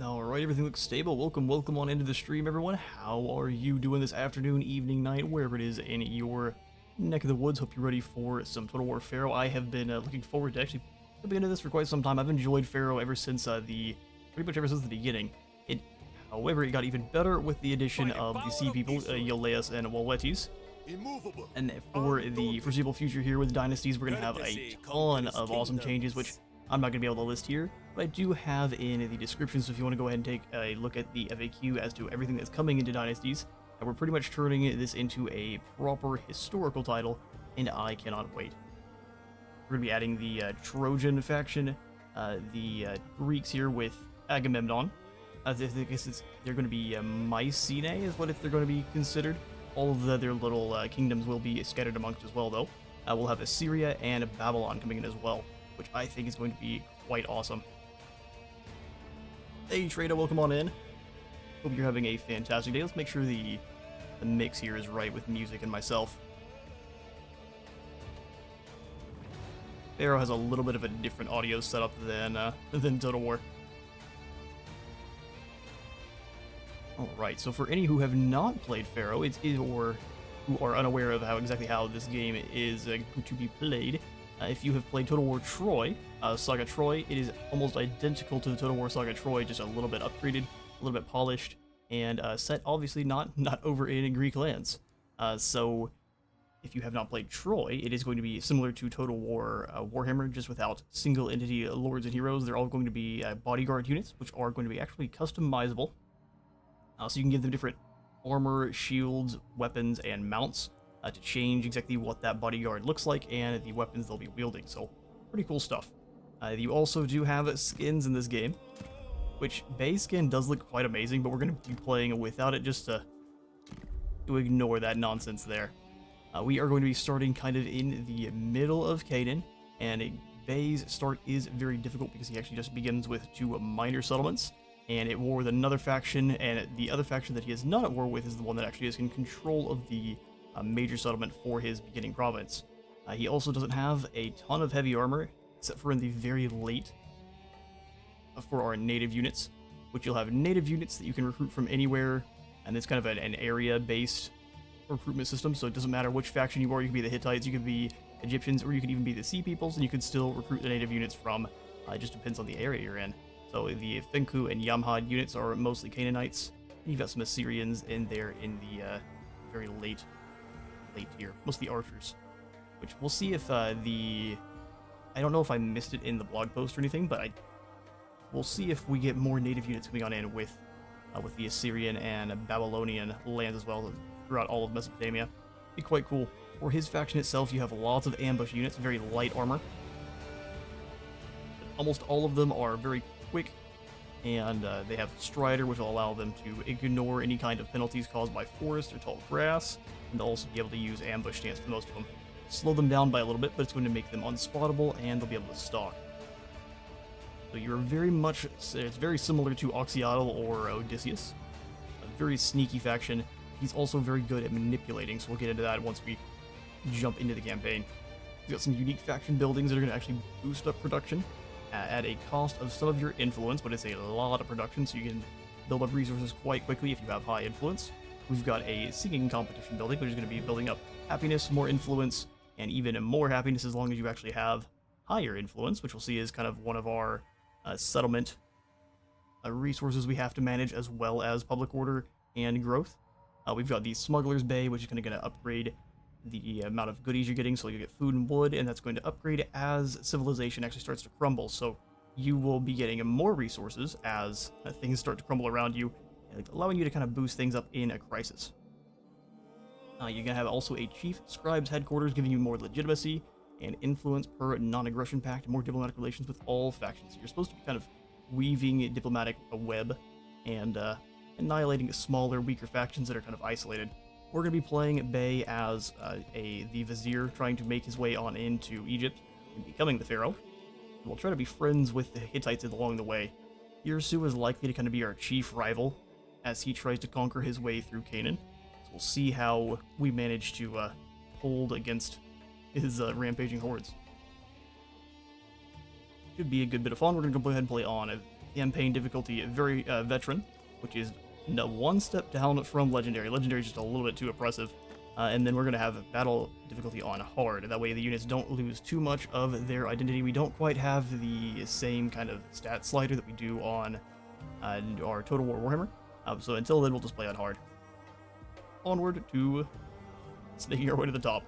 Alright, everything looks stable. Welcome on into the stream, everyone. How are you doing this afternoon, evening, night, wherever it is in your neck of the woods? Hope you're ready for some Total War Pharaoh. I have been looking forward to actually jumping into this for quite some time. I've enjoyed Pharaoh ever since pretty much ever since the beginning. However, it got even better with the addition of the Sea People, Yoleas and Walwetes. And for the foreseeable future here with Dynasties, we're going to have a ton of awesome changes, which I'm not going to be able to list here, but I do have in the description, so if you want to go ahead and take a look at the FAQ as to everything that's coming into Dynasties, and we're pretty much turning this into a proper historical title, and I cannot wait. We're going to be adding the Trojan faction, the Greeks here with Agamemnon. I guess they're going to be Mycenae is what they're going to be considered. All of their little kingdoms will be scattered amongst as well, though. We'll have Assyria and Babylon coming in as well, which I think is going to be quite awesome. Hey Trader, welcome on in. Hope you're having a fantastic day. Let's make sure the mix here is right with music and myself. Pharaoh has a little bit of a different audio setup than Total War. Alright, so for any who have not played Pharaoh, or who are unaware of exactly how this game is to be played, if you have played Total War Troy, Saga Troy, it is almost identical to the Total War Saga Troy, just a little bit upgraded, a little bit polished, and set obviously not over in Greek lands. So if you have not played Troy, it is going to be similar to Total War Warhammer, just without single entity lords and heroes. They're all going to be bodyguard units, which are going to be actually customizable. So you can give them different armor, shields, weapons, and mounts to change exactly what that bodyguard looks like and the weapons they'll be wielding. So pretty cool stuff. You also do have skins in this game, which base skin does look quite amazing, but we're going to be playing without it just to ignore that nonsense there. We are going to be starting kind of in the middle of Canaan, and Bay's start is very difficult because he actually just begins with 2 minor settlements, and at war with another faction, and the other faction that he is not at war with is the one that actually is in control of the major settlement for his beginning province. He also doesn't have a ton of heavy armor, except for in the very late for our native units, which you'll have native units that you can recruit from anywhere, and it's kind of an area-based recruitment system, so it doesn't matter which faction you are. You can be the Hittites, you could be Egyptians, or you could even be the Sea Peoples, and you can still recruit the native units from, it just depends on the area you're in. So the Fenku and Yamhad units are mostly Canaanites. You've got some Assyrians in there in the very late tier, mostly archers. Which we'll see if I don't know if I missed it in the blog post or anything, but we'll see if we get more native units coming on in with the Assyrian and Babylonian lands as well throughout all of Mesopotamia. Be quite cool. For his faction itself, you have lots of ambush units, very light armor. Almost all of them are very quick, and they have Strider, which will allow them to ignore any kind of penalties caused by forest or tall grass, and they'll also be able to use ambush stance for most of them. Slow them down by a little bit, but it's going to make them unspottable, and they'll be able to stalk. So you're it's very similar to Oxyatl or Odysseus. A very sneaky faction. He's also very good at manipulating, so we'll get into that once we jump into the campaign. He's got some unique faction buildings that are going to actually boost up production at a cost of some of your influence, but it's a lot of production, so you can build up resources quite quickly if you have high influence. We've got a singing competition building, which is going to be building up happiness, more influence, and even more happiness as long as you actually have higher influence, which we'll see is kind of one of our settlement resources we have to manage, as well as public order and growth. We've got the Smuggler's Bay, which is going to upgrade the amount of goodies you're getting, so you get food and wood, and that's going to upgrade as civilization actually starts to crumble. So you will be getting more resources as things start to crumble around you, allowing you to kind of boost things up in a crisis. You're going to have also a Chief Scribe's headquarters, giving you more legitimacy and influence per non-aggression pact, and more diplomatic relations with all factions. So you're supposed to be kind of weaving a diplomatic web and annihilating smaller, weaker factions that are kind of isolated. We're going to be playing Bay as the Vizier, trying to make his way on into Egypt and becoming the Pharaoh. And we'll try to be friends with the Hittites along the way. Irsu is likely to kind of be our chief rival as he tries to conquer his way through Canaan. So we'll see how we manage to hold against his rampaging hordes. Should be a good bit of fun. We're going to go ahead and play on campaign difficulty very veteran, which is one step down from legendary. Legendary is just a little bit too oppressive. And then we're going to have a battle difficulty on hard. That way the units don't lose too much of their identity. We don't quite have the same kind of stat slider that we do on our Total War Warhammer. So until then, we'll just play on hard. Onward to snaking our way to the top.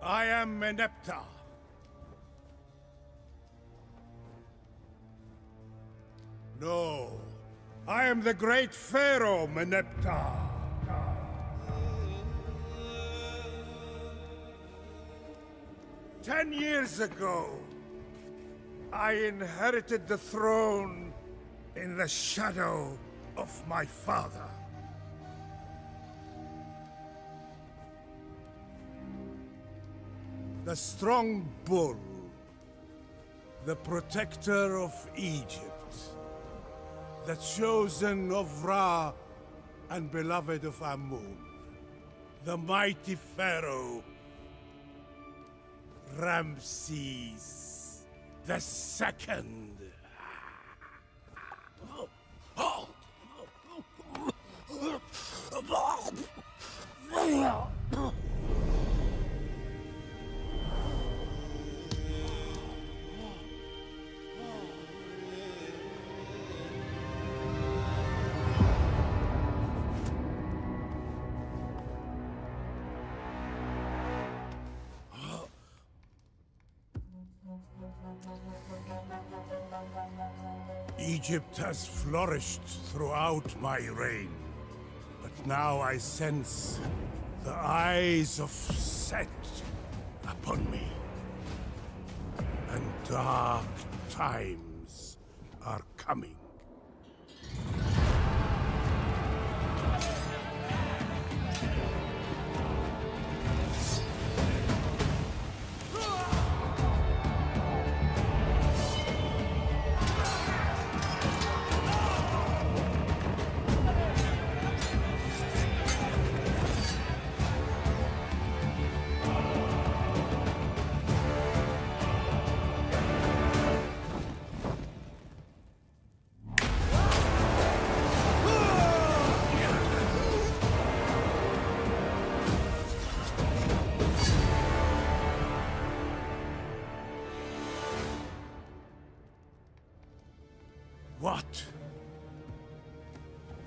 I am Meneptah. No, I am the great Pharaoh Meneptah. 10 years ago, I inherited the throne in the shadow of my father. The strong bull, the protector of Egypt, the chosen of Ra and beloved of Amun, the mighty Pharaoh, Ramses the Second. Egypt has flourished throughout my reign, but now I sense the eyes of Set upon me, and dark times are coming.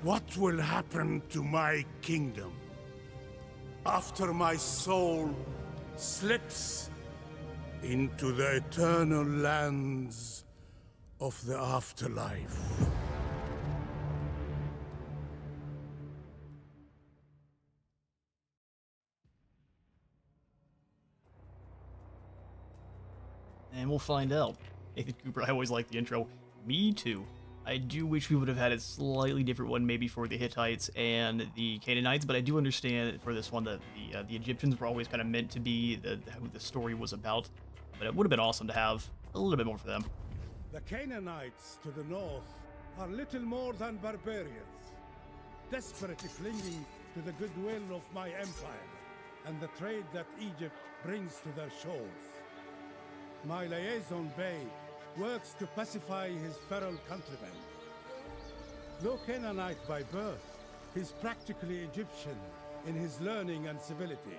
What will happen to my kingdom after my soul slips into the eternal lands of the afterlife? And we'll find out. Nathan Cooper, I always like the intro. Me too. I do wish we would have had a slightly different one, maybe for the Hittites and the Canaanites, but I do understand for this one that the Egyptians were always kind of meant to be who the story was about. But it would have been awesome to have a little bit more for them. The Canaanites to the north are little more than barbarians, desperately clinging to the goodwill of my empire and the trade that Egypt brings to their shores. My liaison Bey works to pacify his feral countrymen. Though Canaanite by birth, he's practically Egyptian in his learning and civility.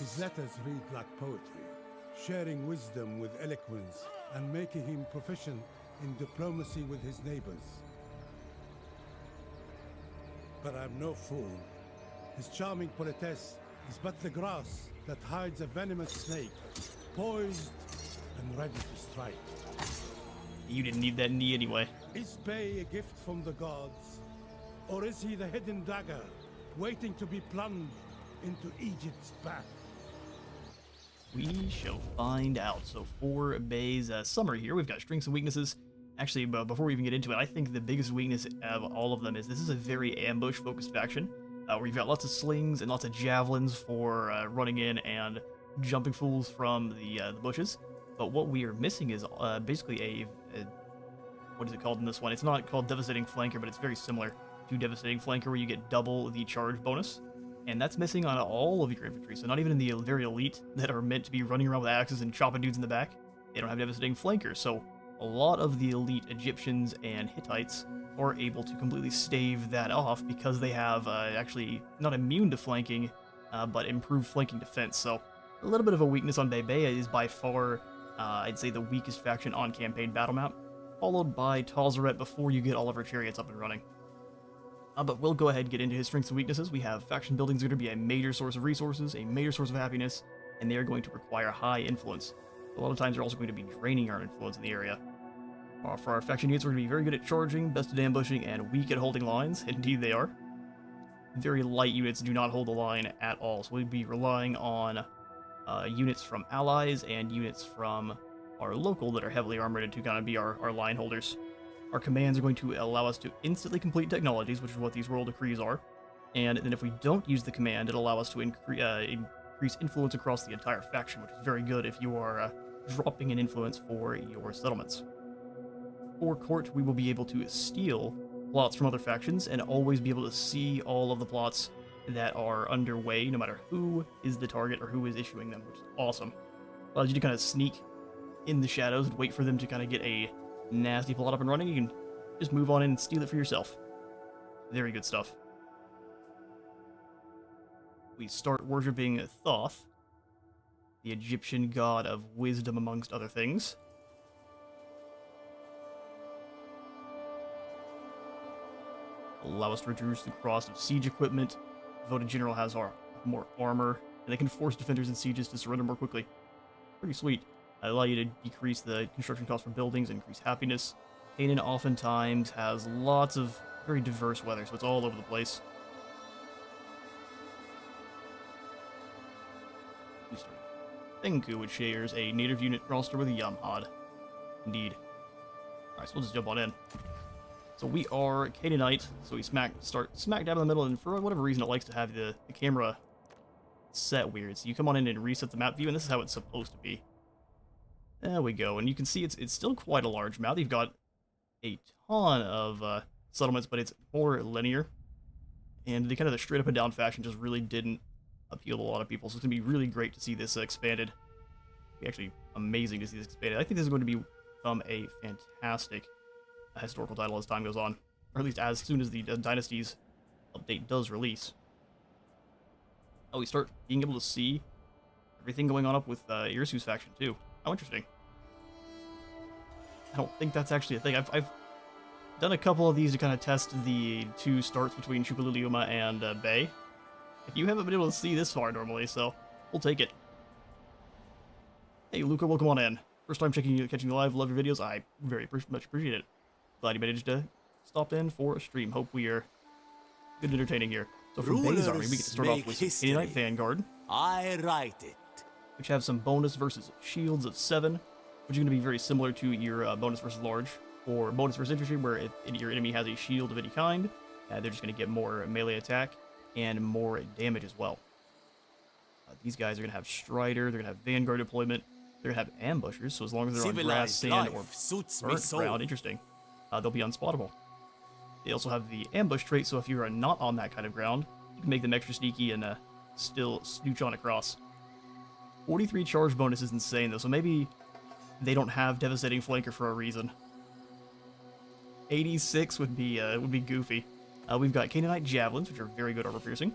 His letters read like poetry, sharing wisdom with eloquence and making him proficient in diplomacy with his neighbors. But I'm no fool. His charming politesse is but the grass that hides a venomous snake, poised and ready to strike. You didn't need that knee anyway. Is Bey a gift from the gods, Or is he the hidden dagger, waiting to be plunged into Egypt's back? We shall find out. So for Bay's summary here, we've got strengths and weaknesses. Actually, before we even get into it, I think the biggest weakness of all of them is this is a very ambush-focused faction, where you've got lots of slings and lots of javelins for running in and jumping fools from the bushes. But what we are missing is basically a what is it called in this one? It's not called Devastating Flanker, but it's very similar to Devastating Flanker, where you get double the charge bonus. And that's missing on all of your infantry, so not even in the very elite that are meant to be running around with axes and chopping dudes in the back. They don't have Devastating Flanker, so a lot of the elite Egyptians and Hittites are able to completely stave that off because they have actually not immune to flanking, but improved flanking defense. So a little bit of a weakness on Bebe is by far, I'd say, the weakest faction on campaign battle map, followed by Tazaret before you get all of our chariots up and running. But we'll go ahead and get into his strengths and weaknesses. We have faction buildings are going to be a major source of resources, a major source of happiness, and they are going to require high influence. A lot of times they're also going to be draining our influence in the area. For our faction units, we're going to be very good at charging, best at ambushing, and weak at holding lines. Indeed they are. Very light units do not hold the line at all, so we'd be relying on units from allies and units from our local that are heavily armored to kind of be our line holders. Our commands are going to allow us to instantly complete technologies, which is what these royal decrees are. And then if we don't use the command, it'll allow us to increase influence across the entire faction, which is very good if you are dropping an influence for your settlements. For court, we will be able to steal plots from other factions and always be able to see all of the plots that are underway, no matter who is the target or who is issuing them, which is awesome. Allows you to kind of sneak in the shadows and wait for them to kind of get a nasty plot up and running. You can just move on in and steal it for yourself. Very good stuff. We start worshipping Thoth, the Egyptian god of wisdom amongst other things. Allow us to reduce the cost of siege equipment. Voted General has more armor, and they can force defenders in sieges to surrender more quickly. Pretty sweet. Allow you to decrease the construction cost for buildings, increase happiness. Canaan oftentimes has lots of very diverse weather, so it's all over the place. Thenku, which shares a native unit roster with a Yamhad. Indeed. Alright, so we'll just jump on in. So we are Canaanite, so we start smack dab in the middle, and for whatever reason it likes to have the camera set weird. So you come on in and reset the map view, and this is how it's supposed to be. There we go, and you can see it's still quite a large map. You've got a ton of settlements, but it's more linear. And the kind of the straight up and down fashion just really didn't appeal to a lot of people, so it's going to be really great to see this expanded. It'll be actually amazing to see this expanded. I think this is going to become a fantastic historical title as time goes on, or at least as soon as the Dynasties update does release. Oh, we start being able to see everything going on up with Irisu's faction too. How interesting. I don't think that's actually a thing. I've done a couple of these to kind of test the two starts between Chupaluliuma and Bay. You haven't been able to see this far normally, so we'll take it. Hey, Luca, welcome on in. First time catching you live. Love your videos. I very much appreciate it. Glad you managed to stop in for a stream. Hope we are good and entertaining here. So from Bay's army, we get to start off with Canaanite Vanguard. I write it. Which have some bonus versus shields of 7, which is going to be very similar to your bonus versus large, or bonus versus infantry, where if your enemy has a shield of any kind, they're just going to get more melee attack and more damage as well. These guys are going to have Strider, they're going to have Vanguard deployment, they're going to have ambushers, so as long as they're on grass, sand, or burnt ground, interesting, they'll be unspottable. They also have the ambush trait, so if you are not on that kind of ground, you can make them extra sneaky and still snooch on across. 43 charge bonus is insane, though, so maybe they don't have Devastating Flanker for a reason. 86 would be goofy. We've got Canaanite Javelins, which are very good armor piercing.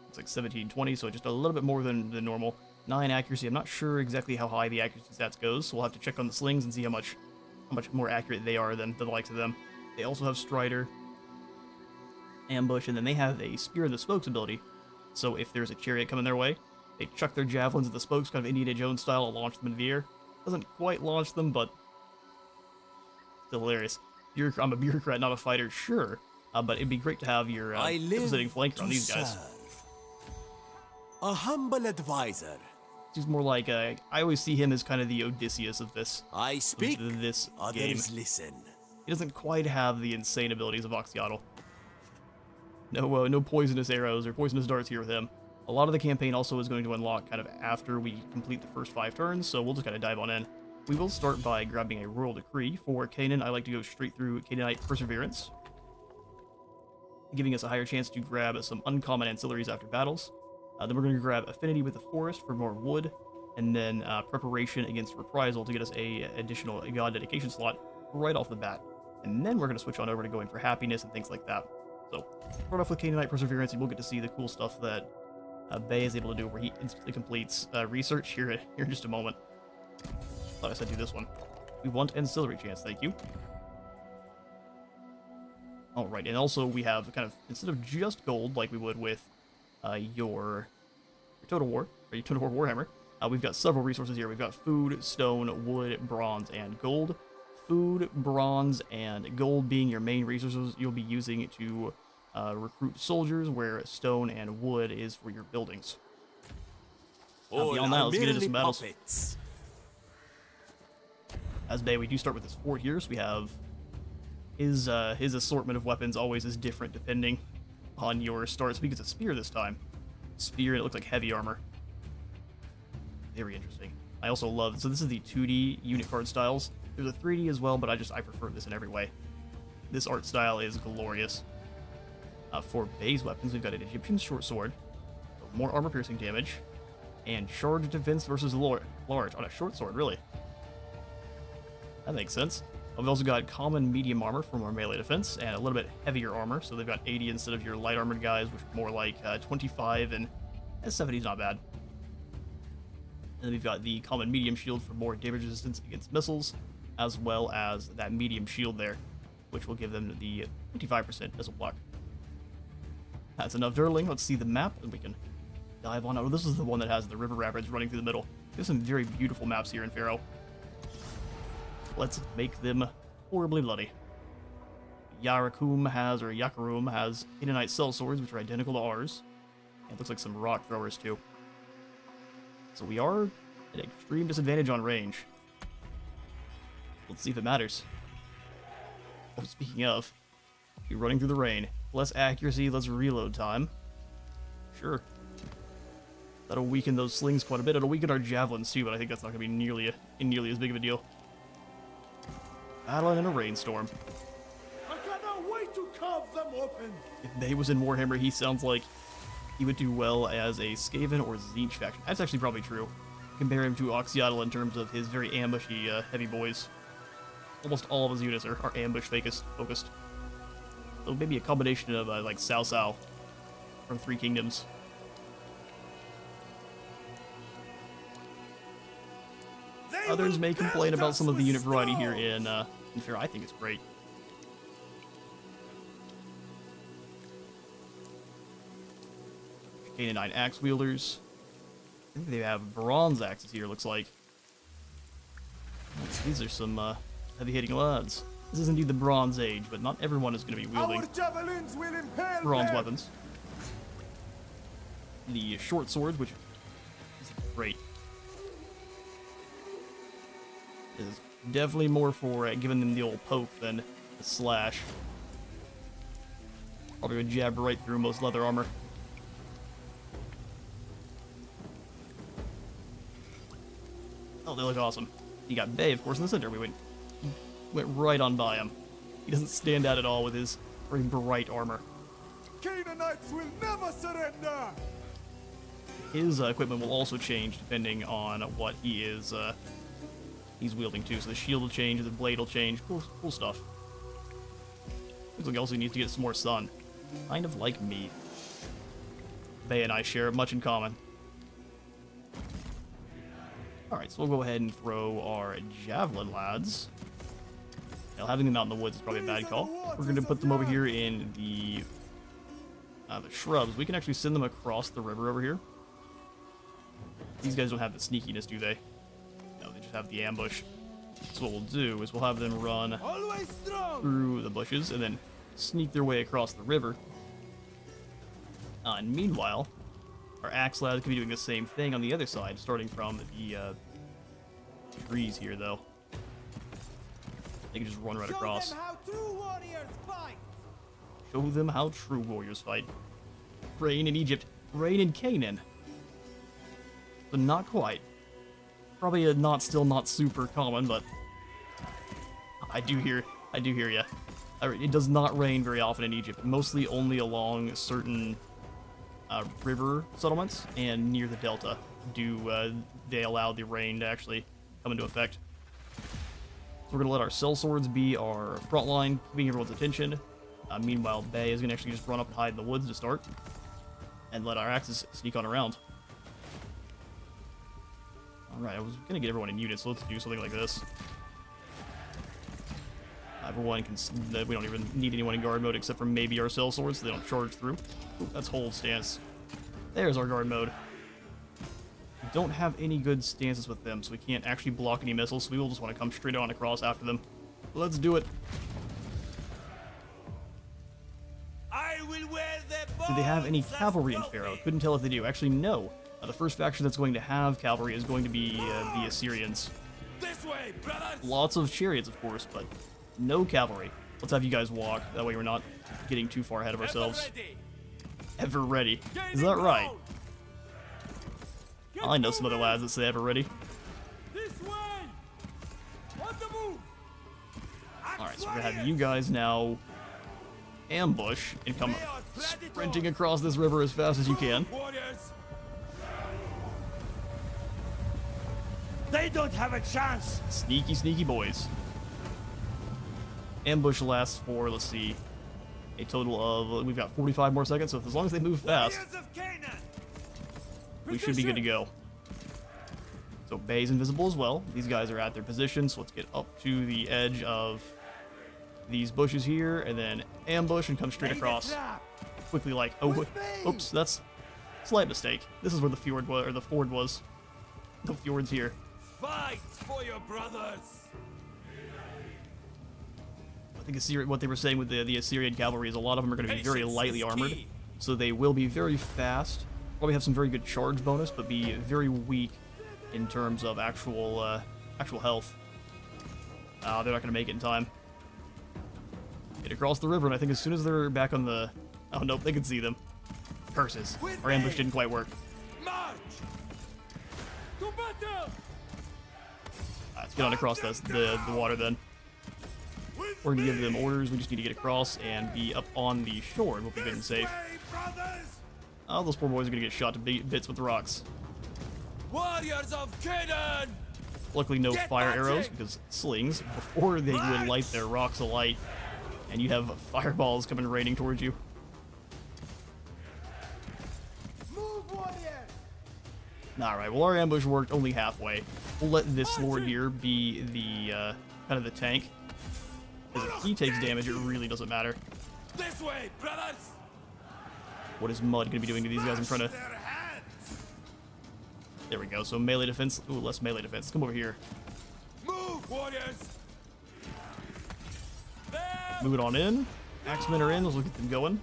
It's like 1720, so just a little bit more than normal. 9 accuracy. I'm not sure exactly how high the accuracy stats goes, so we'll have to check on the slings and see how much more accurate they are than the likes of them. They also have Strider, Ambush, and then they have a Spear in the Spokes ability. So if there's a chariot coming their way, they chuck their javelins at the spokes, kind of Indiana Jones style, and launch them into the air. Doesn't quite launch them, but still hilarious. I'm a bureaucrat, not a fighter, sure. But it'd be great to have your I live visiting flanker to on these guys. serve. A humble advisor. He's more like I always see him as kind of the Odysseus of I speak, this game. others listen. He doesn't quite have the insane abilities of Oxyotl. No poisonous arrows or poisonous darts here with him. A lot of the campaign also is going to unlock kind of after we complete the first 5 turns, so we'll just kind of dive on in. We will start by grabbing a Royal Decree. For Canaan, I like to go straight through Canaanite Perseverance, giving us a higher chance to grab some uncommon ancillaries after battles. Then we're going to grab Affinity with the Forest for more wood, and then Preparation against Reprisal to get us a additional God dedication slot right off the bat. And then we're going to switch on over to going for Happiness and things like that. So, start off with Canaanite Perseverance, and we'll get to see the cool stuff that Bay is able to do, where he instantly completes research here in just a moment. Thought I said do this one. We want Ancillary chance, thank you. Alright, and also we have kind of, instead of just gold, like we would with your Total War, or your Total War Warhammer, we've got several resources here. We've got food, stone, wood, bronze, and gold. Food, bronze, and gold being your main resources you'll be using to recruit soldiers, where stone and wood is for your buildings. Beyond that, let's get into some battles. Puppets. As Bay, we do start with this fort here, so we have his assortment of weapons always is different depending on your start. So we get a spear this time. Spear, and it looks like heavy armor. Very interesting. I also love, so this is the 2D unit card styles. There's a 3D as well, but I prefer this in every way. This art style is glorious. For Bay's weapons, we've got an Egyptian short sword, more armor piercing damage, and charge defense versus large on a short sword, really. That makes sense. We've also got common medium armor for more melee defense, and a little bit heavier armor, so they've got 80 instead of your light armored guys, which are more like 25, and 70 is not bad. And then we've got the common medium shield for more damage resistance against missiles, as well as that medium shield there, which will give them the 25% missile block. That's enough dirtling. Let's see the map, and we can dive on out. Oh, this is the one that has the river rapids running through the middle. There's some very beautiful maps here in Pharaoh. Let's make them horribly bloody. Yakarum has Canaanite sellswords, which are identical to ours. And it looks like some rock throwers, too. So we are at extreme disadvantage on range. Let's see if it matters. Oh, speaking of, you're running through the rain. Less accuracy, less reload time. Sure. That'll weaken those slings quite a bit. It'll weaken our javelins too, but I think that's not going to be nearly as big of a deal. Battling in a rainstorm. I cannot wait to carve them open. If Bay was in Warhammer, he sounds like he would do well as a Skaven or Tzeentch faction. That's actually probably true. Compare him to Oxyotl in terms of his very ambushy heavy boys. Almost all of his units are ambush focused. So maybe a combination of like Cao Cao from Three Kingdoms. Others may complain about some of the unit variety here in Pharaoh. I think it's great. Canaanite axe wielders. I think they have bronze axes here, looks like. These are some heavy-hitting lads. This is indeed the Bronze Age, but not everyone is going to be wielding bronze weapons. The short swords, which is great. This is definitely more for giving them the old poke than the slash. Probably would jab right through most leather armor. Oh, they look awesome. You got Bay, of course, in the center. We went right on by him. He doesn't stand out at all with his very bright armor. Canaanites will never surrender. His equipment will also change depending on what he is he's wielding too. So the shield will change, the blade will change. Cool stuff. Looks like he also needs to get some more sun. Kind of like me. Bay and I share much in common. Alright, so we'll go ahead and throw our javelin lads. Now, having them out in the woods is probably a bad call. We're going to put them over here in the shrubs. We can actually send them across the river over here. These guys don't have the sneakiness, do they? No, they just have the ambush. So what we'll do is we'll have them run Always strong. through the bushes and then sneak their way across the river. And meanwhile, our axe lads can be doing the same thing on the other side, starting from the trees here, though. They can just run right across. Show them how true warriors fight. Show them how true warriors fight. Rain in Egypt, rain in Canaan. But not quite. Probably still not super common, but I do hear ya. It does not rain very often in Egypt. Mostly only along certain river settlements and near the delta do they allow the rain to actually come into effect. So we're gonna let our sellswords be our front line, keeping everyone's attention. Meanwhile, Bay is gonna actually just run up and hide in the woods to start, and let our axes sneak on around. All right, I was gonna get everyone in units, so let's do something like this. Everyone can. We don't even need anyone in guard mode except for maybe our sellswords, so they don't charge through. Ooh, that's hold stance. There's our guard mode. We don't have any good stances with them, so we can't actually block any missiles, so we will just want to come straight on across after them. Let's do it. I will wear the Do they have any bones as cavalry in trophy. Pharaoh? Couldn't tell if they do. Actually, no. The first faction that's going to have cavalry is going to be the Assyrians. This way, brothers. Lots of chariots, of course, but no cavalry. Let's have you guys walk. That way we're not getting too far ahead of ourselves. Ever ready. Is that right? I know some other lads that say ever ready. This way. On the move. Alright, so we're gonna have you guys now ambush and come sprinting across this river as fast as you can. Warriors. They don't have a chance. Sneaky, sneaky boys. Ambush lasts for, let's see, a total of, we've got 45 more seconds, so as long as they move fast, Warriors of Canaan. we should be good to go. So Bay's invisible as well. These guys are at their positions, so let's get up to the edge of these bushes here, and then ambush and come straight across. Quickly like, oh, oops, that's slight mistake. This is where the fjord was, or the ford was. The fjord's here. Fight for your brothers. I think what they were saying with the Assyrian cavalry is a lot of them are going to be very Patience lightly is armored, key. so they will be very fast, probably have some very good charge bonus, but be very weak in terms of actual health. They're not going to make it in time. Get across the river, and I think as soon as they're back on the... Oh, nope, they can see them. Curses. Our ambush didn't quite work. March. To battle. Let's get on across the water then. With We're going to give me. them orders. We just need to get across and be up on the shore, and we'll be good and This safe. way, brothers. Oh, those poor boys are going to get shot to bits with rocks. Warriors of Canaan. Luckily, no Get fire marching! arrows, because slings, before they would light their rocks alight, and you'd have fireballs coming raining towards you. Move, warriors. Alright, well, our ambush worked only halfway. We'll let this lord here be the, kind of the tank. Because if he takes damage, it really doesn't matter. This way, brothers. What is Mud going to be doing to these guys in front of... Smash their hands. There we go, so melee defense. Ooh, less melee defense. Come over here. Move, warriors. There. Move it on in. Axemen are in, let's get them going.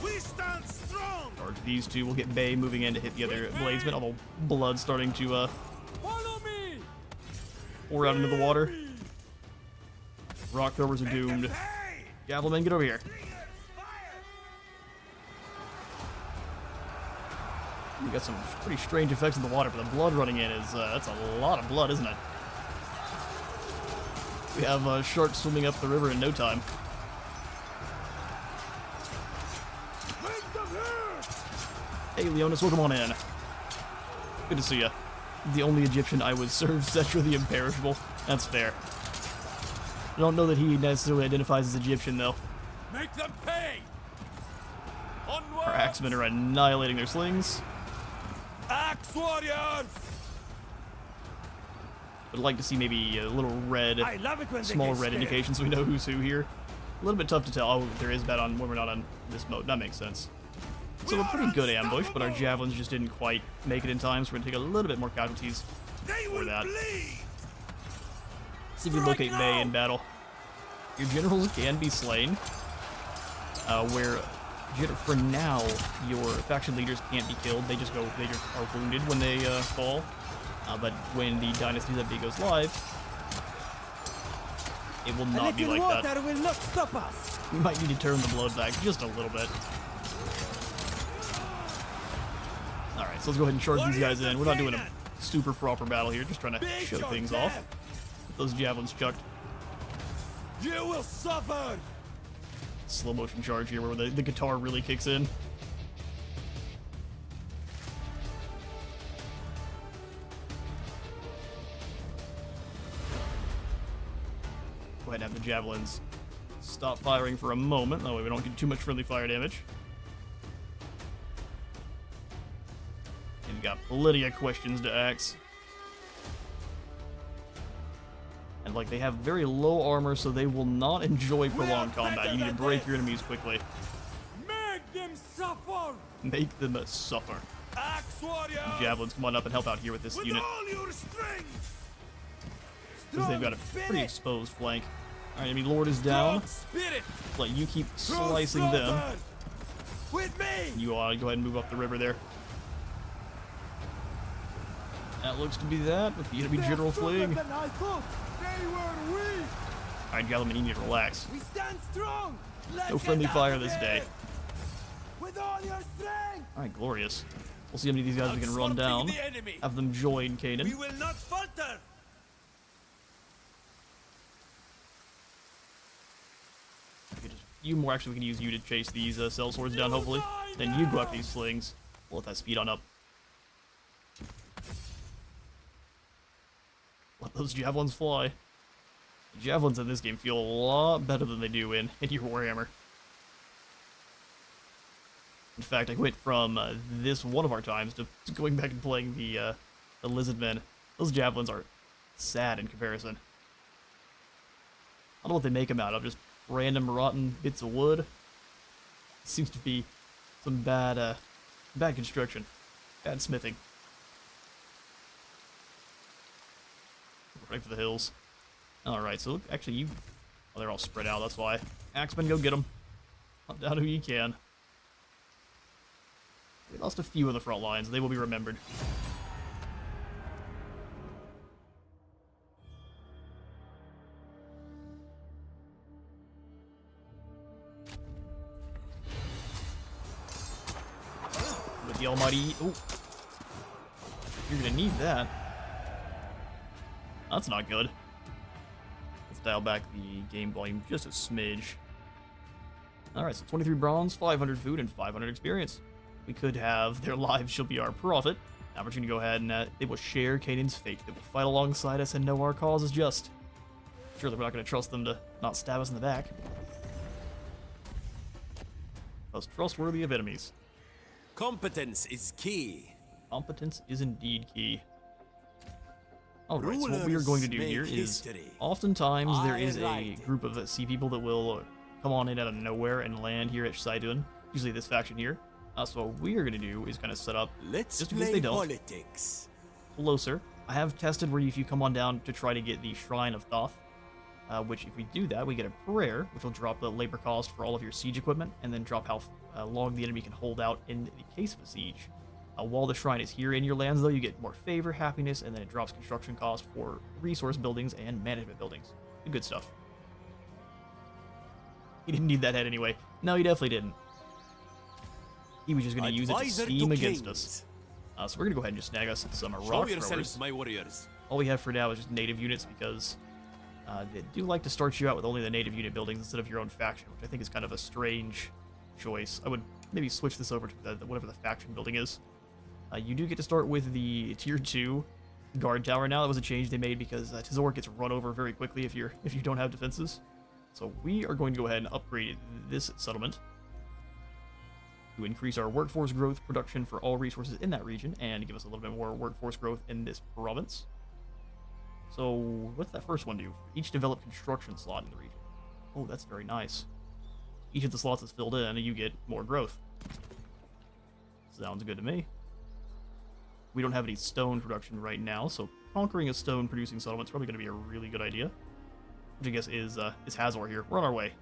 We stand strong. Charge these two. We'll get Bay moving in to hit the other bladesmen, although blood's starting to, Follow me. pour out into the water. Rock throwers are doomed. Hey. Javelin, get over here. Fire. You got some pretty strange effects in the water, but the blood running in is, that's a lot of blood, isn't it? We have sharks swimming up the river in no time. Bring them here. Hey, Leonis, welcome on in. Good to see ya. The only Egyptian I would serve, Setra the Imperishable. That's fair. I don't know that he necessarily identifies as Egyptian, though. Make them pay. Onward. Our axemen are annihilating their slings. Axe warriors. Would like to see maybe a little red, I love it when they small get red scared. indication so we know who's who here. A little bit tough to tell. Oh, there is that on when we're not on this mode. That makes sense. So a pretty good ambush, but our javelins just didn't quite make it in time, so we're gonna take a little bit more casualties. for that. See if you look at May in battle. Your generals can be slain, for now, your faction leaders can't be killed. They just are wounded when they fall. But when the Dynasties update goes live, it will not be like that. Will not stop us. We might need to turn the blood back just a little bit. Alright, so let's go ahead and charge these guys in. We're not doing a super proper battle here, just trying to show things off. Get those javelins chucked. You will suffer. Slow motion charge here where the guitar really kicks in. Go ahead and have the javelins stop firing for a moment. That way we don't get too much friendly fire damage. And we've got plenty of questions to ask. And like they have very low armor, so they will not enjoy prolonged combat. You need to break your enemies quickly. Make them suffer. Make them suffer. Axe warrior. Javelins, come on up and help out here with this With unit. all your strength. Because they've got a pretty exposed flank. Alright, enemy lord is down. Spirit. Let you keep slicing them. With me. You go ahead and move up the river there. That looks to be that with the enemy general fleeing. They were weak. Alright, gentlemen, you need to relax. We stand strong. No friendly fire this day. With all your strength. Alright, glorious. We'll see how many of these guys we can run down. Have them join Canaan. We will not falter. Okay, just a few more. Actually, we can use you to chase these cell swords down, hopefully. Then you go after these slings. We'll let that speed on up. Let those javelins fly. The javelins in this game feel a lot better than they do in your Warhammer. In fact, I went from this one of our times to going back and playing the Lizard Men. Those javelins are sad in comparison. I don't know what they make them out of, just random rotten bits of wood. Seems to be some bad construction, bad smithing. Right for the hills. Alright, so look, actually you... Oh, they're all spread out, that's why. Axemen, go get them. Hunt down who you can. We lost a few of the front lines. They will be remembered. With the almighty... Oh! You're gonna need that. That's not good. Let's dial back the game volume just a smidge. Alright, so 23 bronze, 500 food, and 500 experience. We could have their lives shall be our profit. Now we're going to go ahead and they will share Canaan's fate. They will fight alongside us and know our cause is just. Surely we're not going to trust them to not stab us in the back. Most trustworthy of enemies. Competence is key. Competence is indeed key. Alright, so what we are going to do here is, oftentimes there is a group of sea people that will come on in out of nowhere and land here at Sidon, usually this faction here. So what we are going to do is kind of set up, just in case they don't, politics. Closer. I have tested where if you come on down to try to get the Shrine of Thoth, which if we do that, we get a prayer, which will drop the labor cost for all of your siege equipment, and then drop how long the enemy can hold out in the case of a siege. While the shrine is here in your lands, though, you get more favor, happiness, and then it drops construction costs for resource buildings and management buildings. Good stuff. He didn't need that head anyway. No, he definitely didn't. He was just going to use it to scheme against us. So we're going to go ahead and just snag us some rock throwers. My warriors. All we have for now is just native units because they do like to start you out with only the native unit buildings instead of your own faction, which I think is kind of a strange choice. I would maybe switch this over to whatever the faction building is. You do get to start with the tier 2 guard tower now. That was a change they made because Tizor gets run over very quickly if you don't have defenses. So we are going to go ahead and upgrade this settlement to increase our workforce growth production for all resources in that region and give us a little bit more workforce growth in this province. So what's that first one do? Each developed construction slot in the region. Oh, that's very nice. Each of the slots is filled in and you get more growth. Sounds good to me. We don't have any stone production right now, so conquering a stone-producing settlement is probably going to be a really good idea. Which I guess is Hazor here. We're on our way.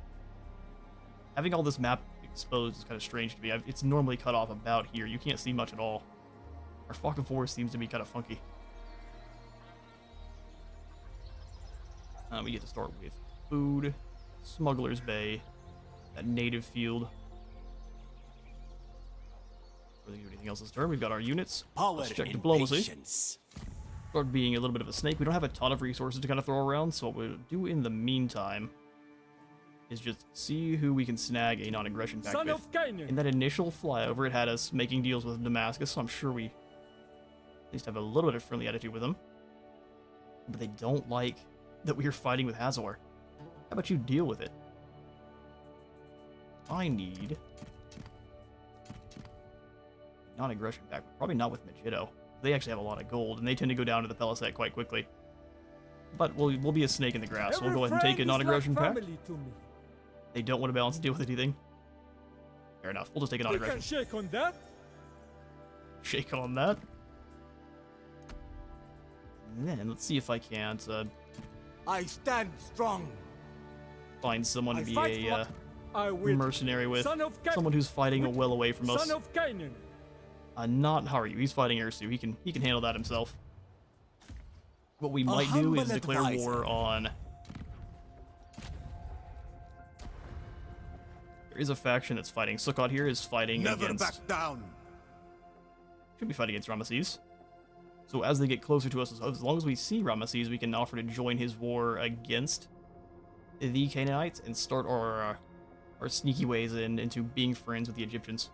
Having all this map exposed is kind of strange to me. It's normally cut off about here. You can't see much at all. Our Falcon Forest seems to be kind of funky. We get to start with food, Smuggler's Bay, that native field. Really do anything else this turn? We've got our units. Power Let's check and diplomacy. patience. Start being a little bit of a snake. We don't have a ton of resources to kind of throw around, so what we'll do in the meantime is just see who we can snag a non-aggression pact Son with. of Canaan. In that initial flyover, it had us making deals with Damascus, so I'm sure we at least have a little bit of friendly attitude with them. But they don't like that we are fighting with Hazor. How about you deal with it? I need non-aggression pact, but probably not with Megiddo. They actually have a lot of gold, and they tend to go down to the Palisade quite quickly. But we'll be a snake in the grass. We'll go ahead and take a non-aggression pact. They don't want to balance a deal with anything. Fair enough. We'll just take a They can non-aggression. shake on that. Shake on that. And then let's see if I can't I stand strong. find someone to I be fight a I will. mercenary with. Son of Canaan. Someone who's fighting With- well away from us. Son of Canaan. Not Haru. He's fighting Ursu. He can handle that himself. What we might do humble is declare advisor. war on. There is a faction that's fighting. Sukkot here is fighting Never against. back down. Should be fighting against Ramesses. So as they get closer to us, as long as we see Ramesses, we can offer to join his war against the Canaanites and start our sneaky ways into being friends with the Egyptians.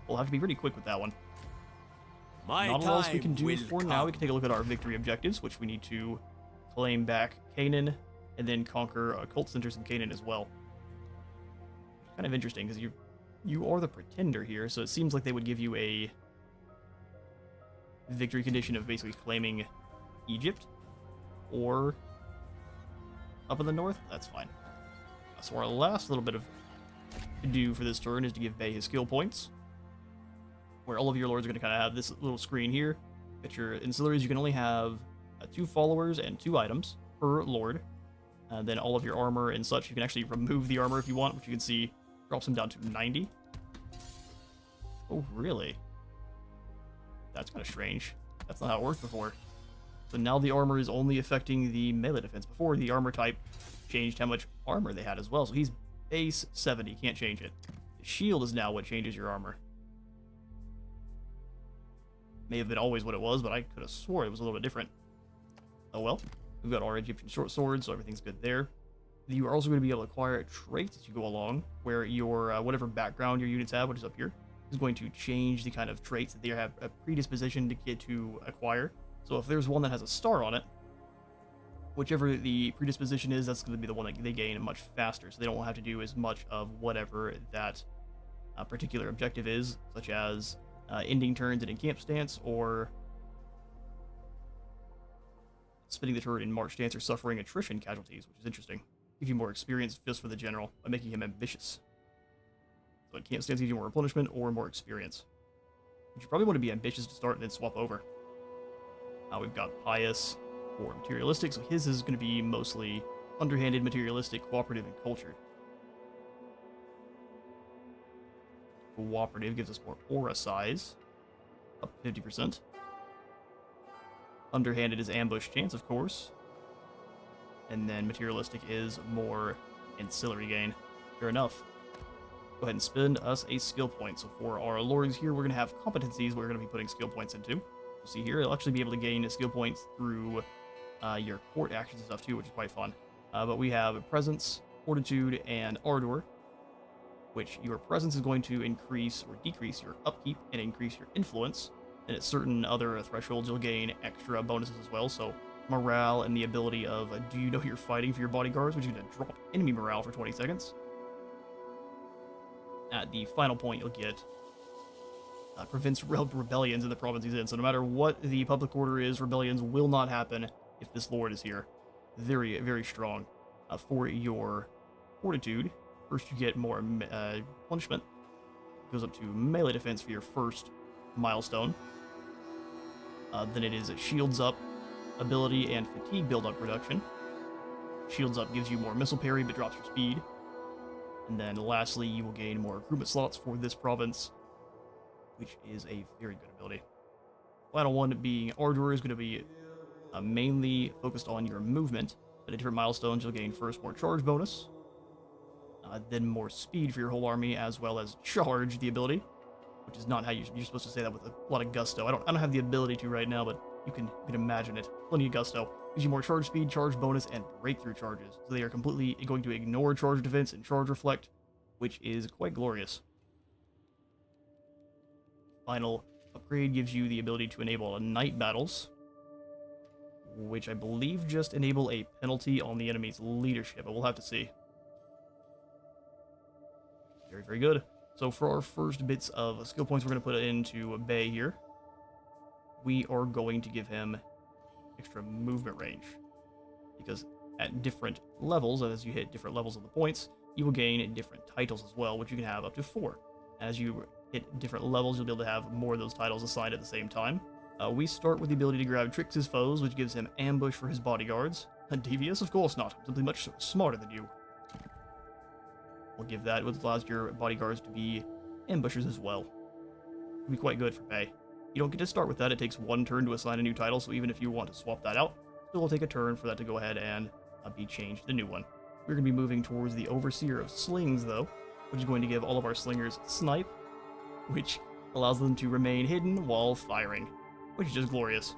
We'll have to be pretty quick with that one. My Not a lot else we can time do will for now. We can take a look at our victory objectives, which we need to claim back Canaan and then conquer cult centers in Canaan as well. Kind of interesting because you are the pretender here, so it seems like they would give you a victory condition of basically claiming Egypt or up in the north. That's fine. So our last little bit of to do for this turn is to give Bay his skill points, where all of your lords are going to kind of have this little screen here. At your ancillaries, you can only have 2 followers and 2 items per lord. Then all of your armor and such, you can actually remove the armor if you want, which you can see drops them down to 90. Oh, really? That's kind of strange. That's not how it worked before. So now the armor is only affecting the melee defense. Before, the armor type changed how much armor they had as well. So he's base 70, can't change it. The shield is now what changes your armor. May have been always what it was, but I could have swore it was a little bit different. Oh well. We've got our Egyptian short swords, so everything's good there. You are also going to be able to acquire traits as you go along, where your whatever background your units have, which is up here, is going to change the kind of traits that they have a predisposition to get to acquire. So if there's one that has a star on it, whichever the predisposition is, that's going to be the one that they gain much faster, so they don't have to do as much of whatever that particular objective is, such as ending turns in a camp stance, or spinning the turret in march stance, or suffering attrition casualties, which is interesting. Give you more experience just for the general by making him ambitious. So in camp stance gives you more replenishment or more experience. But you probably want to be ambitious to start and then swap over. We've got pious or materialistic, so his is going to be mostly underhanded, materialistic, cooperative, and cultured. Cooperative gives us more aura size, up 50%. Underhanded is ambush chance, of course. And then materialistic is more ancillary gain. Fair enough. Go ahead and spend us a skill point. So for our lords here, we're going to have competencies we're going to be putting skill points into. You'll see here, you'll actually be able to gain skill points through your court actions and stuff too, which is quite fun. But we have presence, fortitude, and ardor, which your presence is going to increase or decrease your upkeep and increase your influence. And at certain other thresholds, you'll gain extra bonuses as well. So morale and the ability of do you know you're fighting for your bodyguards, which is going to drop enemy morale for 20 seconds. At the final point, you'll get prevents rebellions in the province he's in. So no matter what the public order is, rebellions will not happen if this lord is here. Very, very strong. For your fortitude, first you get more punishment. It goes up to melee defense for your first milestone. Then it is a shields up ability and fatigue build-up reduction. Shields up gives you more missile parry but drops your speed. And then lastly, you will gain more recruitment slots for this province, which is a very good ability. Final one being Ardor is going to be mainly focused on your movement. At different milestones, you'll gain first more charge bonus, then more speed for your whole army, as well as charge the ability, which is not how you're supposed to say that with a lot of gusto. I don't have the ability to right now, but you can imagine it. Plenty of gusto. Gives you more charge speed, charge bonus, and breakthrough charges. So they are completely going to ignore charge defense and charge reflect, which is quite glorious. Final upgrade gives you the ability to enable night battles, which I believe just enable a penalty on the enemy's leadership, but we'll have to see. Very, very good. So for our first bits of skill points we're going to put into Bay here, we are going to give him extra movement range, because at different levels, as you hit different levels of the points, you will gain different titles as well, which you can have up to 4. As you hit different levels, you'll be able to have more of those titles assigned at the same time. We start with the ability to grab tricks his foes, which gives him ambush for his bodyguards. Devious? Of course not. Something much smarter than you. We'll give that, which allows your bodyguards to be ambushers as well. It'll be quite good for Bay. You don't get to start with that. It takes 1 turn to assign a new title, so even if you want to swap that out, it will take a turn for that to go ahead and be changed to the new one. We're going to be moving towards the Overseer of Slings, though, which is going to give all of our slingers Snipe, which allows them to remain hidden while firing, which is just glorious.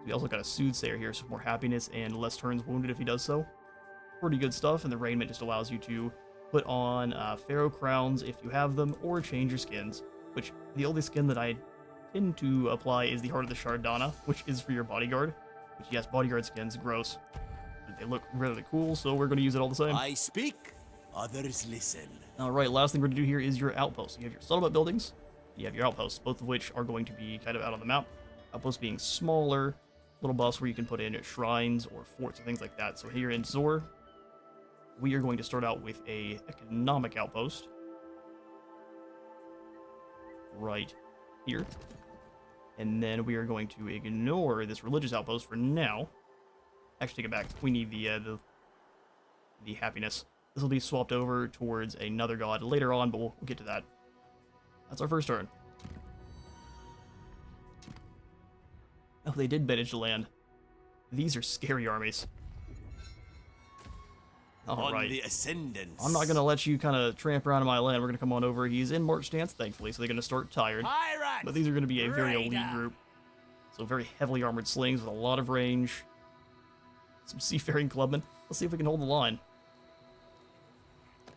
We also got a Soothsayer here, so more happiness and less turns wounded if he does so. Pretty good stuff, and the Raiment just allows you to put on Pharaoh crowns if you have them, or change your skins, which the only skin that I tend to apply is the Heart of the Shardana, which is for your bodyguard, which, yes, bodyguard skins, gross. But they look really cool, so we're going to use it all the same. I speak, others listen. Alright, last thing we're going to do here is your outposts. You have your settlement buildings, you have your outposts, both of which are going to be kind of out on the map. Outposts being smaller, little buffs where you can put in shrines or forts or things like that. So here in Zor, we are going to start out with a economic outpost. Right here. And then we are going to ignore this religious outpost for now. Actually, take it back. We need the happiness. This will be swapped over towards another god later on, but we'll get to that. That's our first turn. Oh, they did manage to land. These are scary armies. Alright. The ascendants. I'm not going to let you kind of tramp around in my land. We're going to come on over. He's in march stance, thankfully, so they're going to start tired. Pirates! But these are going to be a very elite group. So very heavily armored slings with a lot of range. Some seafaring clubmen. Let's see if we can hold the line.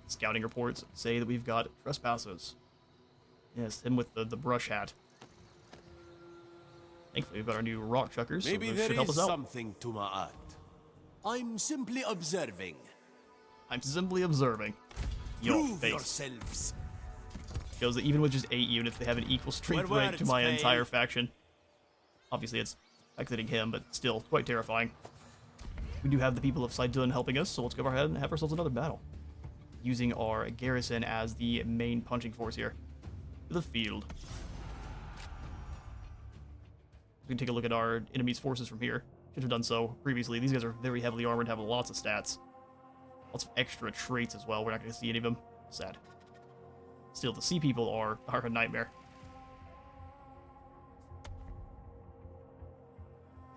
Scouting reports say that we've got trespassers. Yes, him with the brush hat. Thankfully, we've got our new rock chuckers, Maybe so there should help is us out. something to my art. I'm simply observing. I'm simply observing. Your Prove face. yourselves. Shows that even with just 8 units, they have an equal strength Where rank to words my fail. entire faction. Obviously, it's exiting him, but still quite terrifying. We do have the people of Sidon helping us, so let's go ahead and have ourselves another battle. Using our garrison as the main punching force here. To the field. We can take a look at our enemy's forces from here. Should have done so previously. These guys are very heavily armored, have lots of stats. Lots of extra traits as well. We're not going to see any of them. Sad. Still, the sea people are a nightmare.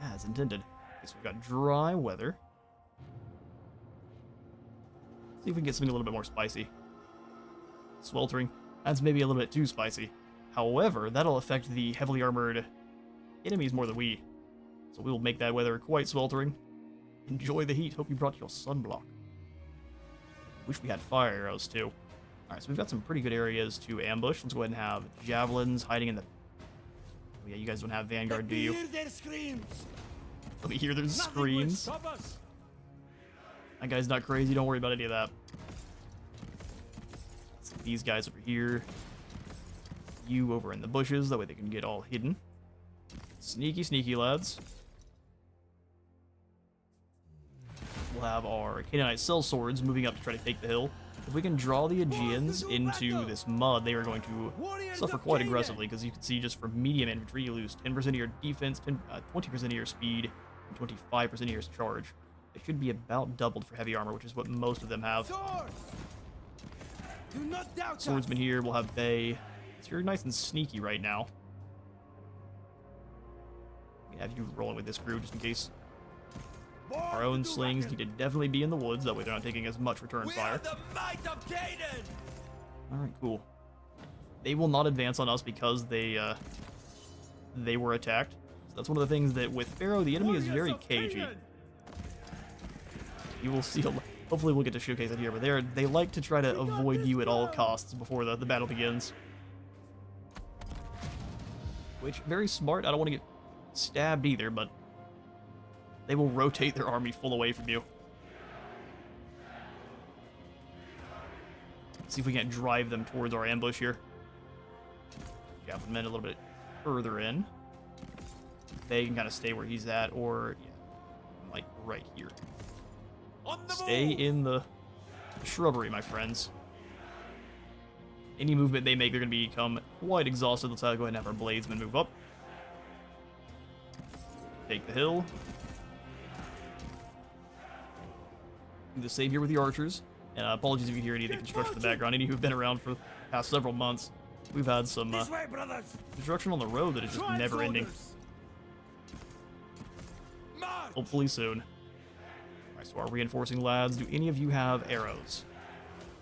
As intended. Okay, so we've got dry weather. See if we can get something a little bit more spicy. Sweltering. That's maybe a little bit too spicy. However, that'll affect the heavily armored enemies more than we. So we will make that weather quite sweltering. Enjoy the heat. Hope you brought your sunblock. Wish we had fire arrows too. Alright, so we've got some pretty good areas to ambush. Let's go ahead and have javelins hiding in the... Oh yeah, you guys don't have Vanguard, do you? Hear their screams. Let me hear their Nothing will screams. stop us. That guy's not crazy. Don't worry about any of that. So these guys over here. You over in the bushes. That way they can get all hidden. Sneaky, sneaky lads. We'll have our Canaanite sellswords moving up to try to take the hill. If we can draw the Aegeans into this mud, they are going to suffer quite aggressively, because you can see just from medium infantry, you lose 10% of your defense, 20% of your speed, and 25% of your charge. It should be about doubled for heavy armor, which is what most of them have. Do not doubt Swordsman here, we'll have Bay. So you're nice and sneaky right now. We have you rolling with this crew just in case. Our own slings need to definitely be in the woods, that way they're not taking as much return fire. the might of Canaan. Alright, cool. They will not advance on us because they were attacked. So that's one of the things that with Pharaoh, the enemy is very cagey. You will see, hopefully we'll get to showcase it here, but they like to try to avoid you at all costs before the battle begins. Which, very smart. I don't want to get stabbed either, but they will rotate their army full away from you. See if we can't drive them towards our ambush here. Javelin men a little bit further in. They can kind of stay where he's at, or yeah, like right here. Stay in the shrubbery, my friends. Any movement they make, they're going to become quite exhausted. Let's go ahead and have our bladesmen move up. Take the hill. Do the same here with the archers. And apologies if you hear any of the construction in the background. Any who've been around for the past several months, we've had some construction on the road that is just never ending. Hopefully soon. Alright, so our reinforcing lads, do any of you have arrows?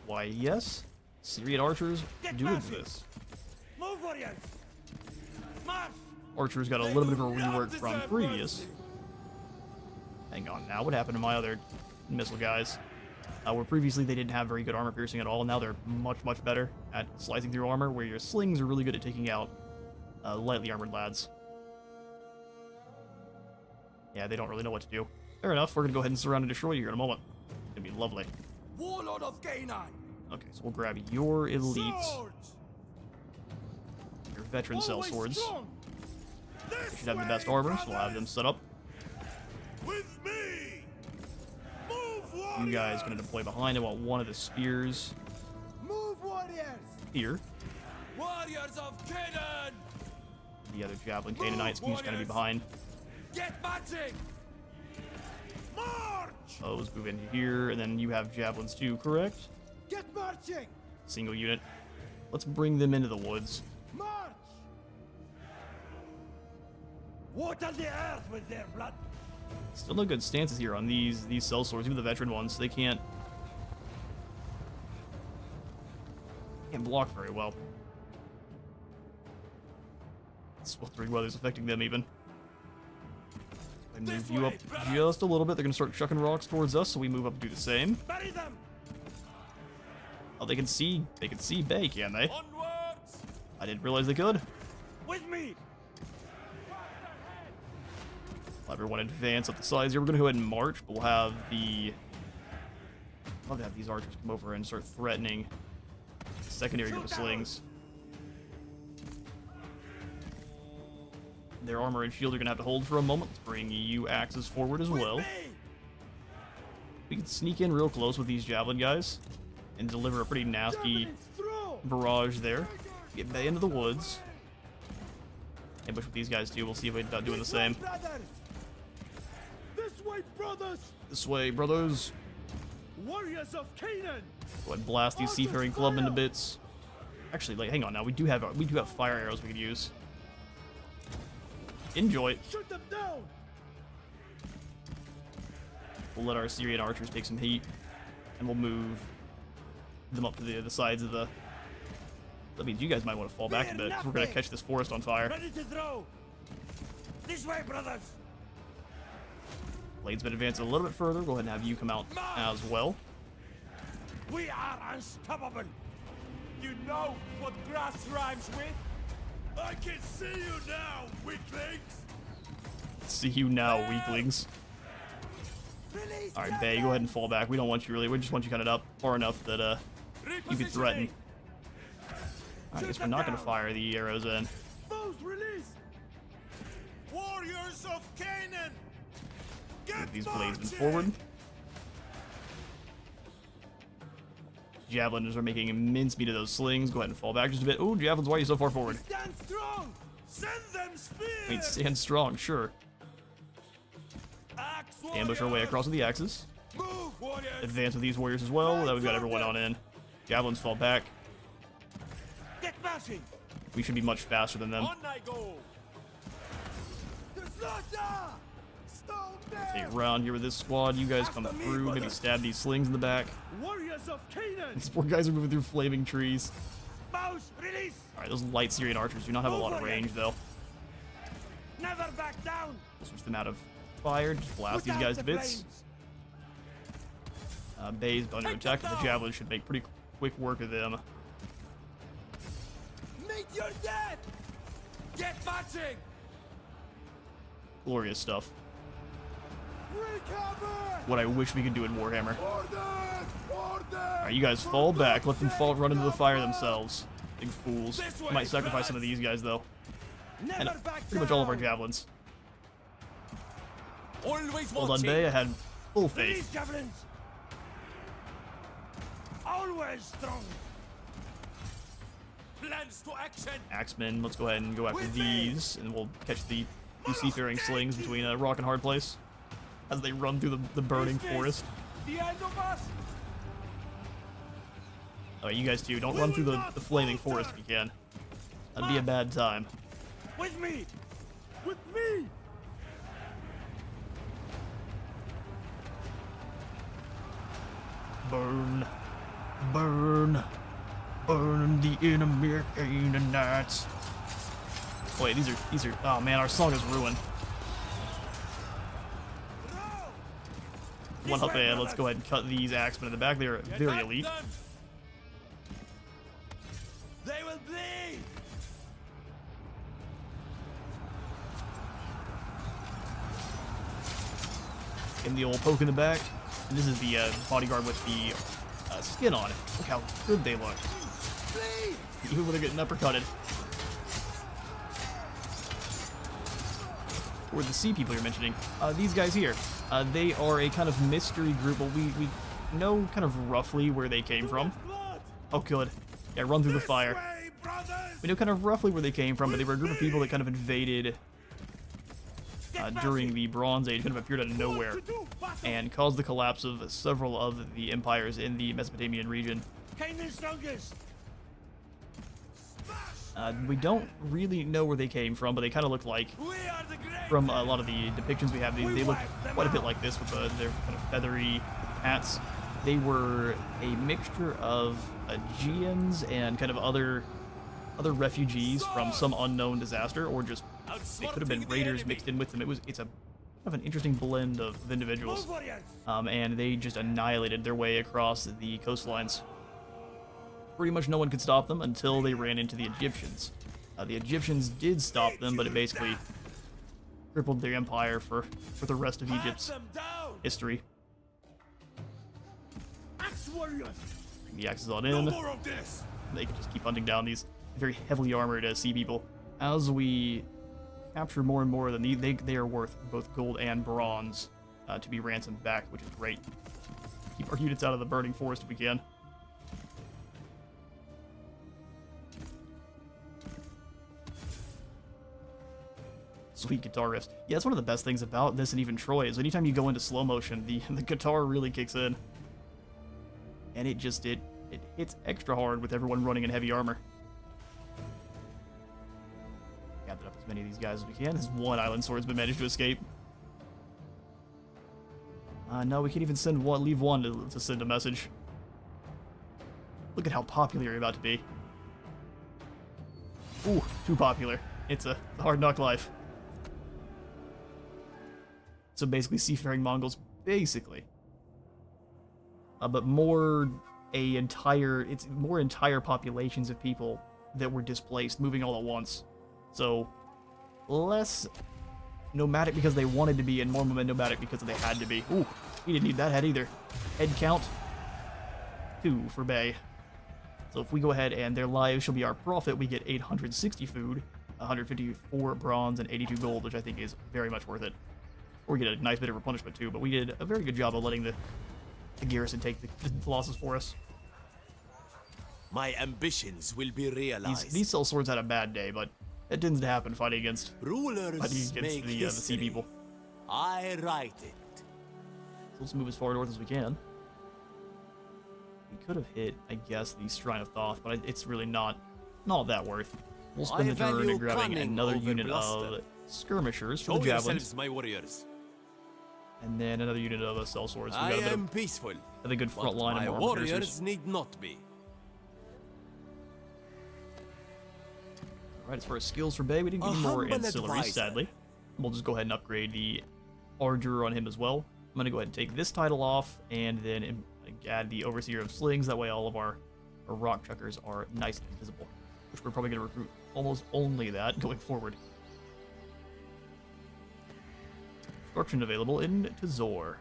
Why, yes. Syrian archers do exist. Move, warriors! March! Archers got a little bit of a rework from previous. Hang on, now what happened to my other missile guys? Where previously they didn't have very good armor piercing at all, now they're much, much better at slicing through armor, where your slings are really good at taking out lightly armored lads. Yeah, they don't really know what to do. Fair enough, we're gonna go ahead and surround and destroy you here in a moment. It's gonna be lovely. Warlord of Canaan. Okay, so we'll grab your elites, your veteran cell swords. They should have the best armor, so we'll have them set up. With me! Move, You guys gonna deploy behind. I want one of the spears Move, warriors. here. Warriors of Canaan. The other javelin Canaanites can just kind of be behind. Get marching. March! Those move in here, and then you have javelins too, correct? Get marching. Single unit. Let's bring them into the woods. March. Water the earth with their blood! Still no good stances here on these cell swords, even the veteran ones. They can't block very well. Sweltering weather's affecting them even. I move you up just a little bit. They're gonna start chucking rocks towards us, so we move up and do the same. Bury them! Oh, they can see Bay, can they? Onwards! I didn't realize they could. With me! Let everyone advance up the sides here. We're gonna go ahead and march, but we'll have the... I'd love to have these archers come over and start threatening the secondary group of slings. Their armor and shield are gonna have to hold for a moment. Let's bring you axes forward as well. We can sneak in real close with these javelin guys and deliver a pretty nasty barrage there. Get Bay into the woods. Ambush with these guys too. We'll see if we end up doing the same. This way, brothers. This way, brothers. Warriors of Canaan. Go ahead and blast these seafaring clubmen to bits. Actually, like, hang on now. We do have fire arrows we could use. Enjoy. Shoot them down. We'll let our Syrian archers take some heat, and we'll move them up to the sides of the... That means you guys might want to fall back a bit, because we're going to catch this forest on fire. Ready to throw! This way, brothers! Blade's been advancing a little bit further. Go ahead and have you come out as well. We are unstoppable! You know what grass rhymes with? I can see you now, weaklings! See you now, weaklings. Alright, Bay, go ahead and fall back. We don't want you really. We just want you kind of up far enough that you can threaten. I guess we're not going to fire the arrows in. Foes release. Warriors of Canaan! Move these bladesmen forward. Javelins are making mincemeat of those slings. Go ahead and fall back just a bit. Oh, javelins, why are you so far forward? Stand strong! Send them spears! I mean, stand strong, sure. Axe Ambush our way warriors! across with the axes. Move, warriors! Advance with these warriors as well. Now we've got everyone on in. Javelins fall back. Get mashing! We should be much faster than them. On I go! To slaughter! Stone Take them! a round here with this squad. You guys come After me, through. Maybe brother. stab these slings in the back. Warriors of Canaan! These poor guys are moving through flaming trees. Mouse, release! Alright, those light Syrian archers do not have a lot of range, though. Never back down! Switch them out of fire. Just blast Put these out guys the to bits. flames. Bay's under attack, but the javelin should make pretty quick work of them. Meet your death! Get marching! Glorious stuff. Recover! What I wish we could do in Warhammer. Order! Order! Alright, you guys fall back. Let them fall, run into the fire themselves. Big fools. This way, Might sacrifice brothers. some of these guys, though. Never And back pretty much all of our down. javelins. Always Well done, watching. Bay. I had full Release faith. javelins! Always strong! Plans to action. Axemen, let's go ahead and go after With me. these, and we'll catch the two seafaring slings between Rock and Hard Place as they run through the burning Is this forest. The end of us? Alright, you guys too. Don't run through the flaming forest if you can. That'd be a bad time. With me! With me! Burn. Burn. Burn the enemy Canaanites. Wait, these are, oh man, our song is ruined. One up ahead, let's go ahead and cut these axemen in the back. They're very elite. They will bleed! In the old poke in the back. And this is the bodyguard with the skin on it. Look how good they look. Bleed! Even when they're getting uppercutted. Or the sea people you're mentioning. These guys here. They are a kind of mystery group, but we know kind of roughly where they came from. Blood! Oh, good. Yeah, run through the This fire. way, brothers! We know kind of roughly where they came from, but they were a group of people that kind of invaded during the Bronze Age, kind of appeared out of nowhere, and caused the collapse of several of the empires in the Mesopotamian region. Canaan's strongest! We don't really know where they came from, but they kind of look like, We are the great! from a lot of the depictions we have, they look quite a bit like this with their kind of feathery hats. They were a mixture of Aegeans and kind of other refugees from some unknown disaster, or just they could have been raiders mixed in with them. It's a kind of an interesting blend of individuals, Move, warriors! and they just annihilated their way across the coastlines. Pretty much no one could stop them until they ran into the Egyptians. The Egyptians did stop them, but it basically crippled their empire for the rest of Hunt Egypt's them down! history. Axe warriors! Bring the axes on No in. more of this! They can just keep hunting down these very heavily armored sea people. As we capture more and more of them, they are worth both gold and bronze to be ransomed back, which is great. Keep our units out of the burning forest if we can. Sweet guitar riffs. Yeah, that's one of the best things about this, and even Troy, is anytime you go into slow motion, the guitar really kicks in. And it hits extra hard with everyone running in heavy armor. Gather up as many of these guys as we can. This one island swordsman managed to escape. No, we can't even leave one to send a message. Look at how popular you're about to be. Ooh, too popular. It's a hard knock life. So basically, seafaring Mongols, basically. But more entire populations of people that were displaced, moving all at once. So, less nomadic because they wanted to be, and more nomadic because they had to be. Ooh, he didn't need that head either. Head count, 2 for Bay. So if we go ahead and their lives shall be our profit, we get 860 food, 154 bronze, and 82 gold, which I think is very much worth it. Or we get a nice bit of replenishment too, but we did a very good job of letting the garrison take the losses for us. My ambitions will be realized. These sellswords had a bad day, but it tends to happen fighting against Rulers make the sea history. people. I write it. So let's move as far north as we can. We could have hit, I guess, the Shrine of Thoth, but it's really not that worth. We'll spend the turn value grabbing cunning another over unit bluster. of skirmishers for Show the javelins, yourselves, my warriors. and then another unit of sellswords. We I got a bit am of peaceful. a good front But line my of armor warriors piercers. need not be. Alright, as far as skills for Bay, we didn't get A any more humble ancillaries, advisor. sadly. We'll just go ahead and upgrade the Archer on him as well. I'm going to go ahead and take this title off, and then add the Overseer of Slings. That way all of our rock chuckers are nice and visible. Which we're probably going to recruit almost only that going forward. Construction available in Tazor.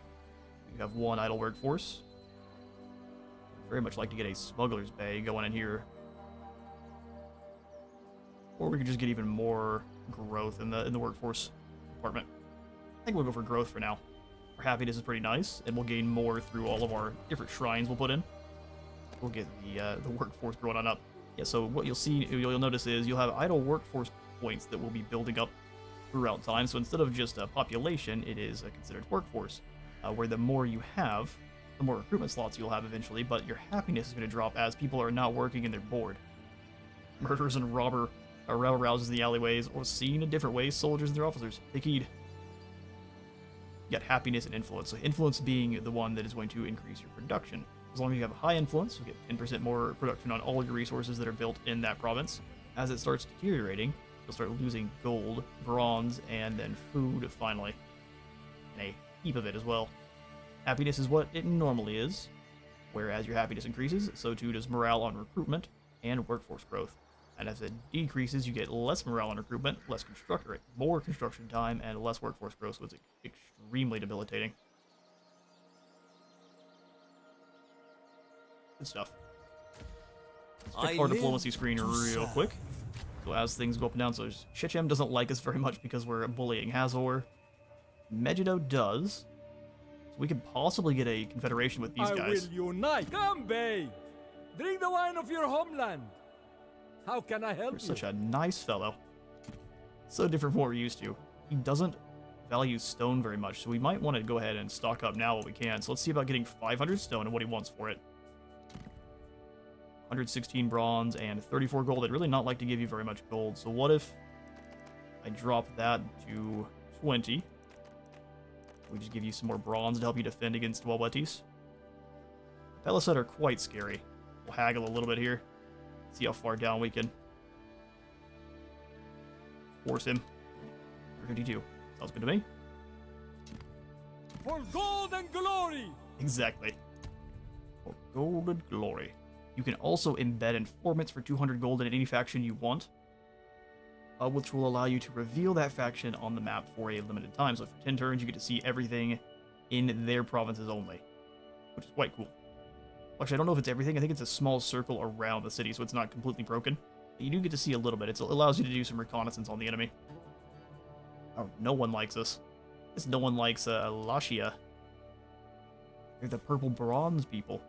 We have one idle workforce. Very much like to get a Smuggler's Bay going in here. Or we could just get even more growth in the workforce department. I think we'll go for growth for now. Our happiness is pretty nice, and we'll gain more through all of our different shrines we'll put in. We'll get the workforce growing on up. Yeah, so what you'll notice is you'll have idle workforce points that will be building up throughout time. So instead of just a population, it is considered workforce, where the more you have, the more recruitment slots you'll have eventually, but your happiness is going to drop as people are not working and they're bored. Murderers and rabble rouses in the alleyways, or seen in different ways, soldiers and their officers. Take heed. You got happiness and influence. So influence being the one that is going to increase your production. As long as you have a high influence, you get 10% more production on all your resources that are built in that province. As it starts deteriorating, you'll start losing gold, bronze, and then food finally. And a heap of it as well. Happiness is what it normally is. Whereas your happiness increases, so too does morale on recruitment and workforce growth. And as it decreases, you get less morale on recruitment, more construction time, and less workforce growth, so it's extremely debilitating. Good stuff. Let's pick our diplomacy screen real quick. So as things go up and down, so Shechem doesn't like us very much because we're bullying Hazor. Megiddo does. So we could possibly get a confederation with these guys. I will unite. Come, Bay. Drink the wine of your homeland. How can I help You're you? such a nice fellow. So different from what we're used to. He doesn't value stone very much, so we might want to go ahead and stock up now while we can. So let's see about getting 500 stone and what he wants for it. 116 bronze and 34 gold. I'd really not like to give you very much gold, so what if I drop that to 20? We just give you some more bronze to help you defend against Welwetis. Peliset are quite scary. We'll haggle a little bit here. See how far down we can force him. 52. Sounds good to me. For gold and glory. Exactly. For gold and glory. You can also embed informants for 200 gold in any faction you want, which will allow you to reveal that faction on the map for a limited time. So for 10 turns, you get to see everything in their provinces only, which is quite cool. Actually, I don't know if it's everything. I think it's a small circle around the city, so it's not completely broken. But you do get to see a little bit. It allows you to do some reconnaissance on the enemy. Oh, no one likes us. No one likes Lashia. They're the purple bronze people.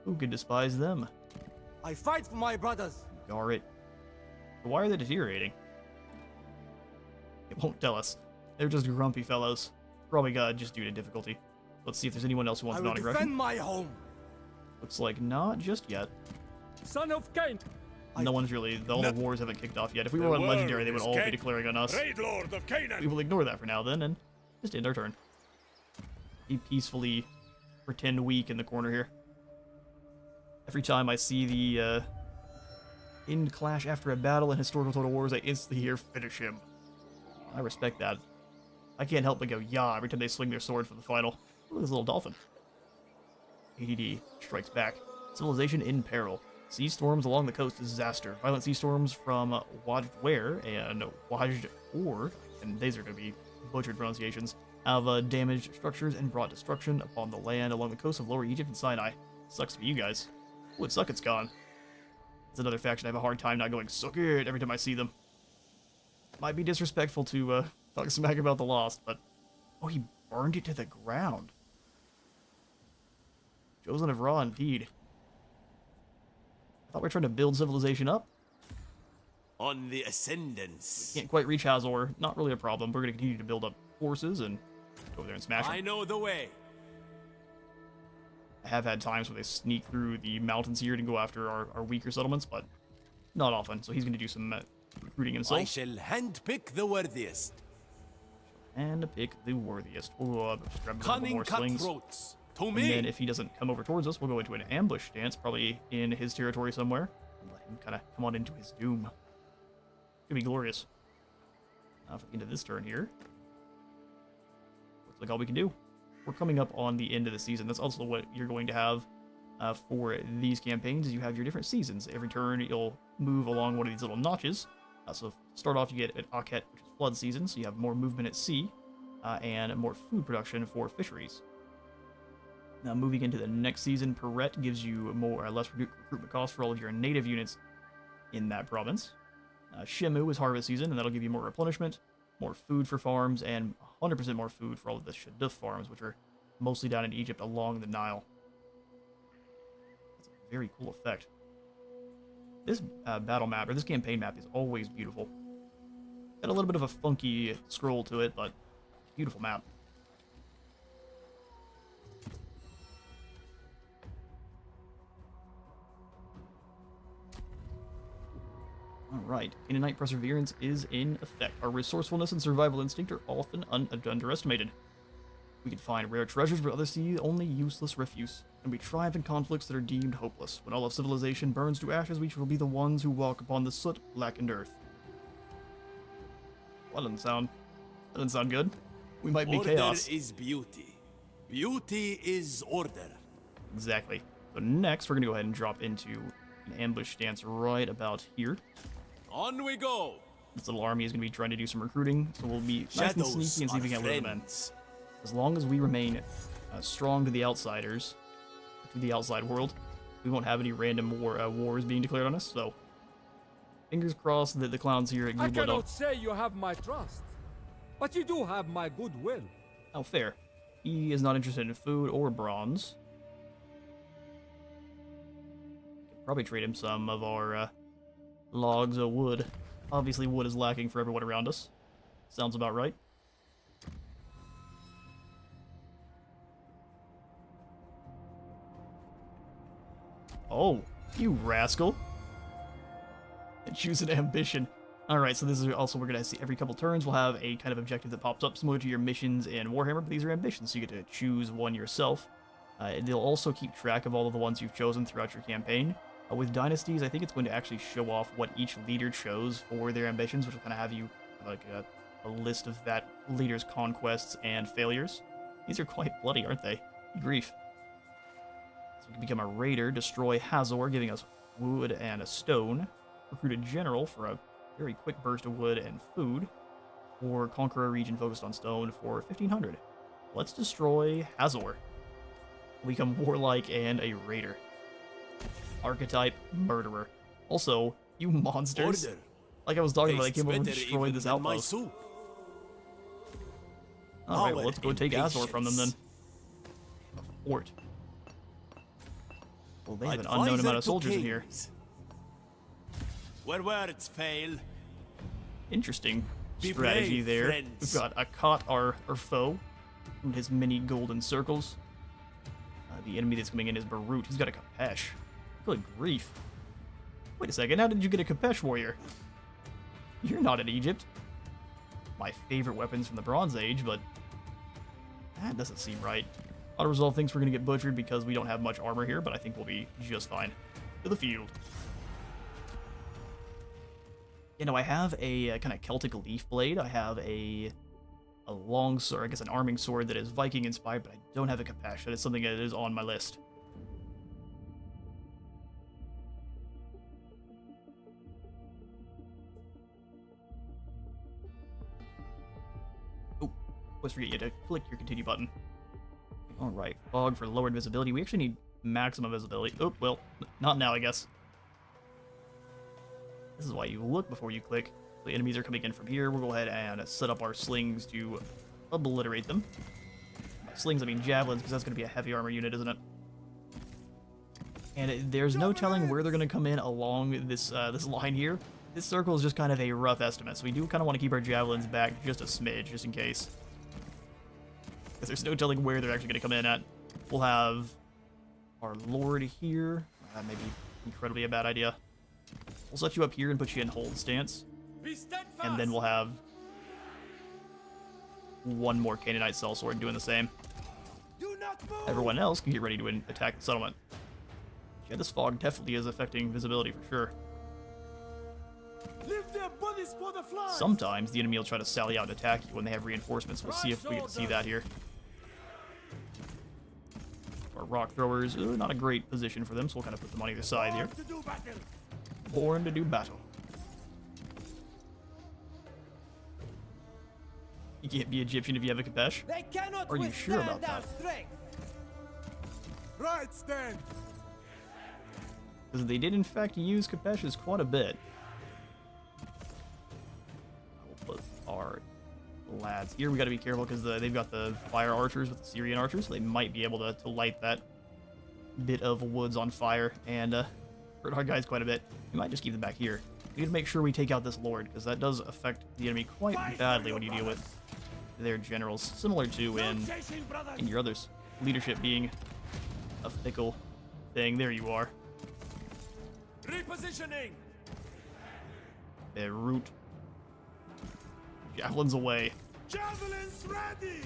Who could despise them? I fight for my brothers. Gar it. Why are they deteriorating? It won't tell us. They're just grumpy fellows. Probably just due to difficulty. Let's see if there's anyone else who wants I will non-aggression. defend my home. Looks like not just yet. Son of Cain. No one's really, all the wars haven't kicked off yet. If we were on Legendary, they would all be declaring on us. Raid Lord of Canaan. We will ignore that for now then, and just end our turn. Be peacefully pretend weak in the corner here. Every time I see the end clash after a battle in historical Total Wars, I instantly hear finish him. I respect that. I can't help but go yeah every time they swing their sword for the final. Look at this little dolphin. ADD strikes back. Civilization in peril. Sea storms along the coast disaster. Violent sea storms from Wajdwer and Wajd-Or, and these are going to be butchered pronunciations, have damaged structures and brought destruction upon the land along the coast of Lower Egypt and Sinai. Sucks for you guys. Would suck it's gone. It's another faction I have a hard time not going suck it every time I see them. Might be disrespectful to talk smack about the lost, but oh, he burned it to the ground. Chosen of Ra indeed. Thought we were trying to build civilization up. On the ascendance. Can't quite reach Hazor. Not really a problem. We're going to continue to build up forces and go over there and smash I them. know the way. I have had times where they sneak through the mountains here to go after our weaker settlements, but not often. So he's going to do some recruiting himself. I shall handpick the worthiest. And pick the worthiest. We'll just grab a couple Cunning more slings. cutthroats. To And me. then if he doesn't come over towards us, we'll go into an ambush stance, probably in his territory somewhere. And let him kind of come on into his doom. It's going to be glorious. Now for the end of this turn here. Looks like all we can do. We're coming up on the end of the season. That's also what you're going to have for these campaigns. Is you have your different seasons. Every turn you'll move along one of these little notches. So start off you get an Akhet, which is flood season, so you have more movement at sea and more food production for fisheries. Now moving into the next season, Perret gives you more less recruitment costs for all of your native units in that province. Shemu is harvest season, and that'll give you more replenishment, more food for farms, and 100% more food for all of the Shaduf farms, which are mostly down in Egypt along the Nile. That's a very cool effect. This battle map, or this campaign map, is always beautiful. Got a little bit of a funky scroll to it, but beautiful map. Alright, Canaanite perseverance is in effect. Our resourcefulness and survival instinct are often underestimated. We can find rare treasures, but others see only useless refuse, and we triumph in conflicts that are deemed hopeless. When all of civilization burns to ashes, we shall be the ones who walk upon the soot-blackened earth. Well, that doesn't sound good. We might be chaos. Order is beauty. Beauty is order. Exactly. So next, we're going to go ahead and drop into an ambush stance right about here. On we go. This little army is going to be trying to do some recruiting, so we'll be nice and sneaky and see if we can lure them in. As long as we remain strong to the outsiders, to the outside world, we won't have any random wars being declared on us, so fingers crossed that the clowns here at I Gubla cannot don't... say you have my trust, but you do have my goodwill. Oh, fair. He is not interested in food or bronze. Could probably trade him some of our logs of wood. Obviously, wood is lacking for everyone around us. Sounds about right. Oh, you rascal. And choose an ambition. Alright, so this is also, we're going to see every couple turns, we'll have a kind of objective that pops up, similar to your missions in Warhammer, but these are ambitions, so you get to choose one yourself. They'll also keep track of all of the ones you've chosen throughout your campaign. With Dynasties, I think it's going to actually show off what each leader chose for their ambitions, which will kind of have you like a list of that leader's conquests and failures. These are quite bloody, aren't they? Grief. So we can become a raider, destroy Hazor, giving us wood and a stone, recruit a general for a very quick burst of wood and food, or conquer a region focused on stone for 1500. Let's destroy Hazor. Become warlike and a raider. Archetype murderer. Also, you monsters. Order. Like I was talking about, I Tastes came over and better destroyed even this than my outpost. soup. Alright, well, Our let's go take Azor from them then. impatience. A fort. Well, they have an unknown amount of soldiers in here. Kings. Where words fail. Interesting Be strategy brave, there. friends. We've got Akhat, our foe, and his many golden circles. The enemy that's coming in is Barut. He's got a Kapesh. Good grief. Wait a second, how did you get a Kapesh warrior? You're not in Egypt. My favorite weapons from the Bronze Age, but that doesn't seem right. Auto-resolve thinks we're going to get butchered because we don't have much armor here, but I think we'll be just fine. To the field. You know, I have a kind of Celtic leaf blade. I have a long sword, I guess an arming sword that is Viking inspired, but I don't have a Kapesh. That is something that is on my list. Oh, always forget you to click your continue button. Alright, fog for lowered visibility. We actually need maximum visibility. Oh, well, not now, I guess. This is why you look before you click. The enemies are coming in from here. We'll go ahead and set up our slings to obliterate them. By slings, I mean javelins, because that's going to be a heavy armor unit, isn't it? And there's no telling where they're going to come in along this this line here. This circle is just kind of a rough estimate, so we do kind of want to keep our javelins back just a smidge, just in case. Because there's no telling where they're actually going to come in at. We'll have our lord here. That may be incredibly a bad idea. We'll set you up here and put you in hold stance. And then we'll have one more Canaanite sellsword doing the same. Everyone else can get ready to attack the settlement. Yeah, this fog definitely is affecting visibility for sure. Sometimes the enemy will try to sally out and attack you when they have reinforcements. We'll see if we can see that here. Our rock throwers, not a great position for them, so we'll kind of put them on either side here. Born to do battle. You can't be Egyptian if you have a Kapesh? Are you sure about that? Right stand. Because they did in fact use Kapeshes quite a bit. We'll put our lads here. We got to be careful because they've got the fire archers with the Syrian archers, so they might be able to light that bit of woods on fire and hurt our guys quite a bit. We might just keep them back here. We need to make sure we take out this lord, because that does affect the enemy quite badly when you deal with their generals, similar to in your others. Leadership being a fickle thing. There you are. Repositioning. Root. Javelins away. Javelins ready.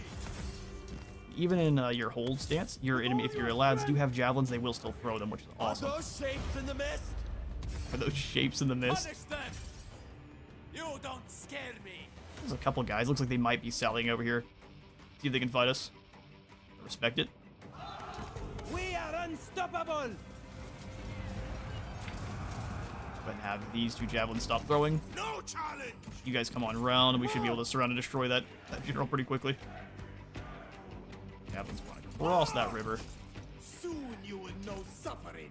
Even in your hold stance, your enemy, if your lads do have javelins, they will still throw them, which is awesome. Are those shapes in the mist? Are those shapes in the mist? Punish them. You don't scare me. There's a couple guys. Looks like they might be sallying over here. See if they can fight us. Respect it. We are unstoppable. But have these two javelins stop throwing. No challenge. You guys come on around, and we should be able to surround and destroy that general pretty quickly. Javelins want to cross that river. Soon you will know suffering.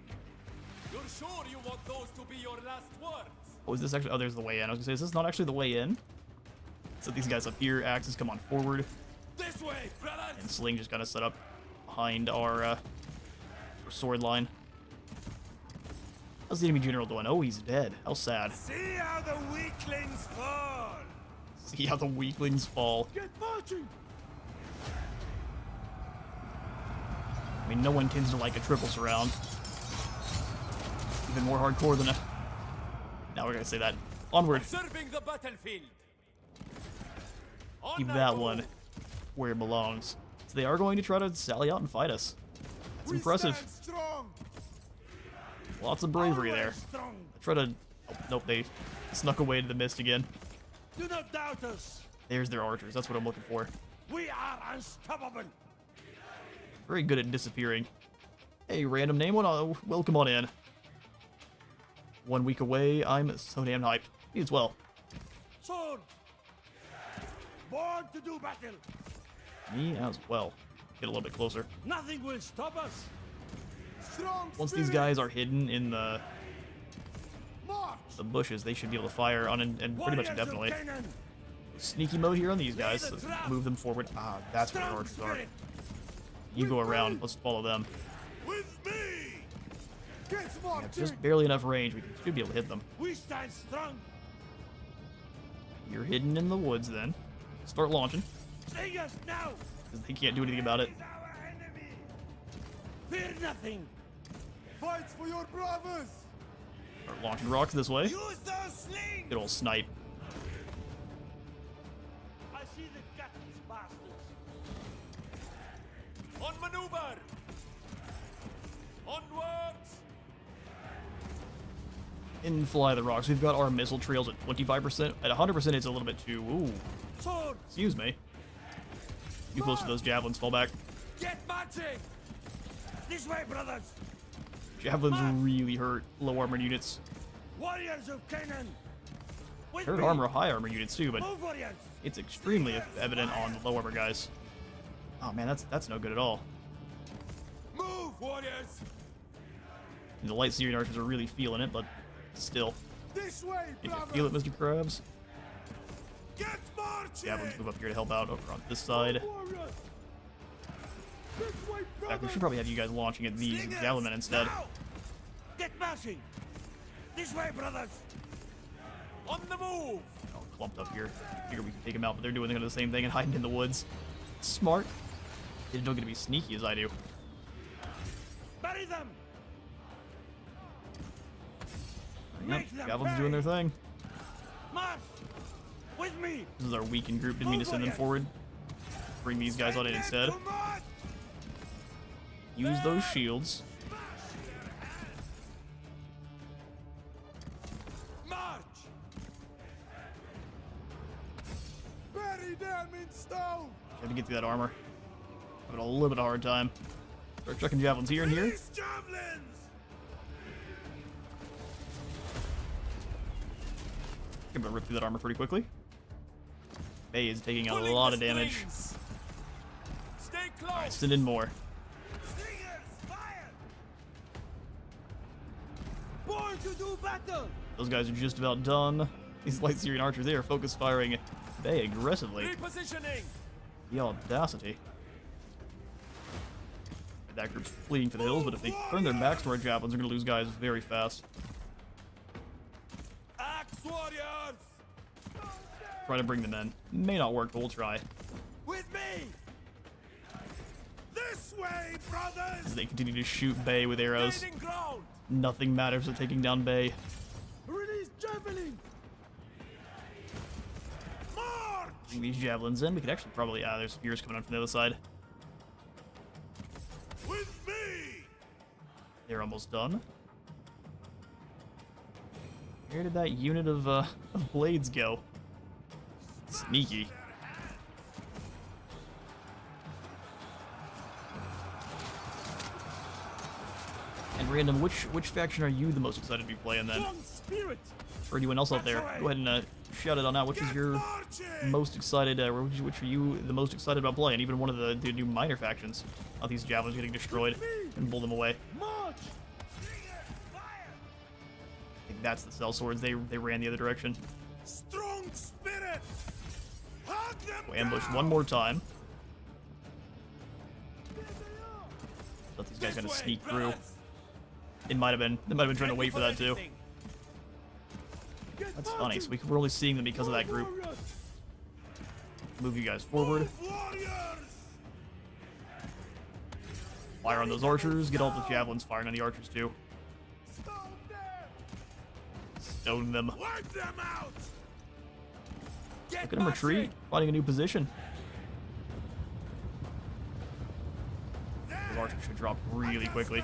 You're sure you want those to be your last words? Oh, is this actually? Oh, there's the way in. I was gonna say, is this not actually the way in? So these guys up here, axes come on forward, This way, brothers. and Sling just got us set up behind our sword line. How's the enemy general doing? Oh, he's dead. How sad. See how the weaklings fall. See how the weaklings fall. Get marching. I mean, no one tends to like a triple surround. Even more hardcore than a... Now we're gonna say that. Onward. Serving the battlefield. On Keep I that go. one where it belongs. So they are going to try to sally out and fight us. That's impressive. Stand strong. Lots of bravery there. Always strong. I try to... Oh, nope, they snuck away to the mist again. Do not doubt us. There's their archers. That's what I'm looking for. We are unstoppable. Very good at disappearing. Hey, random name. Welcome on in. 1 week away. I'm so damn hyped. Me as well. Sword. Born to do battle. Me as well. Get a little bit closer. Nothing will stop us. Strong Once these spirit. guys are hidden in the March. bushes, they should be able to fire on and pretty much Warriors of definitely. Canaan. Sneaky mode here on these guys. Lay the So trap. move them forward. Ah, that's where the Strong archers are. spirit. You go around. Let's follow them. With me. Get We have marching. just barely enough range. We should be able to hit them. We stand strong. You're hidden in the woods then. Start launching, Sing us now. because they can't do anything about it. Is our enemy. Fear nothing. Fight for your brothers. Start launching rocks this way. Use those slings. Good old snipe. I see the guts, bastards. On maneuver. Onwards. In fly the rocks. We've got our missile trails at 25%. At 100%, it's a little bit too... Ooh, Sword. excuse me. Too close to those javelins. Fall back. Get marching. This way, brothers. Javelins really hurt low armor units. Warriors of Canaan. With Hurt me. armor, high armor units too, but Move, warriors. it's extremely evident on the low armor guys. Oh man, that's no good at all. Move, warriors. And the light Syrian archers are really feeling it, but still. This way, Can you brothers. feel it, Mr. Krabs? Get marching. Javelins move up here to help out over on this side. Warriors. This way, In fact, we brothers. should probably have you guys launching at these Slingers, javelin instead. now. Get marching! This way, brothers! On the move! All clumped up here. Figure we can take them out, but they're doing kind of the same thing and hiding in the woods. Smart. They don't get to be sneaky as I do. Bury them! Yep, Make them Javelins pay. doing their thing. March! With me! This is our weakened group. Didn't mean to send them forward. Bring these guys on in instead. Come on! Use those shields. March! Bury them in stone! Have to get through that armor. Having a little bit of a hard time. Start chucking javelins here and here. Release javelins! I'm gonna rip through that armor pretty quickly. Bay is taking a Pulling lot the of damage. strings. Stay close! Alright, send in more. Stingers, fire! Born to do battle! Those guys are just about done. These light Syrian archers, they are focus firing Bay aggressively. Repositioning! The audacity. That group's fleeing for the hills, but if they turn their backs to our javelins, they're gonna lose guys very fast. Axe warriors! Try to bring them in. May not work, but we'll try. With me! This way, brothers! As they continue to shoot Bay with arrows. Gaining ground! Nothing matters at taking down Bay. Release javelin! March! Bring these javelins in. We could actually probably... there's spears coming on from the other side. With me! They're almost done. Where did that unit of blades go? Sneaky. And random, which faction are you the most excited to be playing then? Strong spirit! Or anyone else out there? Go ahead and shout it on out. Which is your most excited? Or which are you the most excited about playing? Even one of the new minor factions. All these javelins getting destroyed and pull them away. March! I think that's the cell swords. They ran the other direction. Strong spirit! Hug them We'll ambush down! one more time. Let these guys kind of This way, sneak through. brothers! They might have been trying to wait for that too. anything. That's funny. So we're only seeing them because of that group. Move you guys forward. Move, warriors! Fire on those archers. Get all the javelins firing on the archers too. Stone them. Wipe them out! Get Look at them retreat. Finding a new position. The archers should drop really quickly.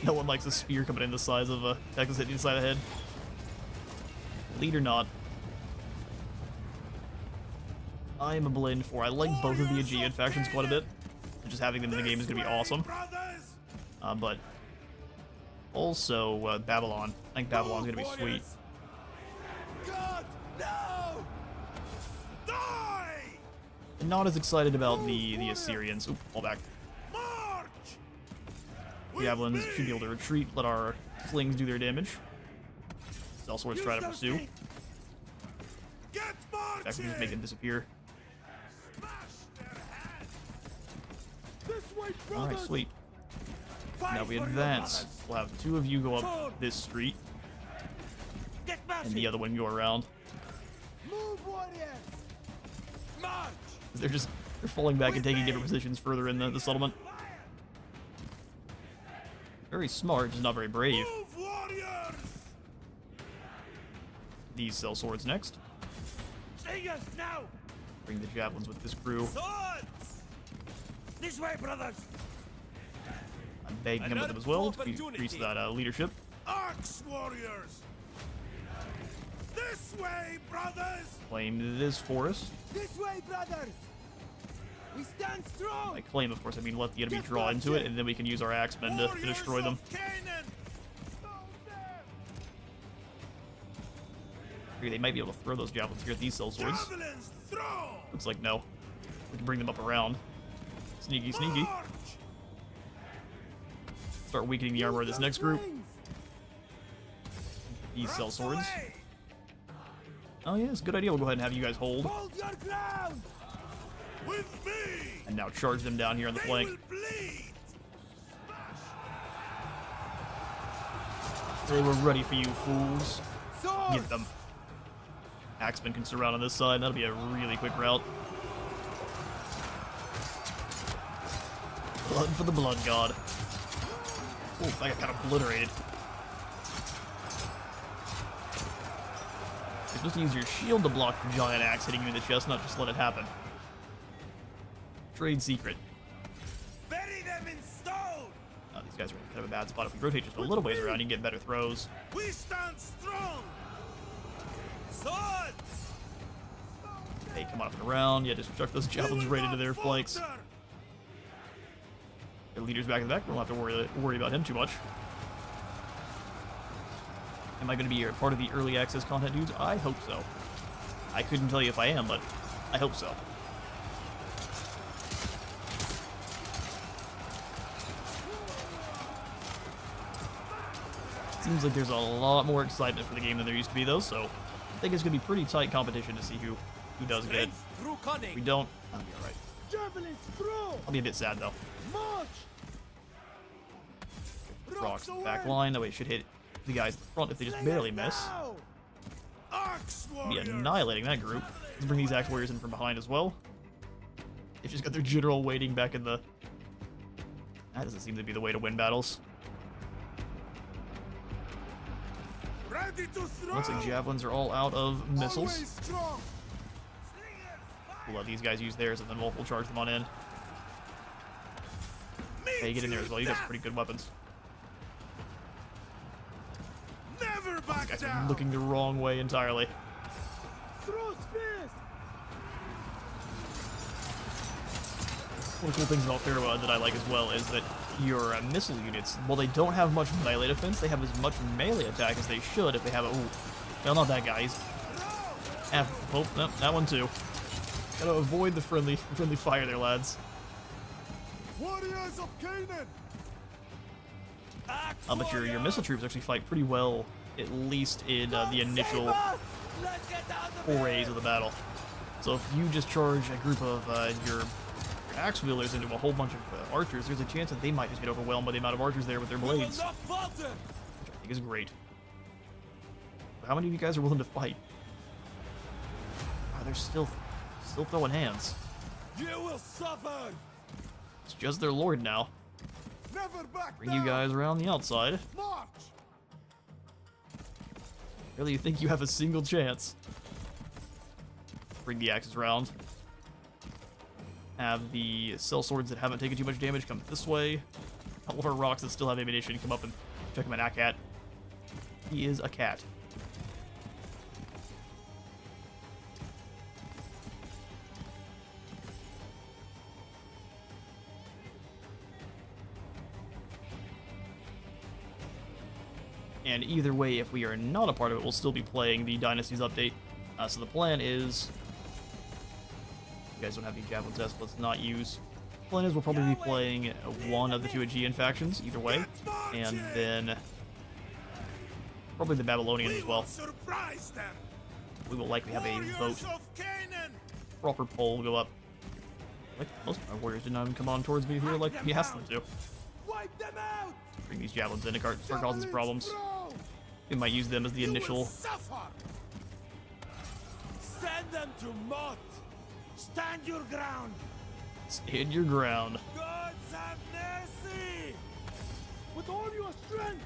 No one likes a spear coming in the size of a Texas hitting inside the head. Lead or not. I am a blend for. I like both of the Aegean factions quite a bit. Just having them in the game is going to be awesome. But also Babylon. I think Babylon's going to be sweet. God, no! Die! I'm not as excited about the Assyrians. Oop, fall back. March! Javelins should be able to retreat. Let our slings do their damage. Cell swords try to pursue. Get marching! Actually, just make them disappear. This way, All right, brothers! sweet. Fight Now we for your advance. brothers! We'll have two of you go up this street, Get and marching! the other one go around. Move, warriors! March! They're falling back and taking different positions further in the settlement. Very smart, just not very brave. Move, warriors! These cell swords next. Sing us now! Bring the javelins with this crew. Swords! This way, brothers! I'm begging them with them as well to increase that leadership. Axe warriors! This way, brothers! Claim this forest. This way, brothers! We stand strong! By claim, of course, I mean let the enemy draw into it, and then we can use our axemen to destroy them. Canaan! They might be able to throw those javelins here at these cell swords. Javelins, throw! Looks like no. We can bring them up around. Sneaky, sneaky. March! Start weakening the armor of this next group. These cell swords. Away! Oh yeah, it's a good idea. We'll go ahead and have you guys hold. Hold your ground! With me! And now charge them down here on the They flank. will bleed! They were ready for you, fools. Get them. Axeman can surround on this side. That'll be a really quick route. Blood for the blood god. Oh, I got obliterated. You're supposed to use your shield to block the giant axe hitting you in the chest, not just let it happen. Trade secret. Bury them in stone! These guys are in kind of a bad spot. If we rotate just a little ways around, you can get better throws. We stand strong! Swords! Hey, come on up and around. Yeah, just chuck those javelins right into their flanks. Their leader's back in the back. We don't have to worry about him too much. Am I going to be a part of the early access content, dudes? I hope so. I couldn't tell you if I am, but I hope so. Seems like there's a lot more excitement for the game than there used to be, though, so I think it's going to be pretty tight competition to see who does good. If we don't, I'll be alright. I'll be a bit sad, though. Rocks in the back line, that way it should hit the guys in the front if they just barely miss. Be annihilating that group. Let's bring these axe warriors in from behind as well. They've just got their general waiting back in the... That doesn't seem to be the way to win battles. Looks like javelins are all out of missiles. We'll let these guys use theirs and then we'll charge them on in. Hey, get in there as well. You got some pretty good weapons. Never back These guys down! are looking the wrong way entirely. One of the cool things about Pharaoh that I like as well is that your missile units, while they don't have much melee defense, they have as much melee attack as they should if they have a... Ooh, no, not that guy. He's... Oh, no, that one too. Gotta avoid the friendly fire there, lads. Warriors of Canaan! But your missile troops actually fight pretty well, at least in the initial forays of the battle. So if you just charge a group of your axe wielders into a whole bunch of archers, there's a chance that they might just get overwhelmed by the amount of archers there with their blades, which I think is great. How many of you guys are willing to fight? They're still throwing hands. You will suffer! It's just their lord now. Never back Bring you guys around the outside. March! Really, you think you have a single chance? Bring the axes around. Have the cell swords that haven't taken too much damage come this way. All of our rocks that still have ammunition come up and check him out. A cat. He is a cat. And either way, if we are not a part of it, we'll still be playing the Dynasties update. So the plan is... You guys don't have any javelins, so let's not use. The plan is we'll probably be playing one of the two Aegean factions, either way. And then... Probably the Babylonians as well. We will likely have a vote. Proper poll will go up. Like, most of my warriors did not even come on towards me here like we asked them to. Wipe them out! Bring these javelins in to start causing some problems. We might use them as the initial... Send them to Mott! Stand your ground! Stand your ground. Gods have mercy! With all your strength!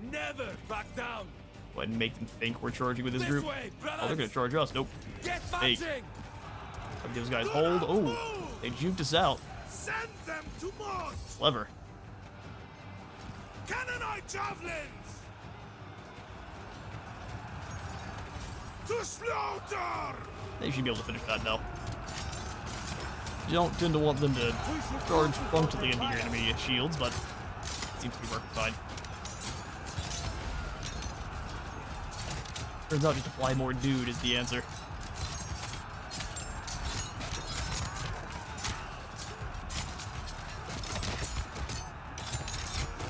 Never back down! Go ahead and make them think we're charging with this This group. way, Oh, they're gonna charge us. Nope. Get Hey. marching! Let those guys hold. Oh, they juked us out. Send them to Mott! Clever. Canaanite javelins! To slaughter! They should be able to finish that now. You don't tend to want them to charge functionally into your enemy shields, but it seems to be working fine. Turns out just apply more dude is the answer.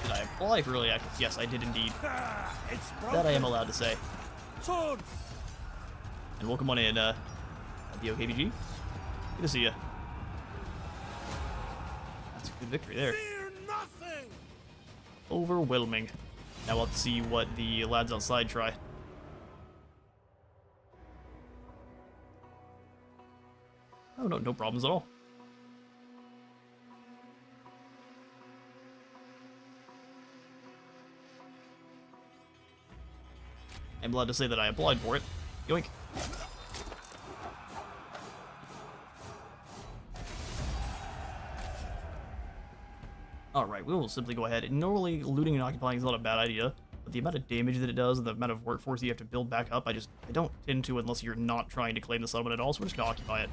Did I apply for early access? Yes, I did indeed. It's That I am allowed to say. Sword! And welcome on in, the OKBG. Good to see you. That's a good victory there. Fear nothing! Overwhelming. Now we'll have to see what the lads outside try. Oh, no, no problems at all. I'm glad to say that I applied for it. Yoink. Alright, we will simply go ahead. Normally, looting and occupying is not a bad idea, but the amount of damage that it does and the amount of workforce you have to build back up, I don't tend to unless you're not trying to claim the settlement at all, so we're just gonna occupy it.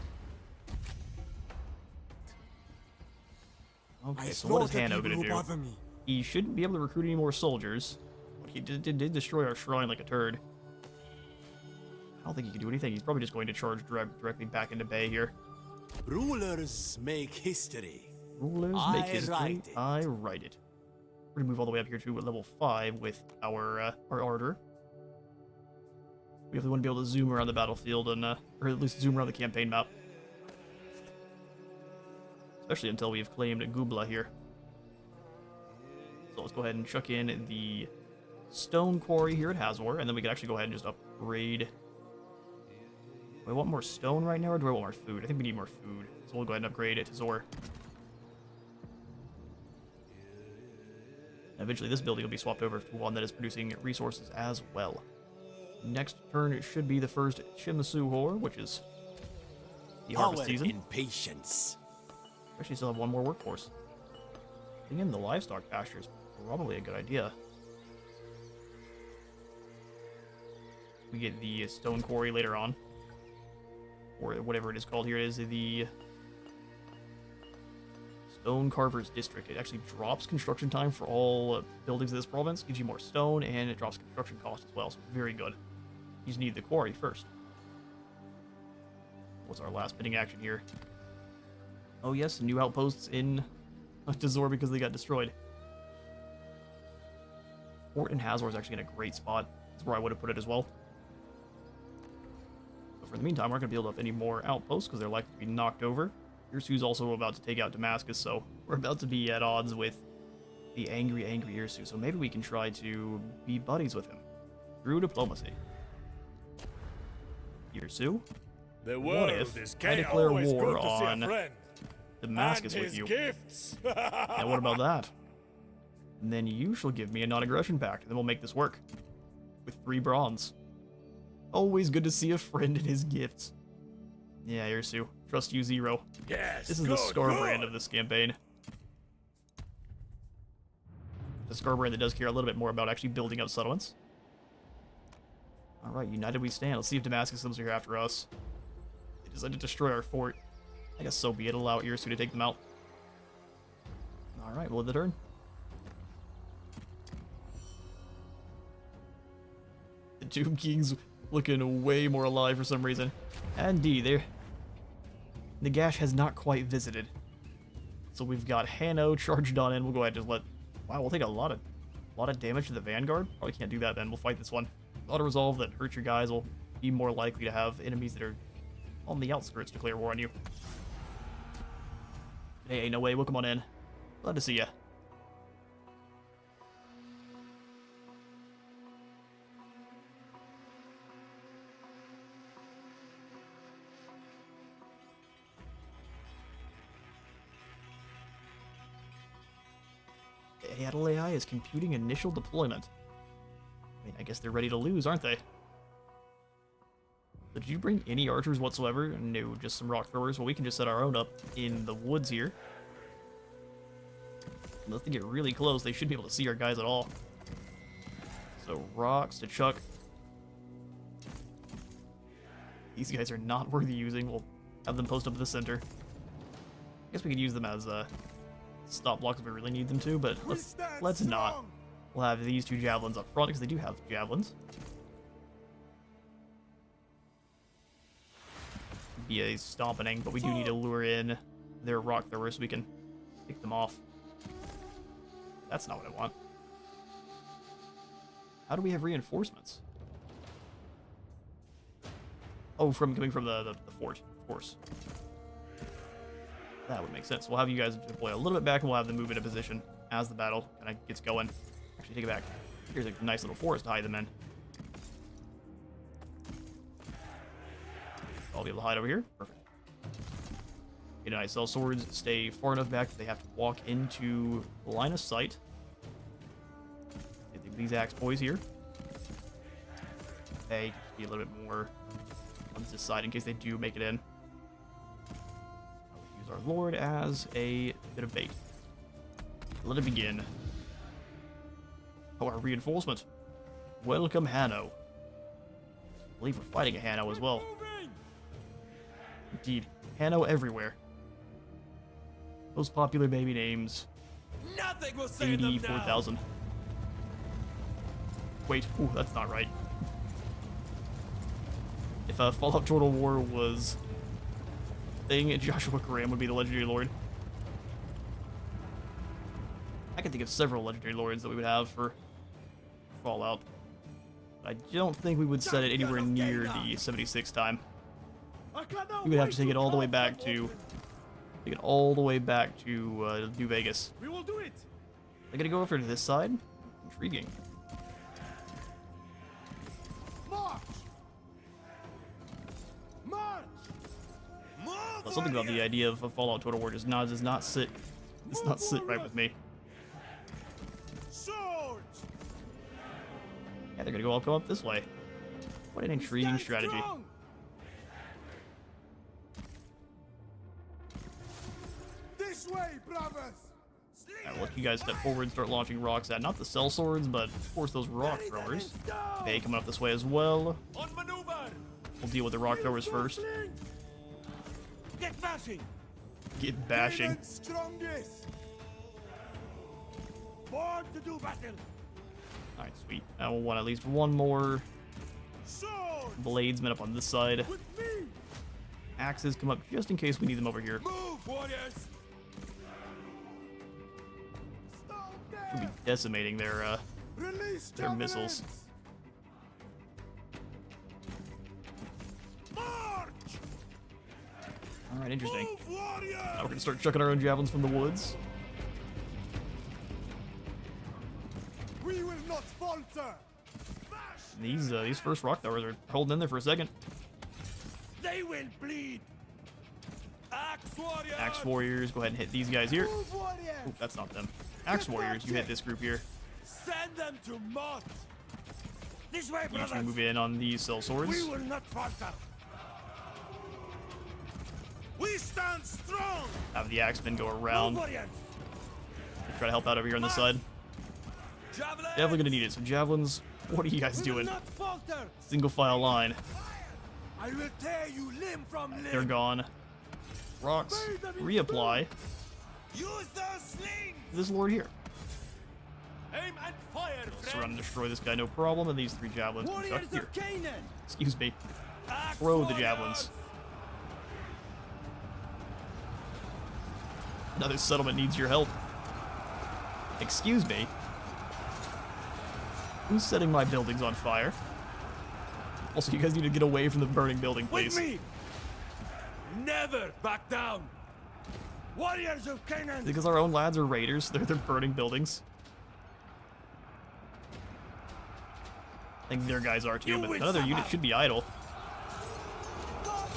Okay, so what is Hanno gonna do? He shouldn't be able to recruit any more soldiers. But he did destroy our shrine like a turd. I don't think he can do anything. He's probably just going to charge directly back into Bay here. Rulers make history. Rulers make history. I write it. We're gonna move all the way up here to level 5 with our ardor. We definitely want to be able to zoom around the battlefield and, or at least zoom around the campaign map. Especially until we've claimed Gubla here. So let's go ahead and chuck in the stone quarry here at Hazor, and then we can actually go ahead and just upgrade. Do I want more stone right now, or do I want more food? I think we need more food. So we'll go ahead and upgrade it to Zor. And eventually this building will be swapped over to one that is producing resources as well. Next turn it should be the first Shimasu Hor, which is the harvest season. In patience. Actually still have one more workforce. Putting in the livestock pasture is probably a good idea. We get the stone quarry later on. Or whatever it is called here. It is the Stone Carver's District. It actually drops construction time for all buildings of this province. Gives you more stone, and it drops construction cost as well. So very good. You just need the quarry first. What's our last bidding action here? Oh yes, new outposts in Zor because they got destroyed. Fort in Hazor is actually in a great spot. That's where I would have put it as well. But for the meantime, we're not going to build up any more outposts because they're likely to be knocked over. Irsu's also about to take out Damascus, so we're about to be at odds with the angry Irsu. So maybe we can try to be buddies with him through diplomacy. Irsu, The what world if is I declare always war good to see a on friend. Damascus And with his you? gifts. Now what about that? And then you shall give me a non-aggression pact, and then we'll make this work. With 3 bronze. Always good to see a friend and his gifts. Yeah, Irsu. Trust you, 0. Yes, This is the Scar brand of this campaign. The Scar brand that does care a little bit more about actually building up settlements. Alright, united we stand. Let's see if Damascus comes here after us. They decided to destroy our fort. I guess so be it. Allow Irsu to take them out. Alright, well, the turn. The Tomb King's looking way more alive for some reason. And D, there. Nagash has not quite visited. So we've got Hanno charged on in. We'll go ahead and just let... Wow, we'll take a lot of damage to the Vanguard. Probably can't do that then. We'll fight this one. Auto-resolve that hurts your guys will be more likely to have enemies that are on the outskirts declare war on you. Hey, no way. Welcome on in. Glad to see ya. Adel AI is computing initial deployment. I mean, I guess they're ready to lose, aren't they? So did you bring any archers whatsoever? No, just some rock throwers. Well, we can just set our own up in the woods here. Unless they get really close, they should be able to see our guys at all. So rocks to chuck. These guys are not worth using. We'll have them post up at the center. I guess we could use them as stop blocks if we really need them to, but let's not. We'll have these 2 javelins up front because they do have javelins. Be a stomping, but we do need to lure in their rock throwers so we can pick them off. That's not what I want. How do we have reinforcements? Oh, coming from the fort, of course. That would make sense. We'll have you guys deploy a little bit back, and we'll have them move into position as the battle kind of gets going. Actually, take it back. Here's a nice little forest to hide them in. I'll be able to hide over here. Perfect. Canaanites sell swords, stay far enough back that they have to walk into the line of sight. Get these axe boys here. They just be a little bit more on this side in case they do make it in. I'll use our lord as a bit of bait. Let it begin. Oh, our reinforcement. Welcome, Hanno. I believe we're fighting a Hanno as well. Indeed, Hanno everywhere. Most popular baby names. Nothing will save them now. 84,000. Wait, ooh, that's not right. If Fallout Total War was a thing, Joshua Graham would be the Legendary Lord. I can think of several Legendary Lords that we would have for Fallout. I don't think we would set it anywhere near the 76 time. We would have to take it all the way back to... New Vegas. We will do it. I'm gonna go over to this side. Intriguing. March. March. Well, something about the idea of a Fallout Total War does not sit right with me. Swords. Yeah, they're gonna go up this way. What an intriguing strategy. Strong. This way, brothers. I'll let you guys step forward and start launching rocks at not the cell swords, but of course those rock throwers. They coming up this way as well. On maneuver. We'll deal with the rock throwers first. Get bashing. Get bashing. Strongest. Born to do battle. Alright, sweet. Now we'll want at least one more Sword. bladesman up on this side. With me. Axes come up just in case we need them over here. Move, warriors. We'll be decimating their Release missiles. March. Alright, interesting. Move, warriors. Now we're gonna start chucking our own javelins from the woods. We will not falter. These first rock throwers are holding in there for a second. They will bleed. Axe warriors. Axe warriors, go ahead and hit these guys here. Move, warriors. Oop, that's not them. Axe warriors, you hit this group here. Send them to Mott. This way, You brothers. can move in on these cell swords. We will not falter. We stand strong. Have the axemen go Move, around. warriors. Try to help out over here on this side. Javelin. Definitely gonna need it. So javelins, what are you guys We will doing? not falter. Single file line. I will tear you limb from limb. They're gone. Rocks, reapply. Use those slings. This lord here. Aim and fire, Surround and destroy this guy, no problem. And these 3 javelins can chuck Warriors here. of Canaan. Excuse me. Axe Throw the warriors. javelins. Another settlement needs your help. Excuse me. Who's setting my buildings on fire? Also, you guys need to get away from the burning building, With please. me. Never back down. Warriors of Canaan. Because our own lads are raiders. They're burning buildings. I think their guys are too, You but will another unit suffer. should be idle.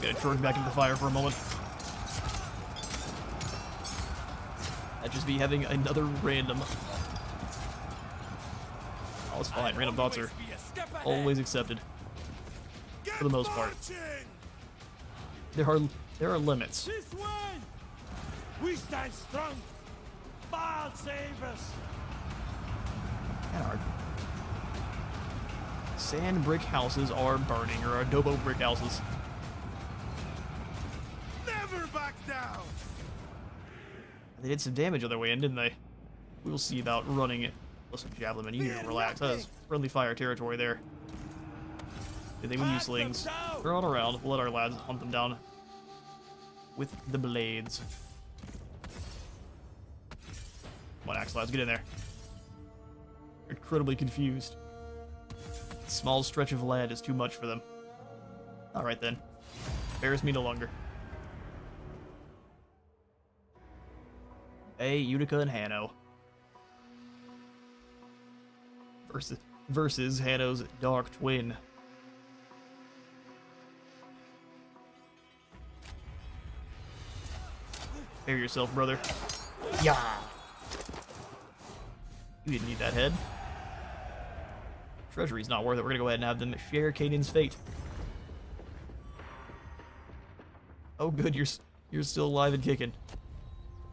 Gonna charge back into the fire for a moment. I'd just be having another random. Oh, it's fine. Random thoughts are Always be a step ahead. always accepted. Get for the most part. marching. There are limits. This way. We stand strong. Baal save us. And our sand brick houses are burning, or adobo brick houses. Never back down. They did some damage on their way in, didn't they? We will see about running it. Listen, Javelin, you need to relax. That is friendly fire territory there. Good thing we use slings. Throw it around. We'll let our lads hunt them down with the blades. Come on, axe lads, get in there. They're incredibly confused. Small stretch of land is too much for them. Alright then. Bears me no longer. Hey, Utica and Hanno. versus Hanno's dark twin. Prepare yourself, brother. Yeah. You didn't need that head. Treasury's not worth it. We're gonna go ahead and have them share Canaan's fate. Oh, good. You're still alive and kicking.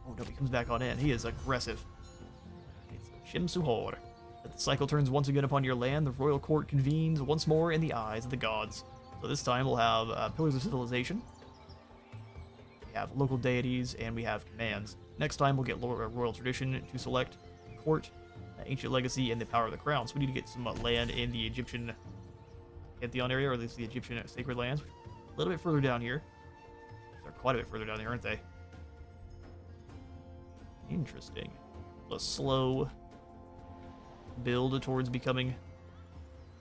Oh no, he comes back on in. He is aggressive. It's Shim Suhor. The cycle turns once again upon your land. The royal court convenes once more in the eyes of the gods. So this time we'll have pillars of civilization. We have local deities, and we have commands. Next time we'll get royal tradition to select court, ancient legacy, and the power of the crown. So we need to get some land in the Egyptian pantheon area, or at least the Egyptian sacred lands. A little bit further down here. They're quite a bit further down there, aren't they? Interesting. A slow build towards becoming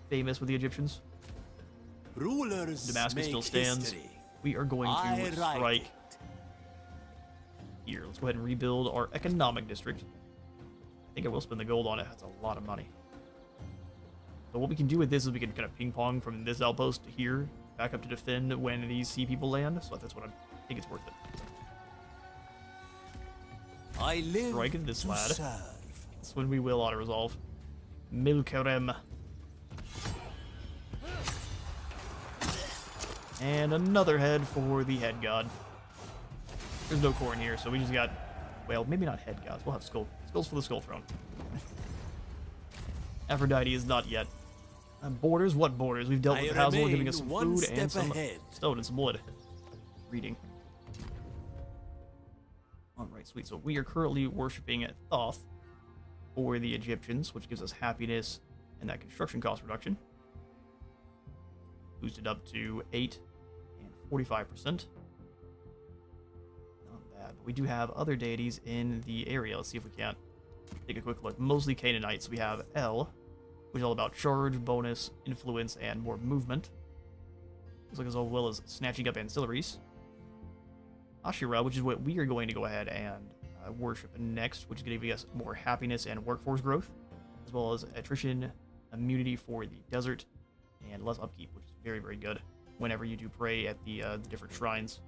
famous with the Egyptians. Rulers Damascus still stands. history. We are going to strike here. Let's go ahead and rebuild our economic district. I think I will spend the gold on it. That's a lot of money. So what we can do with this is we can kind of ping pong from this outpost to here, back up to defend when these sea people land. So that's what I think it's worth it. I live Strike this to lad. serve. That's when we will auto-resolve. Milkarem. And another head for the head god. There's no corn here, so we just got, well, maybe not head gods. We'll have skulls for the skull throne. Aphrodite is not yet. Borders? What borders? We've dealt with Hazor giving us some one food and step some ahead. stone and some wood. Reading. Alright, sweet. So we are currently worshipping Thoth for the Egyptians, which gives us happiness and that construction cost reduction. Boosted up to 8 and 45%. Not bad, but we do have other deities in the area. Let's see if we can't take a quick look. Mostly Canaanites. We have El, which is all about charge, bonus, influence, and more movement. Looks like as well as snatching up ancillaries. Ashira, which is what we are going to go ahead and worship next, which is going to give us more happiness and workforce growth, as well as attrition, immunity for the desert, and less upkeep, which is very, very good whenever you do pray at the different shrines.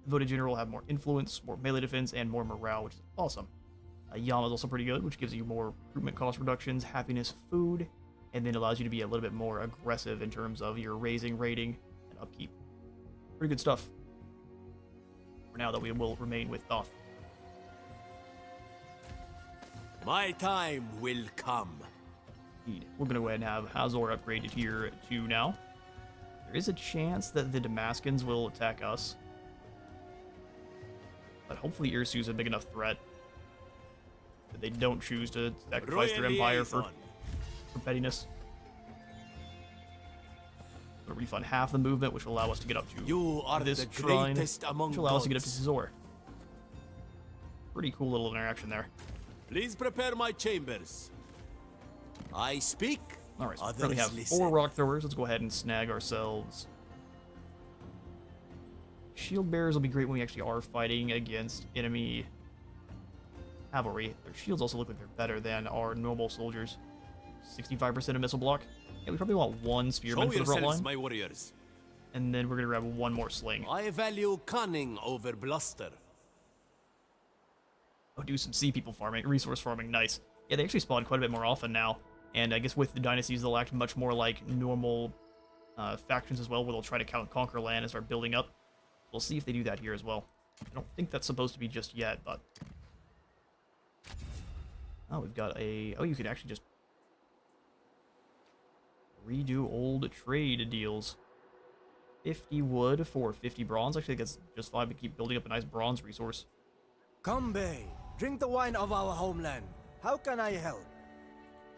The voted general will have more influence, more melee defense, and more morale, which is awesome. Yama is also pretty good, which gives you more recruitment cost reductions, happiness, food, and then allows you to be a little bit more aggressive in terms of your raising, rating, and upkeep. Pretty good stuff. For now, though, we will remain with Thoth. My time will come. Indeed. We're going to go ahead and have Hazor upgraded here to now. There is a chance that the Damascans will attack us. But hopefully Irsu's a big enough threat that they don't choose to sacrifice their empire for pettiness. We'll refund half the movement, which will allow us to get up to You are this the shrine, greatest among which will allow us to get up to gods. Sizor. Pretty cool little interaction there. Please prepare my chambers. I speak. All right, so we Others currently have listen. 4 rock throwers. Let's go ahead and snag ourselves. Shield bearers will be great when we actually are fighting against enemy cavalry. Their shields also look like they're better than our normal soldiers. 65% of missile block. Yeah, we probably want 1 spearman Show for the front yourselves, line. my warriors. And then we're going to grab 1 more sling. I value cunning over bluster. Oh, do some sea people farming, resource farming, nice. Yeah, they actually spawn quite a bit more often now. And I guess with the dynasties, they'll act much more like normal factions as well, where they'll try to conquer land and start building up. We'll see if they do that here as well. I don't think that's supposed to be just yet, but... Oh, we've got a... Oh, you could actually just redo old trade deals. 50 wood for 50 bronze. Actually, I think that's just fine to keep building up a nice bronze resource. Come, Bay. Drink the wine of our homeland. How can I help?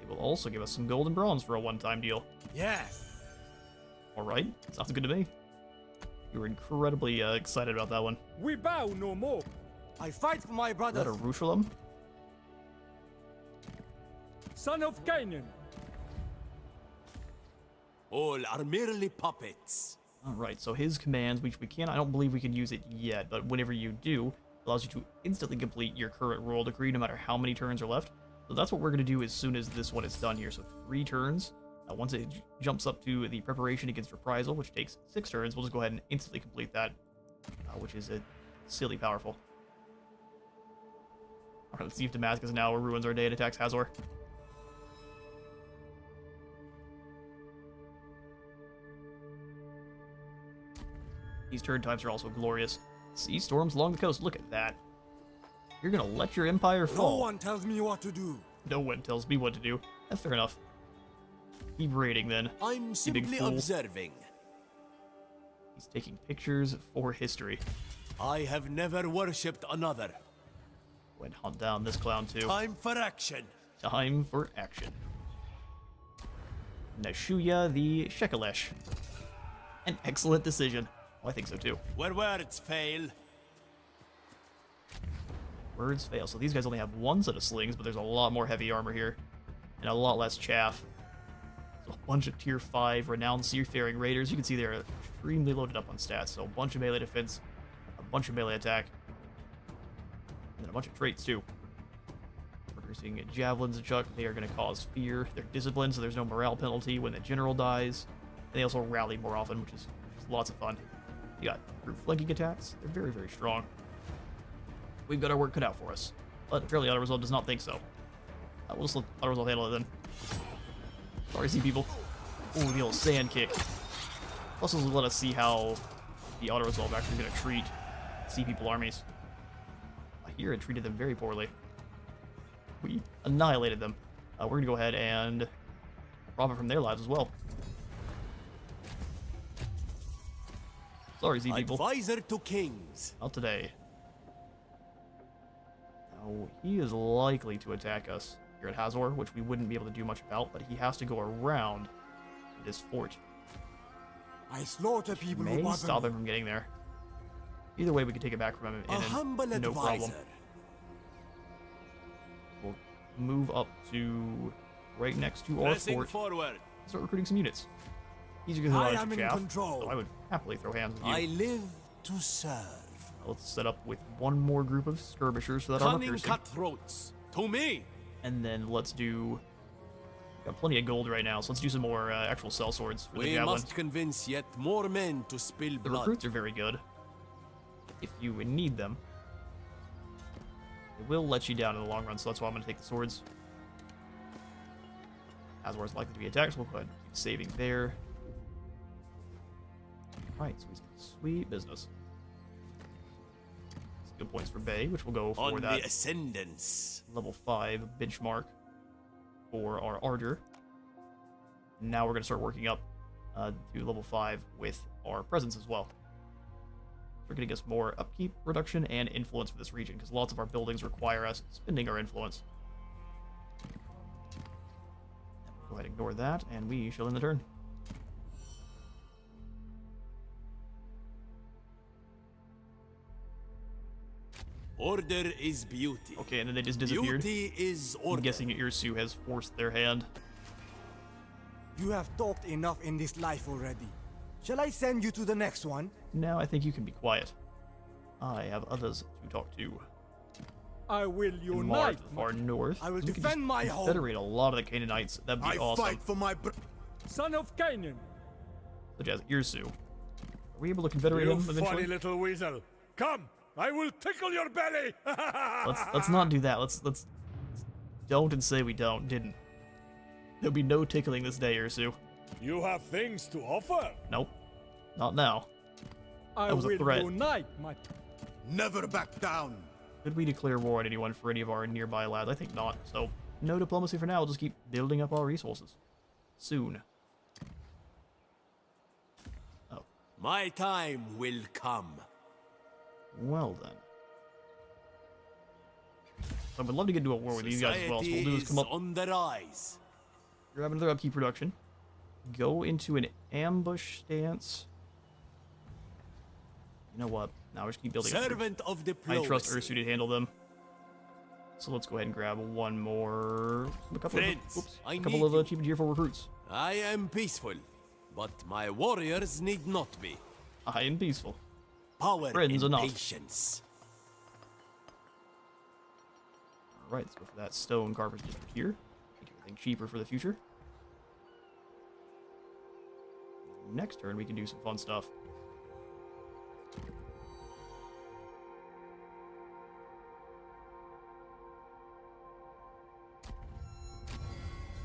They will also give us some gold and bronze for a one-time deal. Yes. Alright, sounds good to me. You were incredibly excited about that one. We bow no more. I fight for my Is that brothers. a Rushalem? Son of Canaan. All are merely puppets. Alright, so his commands, which we can, I don't believe we can use it yet, but whenever you do, it allows you to instantly complete your current royal decree no matter how many turns are left. So that's what we're going to do as soon as this one is done here. So 3 turns. Once it jumps up to the preparation against reprisal, which takes 6 turns, we'll just go ahead and instantly complete that, which is silly powerful. Alright, let's see if Damascus now ruins our day and attacks Hazor. These turn times are also glorious. Sea storms along the coast. Look at that. You're gonna let your empire fall. No one tells me what to do. No one tells me what to do. That's fair enough. Keep raiding then. I'm simply observing. He's taking pictures for history. I have never worshipped another. Go ahead and hunt down this clown too. Time for action. Time for action. Nashuya the Shekelesh. An excellent decision. Oh, I think so too. Where words fail. Words fail. So these guys only have 1 set of slings, but there's a lot more heavy armor here. And a lot less chaff. So a bunch of tier 5 renowned seafaring raiders. You can see they're extremely loaded up on stats. So a bunch of melee defense, a bunch of melee attack, and then a bunch of traits too. We're seeing javelins and chuck. They are going to cause fear. They're disciplined, so there's no morale penalty when the general dies. And they also rally more often, which is lots of fun. You got group flanking attacks. They're very, very strong. We've got our work cut out for us. But apparently Auto-Resolve does not think so. We'll just let Auto-Resolve handle it then. Sorry, sea people. Ooh, the old sand kick. Plus, this will let us see how the Auto-Resolve actually going to treat sea people armies. Here, it treated them very poorly. We annihilated them. We're going to go ahead and profit from their lives as well. Sorry, sea people. Advisor to kings. Not today. Now, he is likely to attack us here at Hazor, which we wouldn't be able to do much about, but he has to go around this fort. I slaughter people who May bother stop me. him from getting there. Either way, we can take it back from him A humble no problem. advisor. We'll move up to right next to our Pressing fort. forward. Start recruiting some units. He's going to I get am in chaff, control. so I would happily throw hands with you. I live to serve. Let's set up with 1 more group of skirmishers for that armor Cunning piercing. cutthroats. To me. And then let's do... Got plenty of gold right now, so let's do some more actual cell swords for the We javelin. must convince yet more men to spill The blood. recruits are very good. If you need them. It will let you down in the long run, so that's why I'm going to take the swords. Hazor is likely to be attacked, so we'll go ahead and keep saving there. Alright, sweet business. Good points for Bay, which will go for On that the ascendance. level 5 benchmark for our Ardor. Now we're going to start working up to level 5 with our presence as well. We're going to get us more upkeep, reduction, and influence for this region, because lots of our buildings require us spending our influence. Go ahead and ignore that, and we shall end the turn. Order is beauty. Okay, and then they just disappeared. Beauty is order. I'm guessing Irsu has forced their hand. You have talked enough in this life already. Shall I send you to the next one? Now I think you can be quiet. I have others to talk to. I will In Mar, unite. to the far north. I will We could defend just my home. confederate a lot of the Canaanites. That'd be awesome. for my Son of Canaan. Such as Irsu. Are we able to confederate You him funny eventually? little weasel. Come, I will tickle your belly. Let's not do that. Let's don't and say we didn't. There'll be no tickling this day, Irsu. You have things to offer. Nope. Not now. I That was a will threat. unite my. Never back down. Could we declare war on anyone for any of our nearby lads? I think not. So, no diplomacy for now. We'll just keep building up our resources. Soon. Oh. My time will come. Well then. So I would love to get into a war with these guys as well. So we'll do is come up, on the rise. grab another upkeep production, go into an ambush stance. You know what? Now we just keep building up. Servant of I diplomacy. trust Ursu to handle them. So let's go ahead and grab one more. A couple Friends, of, oops, I a couple need of you. cheap and cheerful recruits. I am peaceful, but my warriors need not be. I am peaceful. Power Friends and are not. patience. Alright, let's go for that stone carver's district here. Make everything cheaper for the future. Next turn, we can do some fun stuff.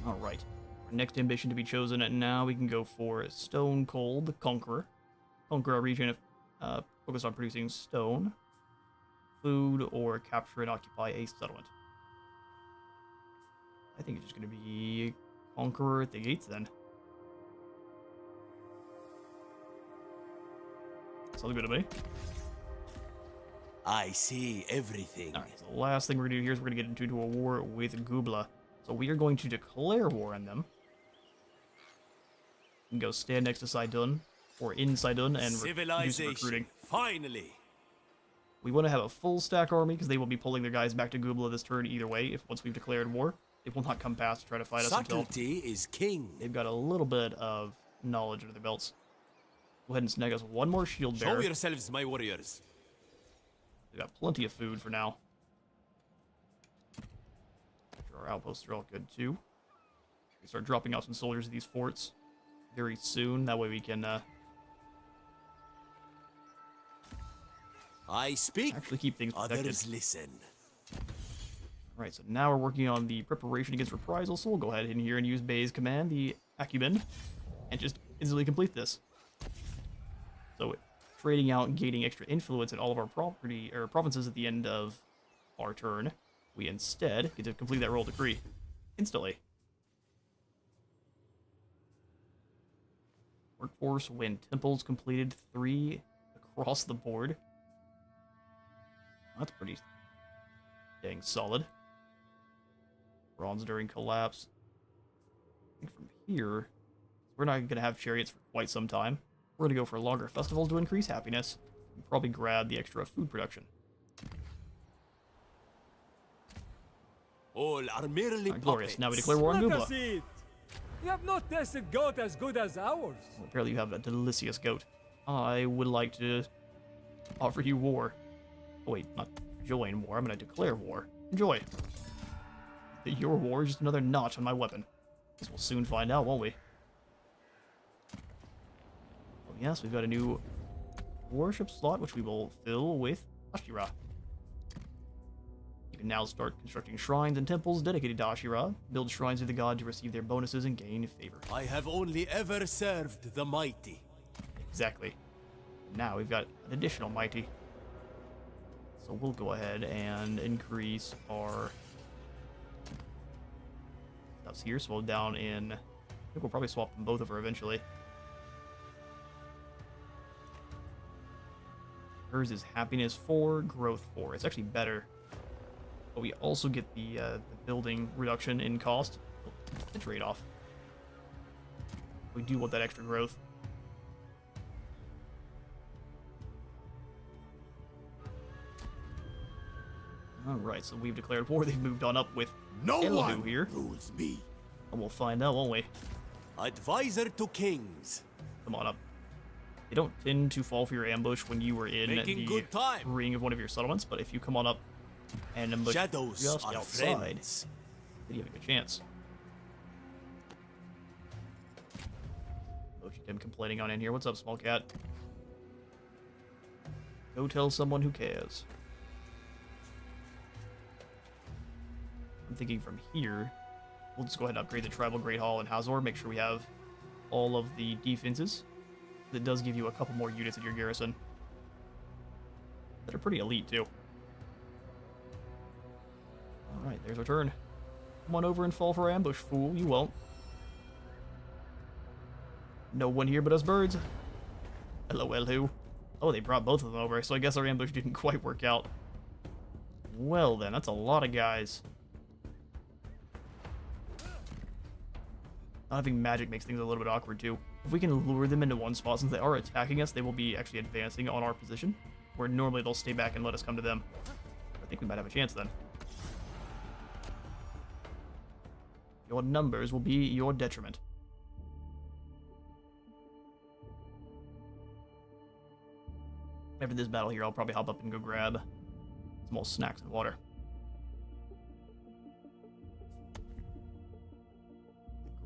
Alright. Our next ambition to be chosen, and now we can go for Stone Cold the Conqueror. Conquer a region focused on producing stone, food, or capture and occupy a settlement. I think it's just going to be Conqueror at the gates then. Sounds good to me. I see everything. Alright, so the last thing we're going to do here is we're going to get into a war with Gubla. So we are going to declare war on them. And go stand next to Sidon, or in Sidon, and do some Civilization, recruiting. finally. We want to have a full stack army, because they will be pulling their guys back to Gubla this turn either way, if once we've declared war. They will not come past to try to fight us until Subtlety is king. they've got a little bit of knowledge under their belts. Go ahead and snag us one more shield Show bearer. yourselves, my warriors. We've got plenty of food for now. Our outposts are all good too. We start dropping off some soldiers at these forts very soon. That way we can I speak, actually keep things protected. others listen. Alright, so now we're working on the preparation against reprisal, so we'll go ahead in here and use Bay's command, the Acumen, and just instantly complete this. So, trading out and gaining extra influence in all of our provinces at the end of our turn, we instead get to complete that royal decree instantly. Workforce win temples completed 3 across the board. That's pretty dang solid. Bronze during collapse. I think from here, we're not going to have chariots for quite some time. We're going to go for longer festivals to increase happiness. And probably grab the extra food production. All are merely Glorious. puppets. Now we declare war on Let Gubla. us eat. You have not tasted goat as good as ours. Well, apparently you have a delicious goat. I would like to offer you war. Oh wait, not join war. I'm going to declare war. Enjoy. Your war is just another notch on my weapon. Guess we'll soon find out, won't we? Oh yes, we've got a new worship slot, which we will fill with Ashira. You can now start constructing shrines and temples dedicated to Ashira. Build shrines to the god to receive their bonuses and gain favor. I have only ever served the mighty. Exactly. Now we've got an additional mighty. So we'll go ahead and increase our stuffs here. So we'll down in... I think we'll probably swap them both over eventually. Hers is happiness 4, growth 4. It's actually better. But we also get the building reduction in cost. The trade-off. We do want that extra growth. Alright, so we've declared war. They've moved on up with No Elhu one here. rules me. And we'll find out, won't we? Advisor to kings. Come on up. They don't tend to fall for your ambush when you were in Making the good time. ring of one of your settlements, but if you come on up and ambush Shadows just are outside, friends. then you have a good chance. Him complaining on in here. What's up, small cat? Go tell someone who cares. I'm thinking from here, we'll just go ahead and upgrade the Tribal Great Hall in Hazor, make sure we have all of the defenses. That does give you a couple more units in your garrison that are pretty elite, too. Alright, there's our turn. Come on over and fall for ambush, fool. You won't. No one here but us birds. Hello, Elhu. Oh, they brought both of them over, so I guess our ambush didn't quite work out. Well then, that's a lot of guys. Not having magic makes things a little bit awkward too. If we can lure them into one spot, since they are attacking us, they will be actually advancing on our position, where normally they'll stay back and let us come to them. I think we might have a chance then. Your numbers will be your detriment. After this battle here, I'll probably hop up and go grab some more snacks and water.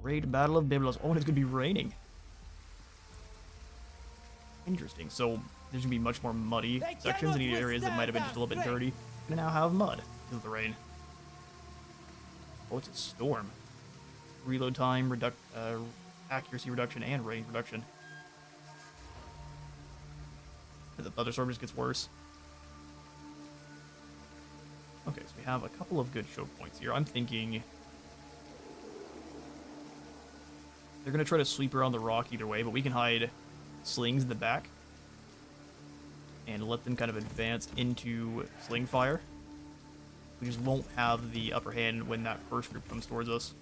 Great Battle of Byblos. Oh, and it's gonna be raining. Interesting. So there's gonna be much more muddy sections in the areas that might have been just a little bit dirty. Gonna now have mud because of the rain. Oh, it's a storm. Reload time, accuracy reduction, and range reduction. The thunderstorm just gets worse. Okay, so we have a couple of good choke points here. I'm thinking they're going to try to sweep around the rock either way, but we can hide slings in the back and let them kind of advance into sling fire. We just won't have the upper hand when that first group comes towards us.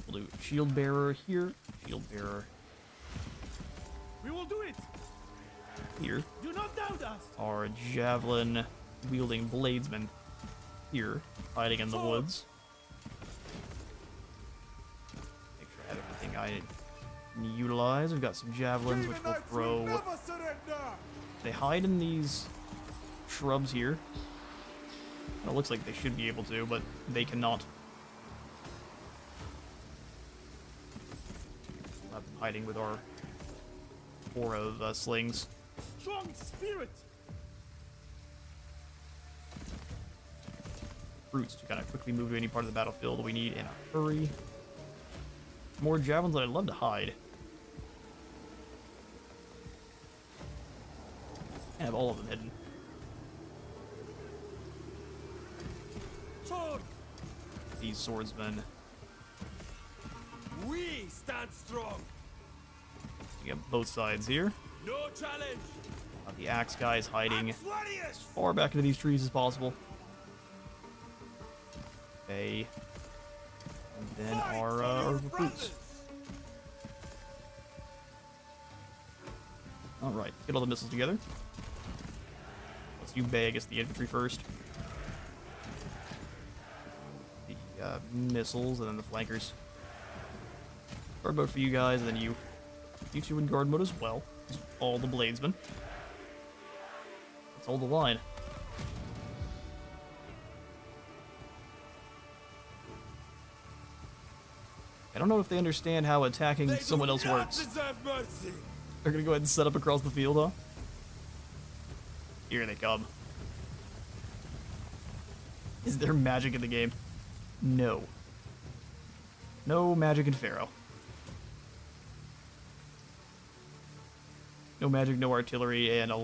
We'll do shield bearer here, shield bearer We will do it. here. Do not doubt us. Our javelin wielding bladesmen here, hiding in the woods. Make sure I have everything I can utilize. We've got some javelins which we'll throw. Never surrender. They hide in these shrubs here. It looks like they should be able to, but they cannot. We'll have them hiding with our 4 of slings. Strong spirit. Fruits to kind of quickly move to any part of the battlefield we need in a hurry. More javelins that I'd love to hide. I have all of them hidden. Sword. These swordsmen. We stand strong. You got both sides here. No challenge. The axe guy is hiding as Warriors. far back into these trees as possible. Okay. And then our recruits. Alright, get all the missiles together. Let's do Bay against the infantry first. The missiles and then the flankers. Guard mode for you guys, and then you two in guard mode as well. Just all the bladesmen. Let's hold the line. I don't know if they understand how attacking someone else works. Deserve mercy. They're gonna go ahead and set up across the field, huh? Here they come. Is there magic in the game? No. No magic in Pharaoh. No magic, no artillery, and a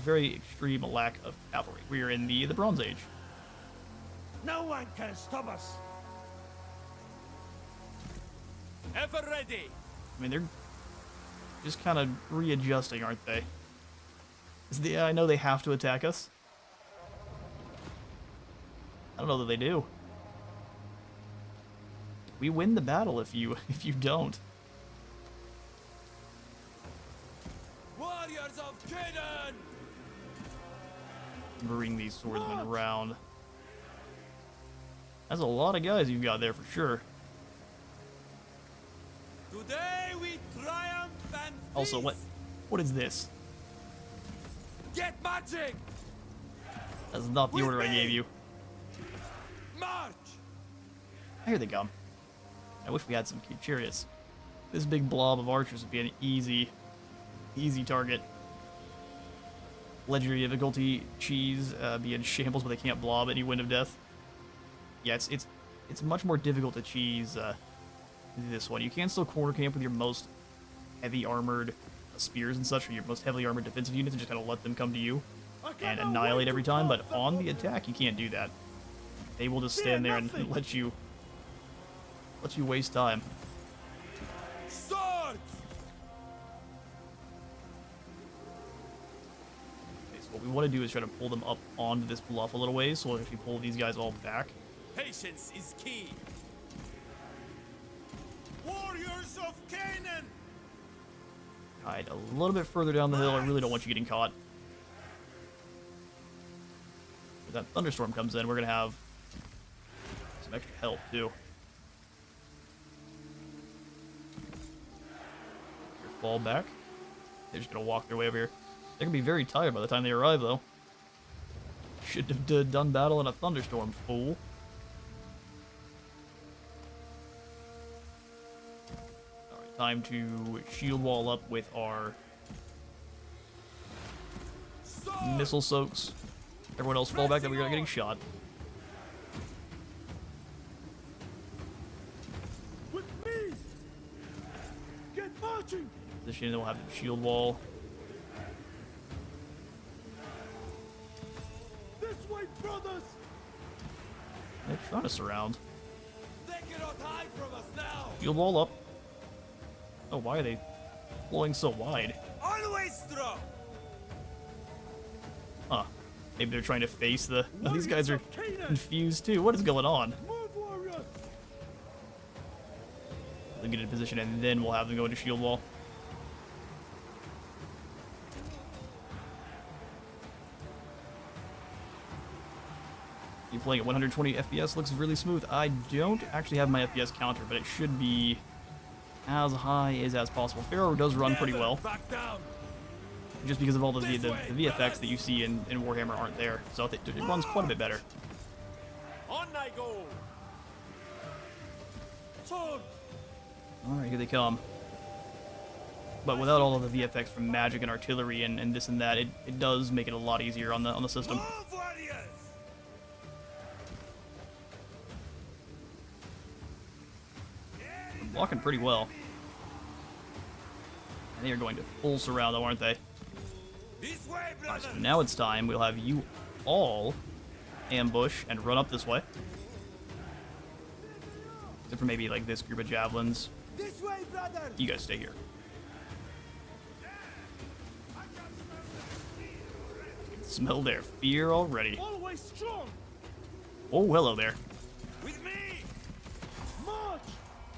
very extreme lack of cavalry. We are in the Bronze Age. No one can stop us. Ever ready. I mean, they're just kind of readjusting, aren't they? I know they have to attack us. I don't know that they do. We win the battle if you don't. Warriors of Canaan. Bring these swordsmen around. That's a lot of guys you've got there for sure. Today we triumph and Also, feast. what is this? Get marching. That's not the With order I me! gave you. March. Here they come. I wish we had some cute chariots. This big blob of archers would be an easy target. Legendary difficulty, cheese, be in shambles, but they can't blob any wind of death. Yeah, it's much more difficult to cheese this one. You can still corner camp with your most heavy armored spears and such, or your most heavily armored defensive units, and just kind of let them come to you and annihilate every time. But on the attack, you can't do that. They will just stand there and let you waste time. Swords. Okay, so what we want to do is try to pull them up onto this bluff a little ways, so we'll actually pull these guys all back. Patience is key. Warriors of Canaan. Hide a little bit further down the hill. I really don't want you getting caught. If that thunderstorm comes in, we're going to have some extra help, too. Here, fall back. They're just going to walk their way over here. They're going to be very tired by the time they arrive, though. Shouldn't have done battle in a thunderstorm, fool. Time to shield wall up with our missile soaks. Everyone else fall back that we are getting shot. With me! Get marching! Position, then we'll have the shield wall. This way, brothers! They're trying to surround. They cannot hide from us now. Shield wall up. Oh, why are they blowing so wide? Always strong. Huh. Maybe they're trying to face the... Oh, these guys are Warriors of Canaan! confused too. What is going on? Move, warriors! They'll get in position and then we'll have them go into shield wall. You're playing at 120 FPS, looks really smooth. I don't actually have my FPS counter, but it should be as high as possible. Pharaoh does run pretty well, Back down! just because of all the VFX that you see in Warhammer aren't there, so it runs quite a bit better. On I go. Sword! Alright, here they come. But without all of the VFX from magic and artillery and this and that, it does make it a lot easier on the system. Move, warriors! Blocking pretty well. And they are going to full surround though, aren't they? This way, Alright, brothers! so now it's time. We'll have you all ambush and run up this way. Except for maybe like this group of javelins. This way, brothers! You guys stay here. Smell their fear already. Always strong! Oh, hello there. With me! March!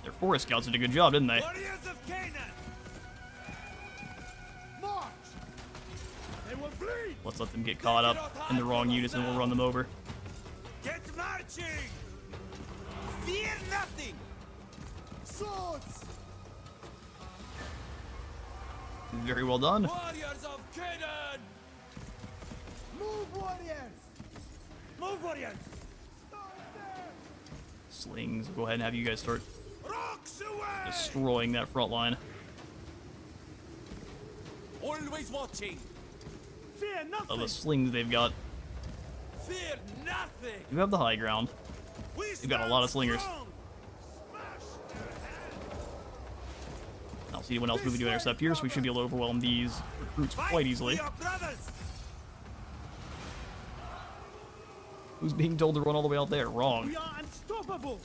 Their forest scouts did a good job, didn't they? Warriors of Canaan! March! They will bleed! Let's let them get caught up in the wrong unison. We'll run them over. Get marching! Fear nothing! Swords! Very well done. Warriors of Canaan. Move, warriors! Move, warriors! Slings. Go ahead and have you guys start Rocks away! destroying that front line. Always watching. Fear Of nothing! the slings they've got. Fear nothing. You have the high ground. We've got a lot of slingers. I'll see anyone else moving to intercept here, so we should be able to overwhelm these recruits quite easily. Who's being told to run all the way out there? Wrong. We are unstoppable!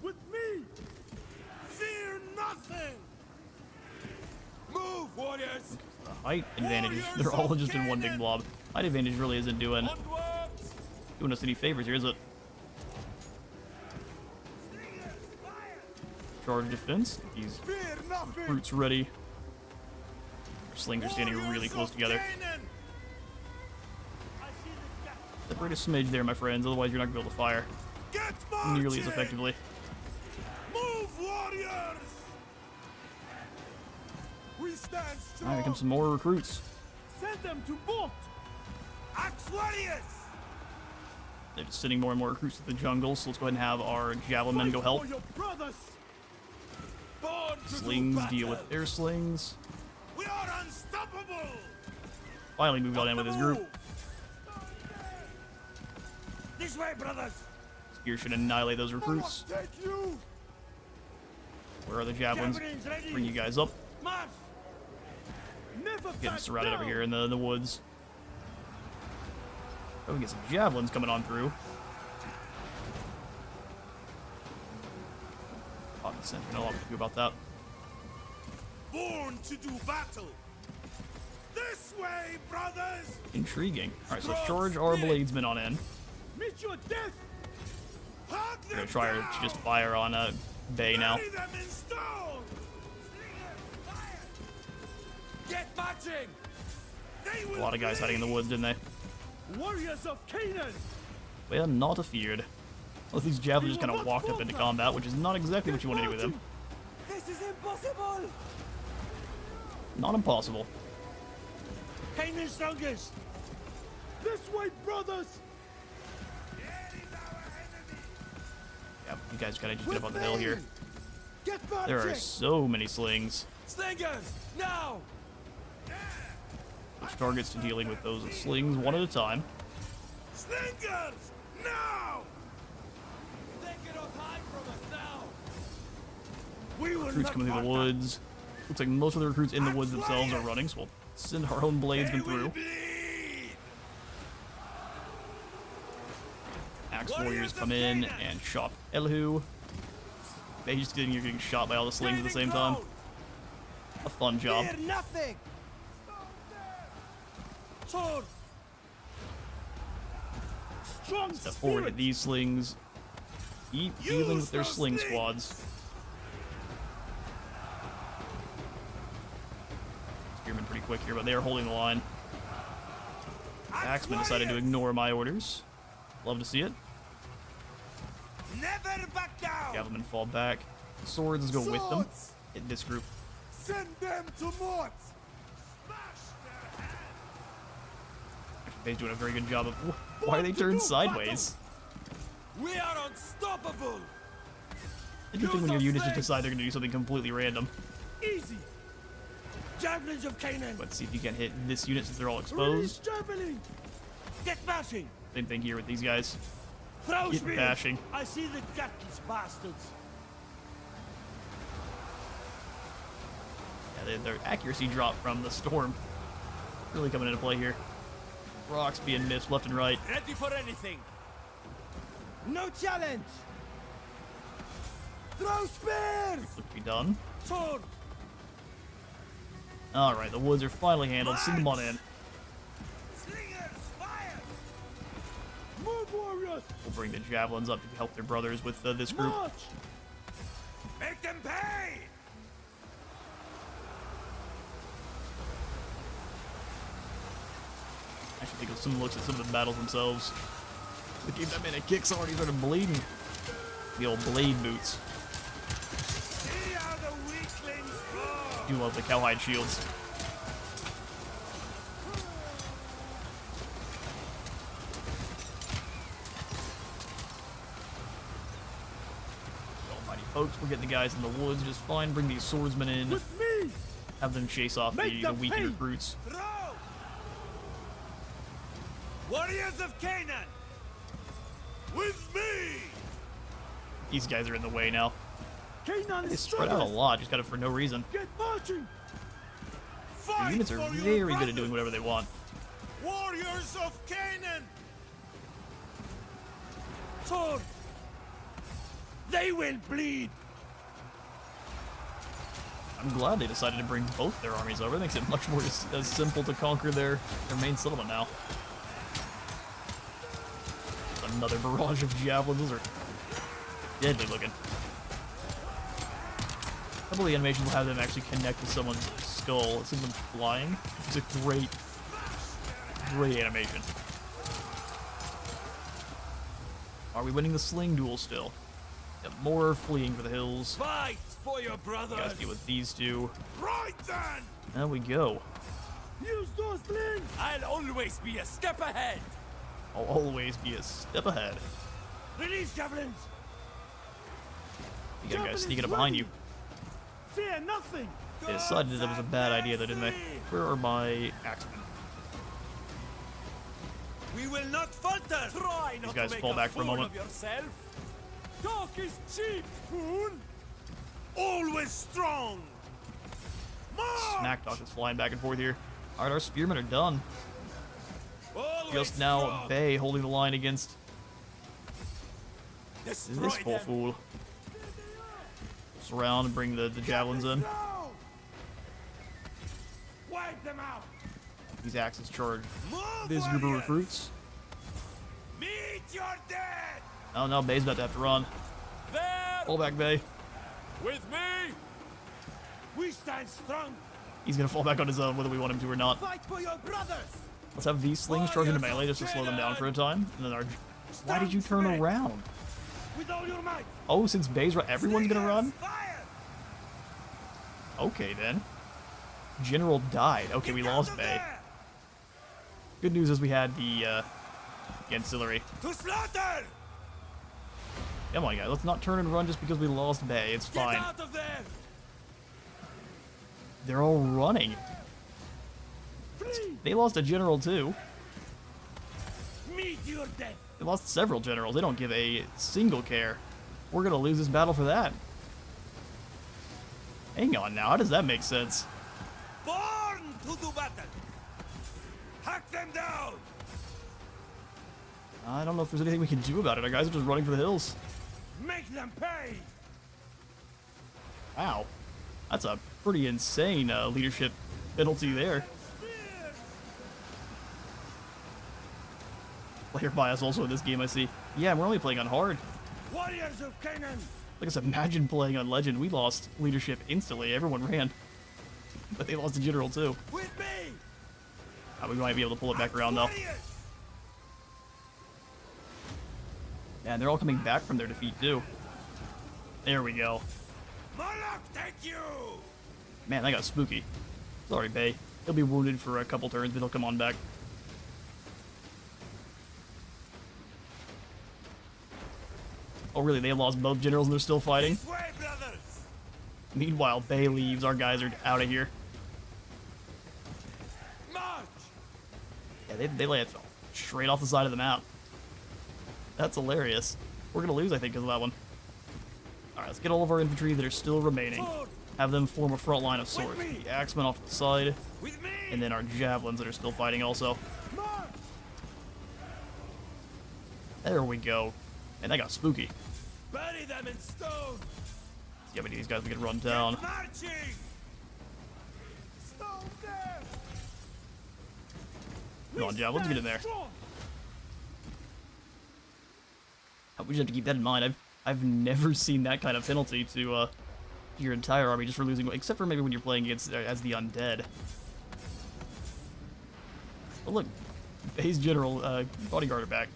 With me! Fear nothing! Move, warriors! The height advantage. They're all just in one big blob. Height advantage really isn't doing us any favors here, is it? Charge defense. These Fear nothing! recruits ready. Our slings are standing really close together. Separate a smidge there, my friends, otherwise you're not going to be able to fire Get nearly as marching! effectively. Move, warriors! We stand strong! Alright, here comes some more recruits. Send them to Bort! Axe warriors! They're just sending more and more recruits to the jungle, so let's go ahead and have our javelin men go help. For your brothers! Born to do Slings battle. deal with their slings. We are unstoppable! Finally moved on in with his group. This way, brothers! Spear should annihilate those recruits. Take you! Where are the javelins? Javelins ready! Bring you guys up. March! Never Getting back surrounded down. over here in the woods. Oh, we get some javelins coming on through. Oh, the center. No, I'll do about that. Born to do battle! This way, brothers! Intriguing. Alright, so charge our bladesmen on in. Meet your death! Hug We're them gonna try to down! just fire on Bay now. Bury them in stone! Get marching. They A will lot of guys hiding in the woods, didn't they? Warriors of Canaan! Well, not afeared. Well, these javelins just kind of walked up into combat, which is not exactly what you want to do with them. This is impossible! Not impossible. Canaan's strongest! This way, brothers! Yeah, you guys gotta just get up on the hill here. Get There are marching! so many slings. Slingers, now! Which targets to dealing with those slings one at a time. Slingers! Now! They cannot hide from us now! We will Recruits not coming through the falter. woods. Looks like most of the recruits in the woods themselves are running, so we'll send our own bladesmen They will through. bleed! Axe Warriors warriors of come in Canaan! and chop Elihu. They just getting shot by all the slings at the same time. A fun job. Fear nothing! Sword! Strong Step forward spirit! at these slings. Keep dealing with their those sling slings! squads. Spearmen pretty quick here, but they are holding the line. Axemen decided to ignore my orders. Love to see it. Never back down! Cavalrymen fall back. Swords go with them. Swords! Hit this group. Send them to Mort! Actually, they're doing a very good job of. Why are they turned sideways? We are unstoppable! Interesting when your units just decide they're going to do something completely random. Easy! Javelins of Canaan! Let's see if you can hit this unit since they're all Release exposed. javelin! Get bashing! Same thing here with these guys. Throw Get spears! bashing. I see the gutless bastards! Yeah, their accuracy dropped from the storm. Really coming into play here. Rocks being missed left and right. Ready for anything! No challenge! Throw spears! Look to be done. Sword! Alright, the woods are finally handled. Send them on in. Slingers, fire! Move, warriors! We'll bring the javelins up to help their brothers with this group. March! Make them pay! Actually, think someone looks at some of the battles themselves. They gave that man a kick, already started bleeding. The old blade boots. See how the weaklings fall! Do love the cowhide shields. Almighty pokes, we'll get the guys in the woods just fine. Bring these swordsmen in. With me! Have them chase off Make the them weaker pay. recruits. Throw! Warriors of Canaan! With me! These guys are in the way now. Canaan They is spread out a lot, just got it for no reason. Get marching! The Fight units are for your very good at brothers! doing whatever they want. Warriors of Canaan! Sword! They will bleed! I'm glad they decided to bring both their armies over. It makes it much more simple to conquer their main settlement now. Another barrage of javelins. Those are deadly looking. A couple of the animations will have them actually connect to someone's skull. It's them flying. It's a great animation. Are we winning the sling duel still? Got more fleeing for the hills. Fight for your You guys brothers! deal with these two. Right then! There we go. Use those slings! I'll always be a step ahead! I'll always be a step ahead. Release javelins! You got guys Javelins sneaking up behind you. ready. Fear nothing! They decided that was a bad idea, though, didn't they? Where are my axemen? We will not falter! Try not guys to make fall a back for a fool moment. of yourself! Talk is cheap, fool! Always strong! March! Smack talk is flying back and forth here. Alright, our spearmen are done. Always Just now, strong! Bay holding the line against Destroy this full them. fool. Surround and bring the javelins in. Go! Wipe them out! These axes charge Move, this group of warriors! recruits. Meet your dead! Oh no, Bay's about to have to run. There! Pull back, Bay. With me! We stand strong! He's gonna fall back on his own, whether we want him to or not. Fight for your brothers! Let's have these slings charge into melee just to slow them down for a time. And then our... Why did you turn around? With all your might! Oh, since Bay's run, everyone's gonna run? Fire! Okay, then. General died. Okay, we lost Bay. Good news is we had the ancillary. To slaughter! Come on, guys. Let's not turn and run just because we lost Bay. It's Get fine. out of there! They're all running. Flee! They lost a general, too. Meet your death! They lost several generals. They don't give a single care. We're going to lose this battle for that. Hang on now. How does that make sense? Born to do battle! Hack them down! I don't know if there's anything we can do about it. Our guys are just running for the hills. Make them pay! Wow. That's a pretty insane leadership penalty there. Player bias also in this game, I see. Yeah, we're only playing on hard. Warriors of Canaan! Like I said, imagine playing on Legend. We lost leadership instantly. Everyone ran. But they lost a general, too. With me! We might be able to pull it back around, though. Warriors! And they're all coming back from their defeat, too. There we go. Moloch, take you! Man, that got spooky. Sorry, Bay. He'll be wounded for a couple turns, but he'll come on back. Oh, really? They lost both generals and they're still fighting? This way, brothers! Meanwhile, Bay leaves. Our guys are out of here. March! Yeah, they lay it straight off the side of the map. That's hilarious. We're going to lose, I think, because of that one. Alright, let's get all of our infantry that are still remaining. Sword! Have them form a front line of swords. me! The axemen off to the side, With me! and then our javelins that are still fighting also. March! There we go. And that got spooky. Bury them in stone! See how many of these guys we can run down. Get marching! Stone them! Come on, javelins, get in there. Strong! We just have to keep that in mind. I've never seen that kind of penalty to your entire army just for losing, except for maybe when you're playing against as the undead. But look, Bay's general bodyguard are back.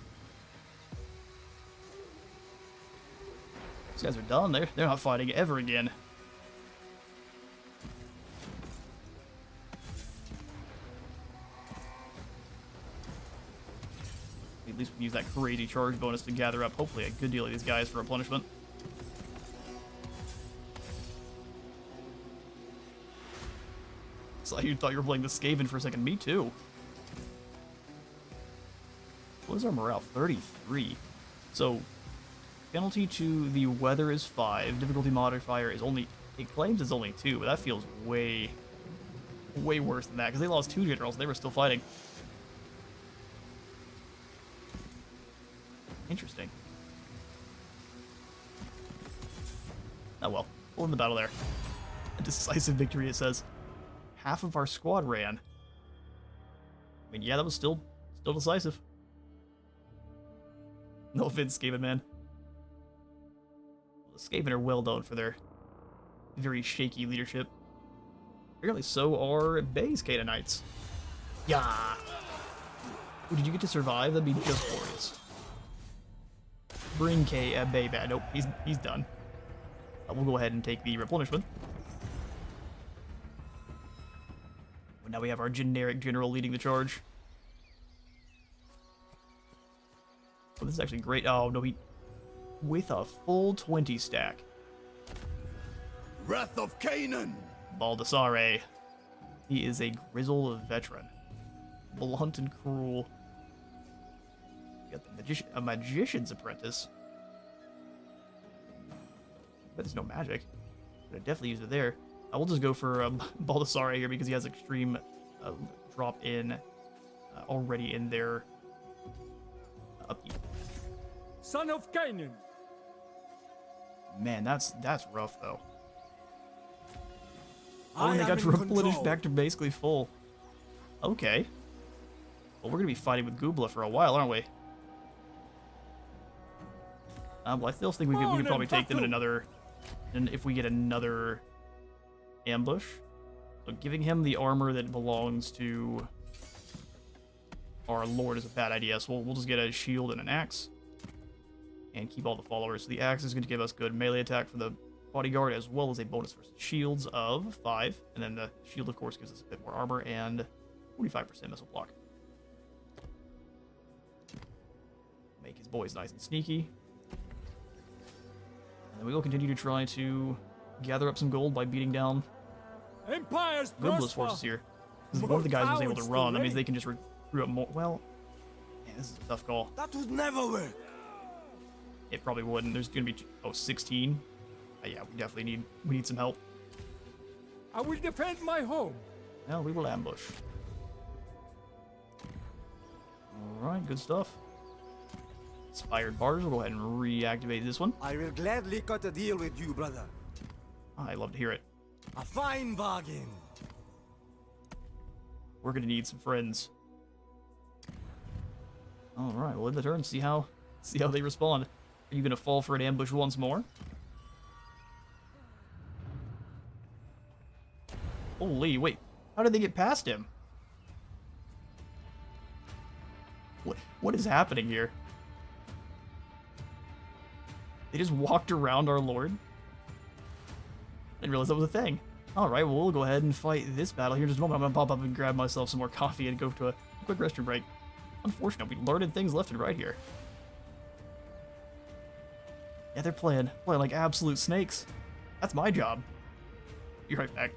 These guys are done. They're not fighting ever again. At least we can use that crazy charge bonus to gather up, hopefully, a good deal of these guys for a punishment. So you thought you were playing the Skaven for a second. Me too. What is our morale? 33. So, penalty to the weather is 5. Difficulty modifier is only... It claims it's only 2, but that feels way worse than that, because they lost 2 generals and they were still fighting. Interesting. Oh well, we'll win the battle there. A decisive victory, it says. Half of our squad ran. I mean, yeah, that was still decisive. No offense, Skaven man. The Skaven are well known for their very shaky leadership. Apparently so are Bay's Canaanites. Yeah. Ooh, did you get to survive? That'd be just glorious. Bring Bay back. Nope, he's done. We'll go ahead and take the replenishment. But now we have our generic general leading the charge. Oh, this is actually great. Oh, no, with a full 20 stack. Wrath of Canaan! Baldassare. He is a grizzled veteran. Blunt and cruel. You got the a magician's apprentice. But there's no magic. But I definitely use it there. I will just go for Baldassare here because he has extreme drop in already in their upkeep. Son of Canaan! Man, that's rough though. Oh, I and they am got to in replenish control. back to basically full. Okay. Well, we're gonna be fighting with Goobla for a while, aren't we? Well, I still think we could probably take them in another... And if we get another ambush. So giving him the armor that belongs to our lord is a bad idea. So we'll just get a shield and an axe. And keep all the followers. So the axe is going to give us good melee attack for the bodyguard, as well as a bonus versus shields of 5. And then the shield, of course, gives us a bit more armor and 45% missile block. Make his boys nice and sneaky. And we will continue to try to gather up some gold by beating down Empires Goodbless prosper. forces here. 'Cause More one of the guys was able to cowards to run. That means reign. they can just recruit up more. Well, man, this is a tough call. That would never work. It probably wouldn't. There's going to be 16. Yeah, we need some help. I will defend my home. Well, we will ambush. Alright, good stuff. Inspired bars, we'll go ahead and reactivate this one. I will gladly cut a deal with you, brother. I love to hear it. A fine bargain. We're gonna need some friends. Alright, we'll end the turn, see how they respond. Are you gonna fall for an ambush once more? Holy, wait. How did they get past him? What is happening here? They just walked around our lord? I didn't realize that was a thing. Alright, well, we'll go ahead and fight this battle here in just a moment. I'm gonna pop up and grab myself some more coffee and go to a quick restroom break. Unfortunate, we learned things left and right here. Yeah, they're playing like absolute snakes. That's my job. Be right back.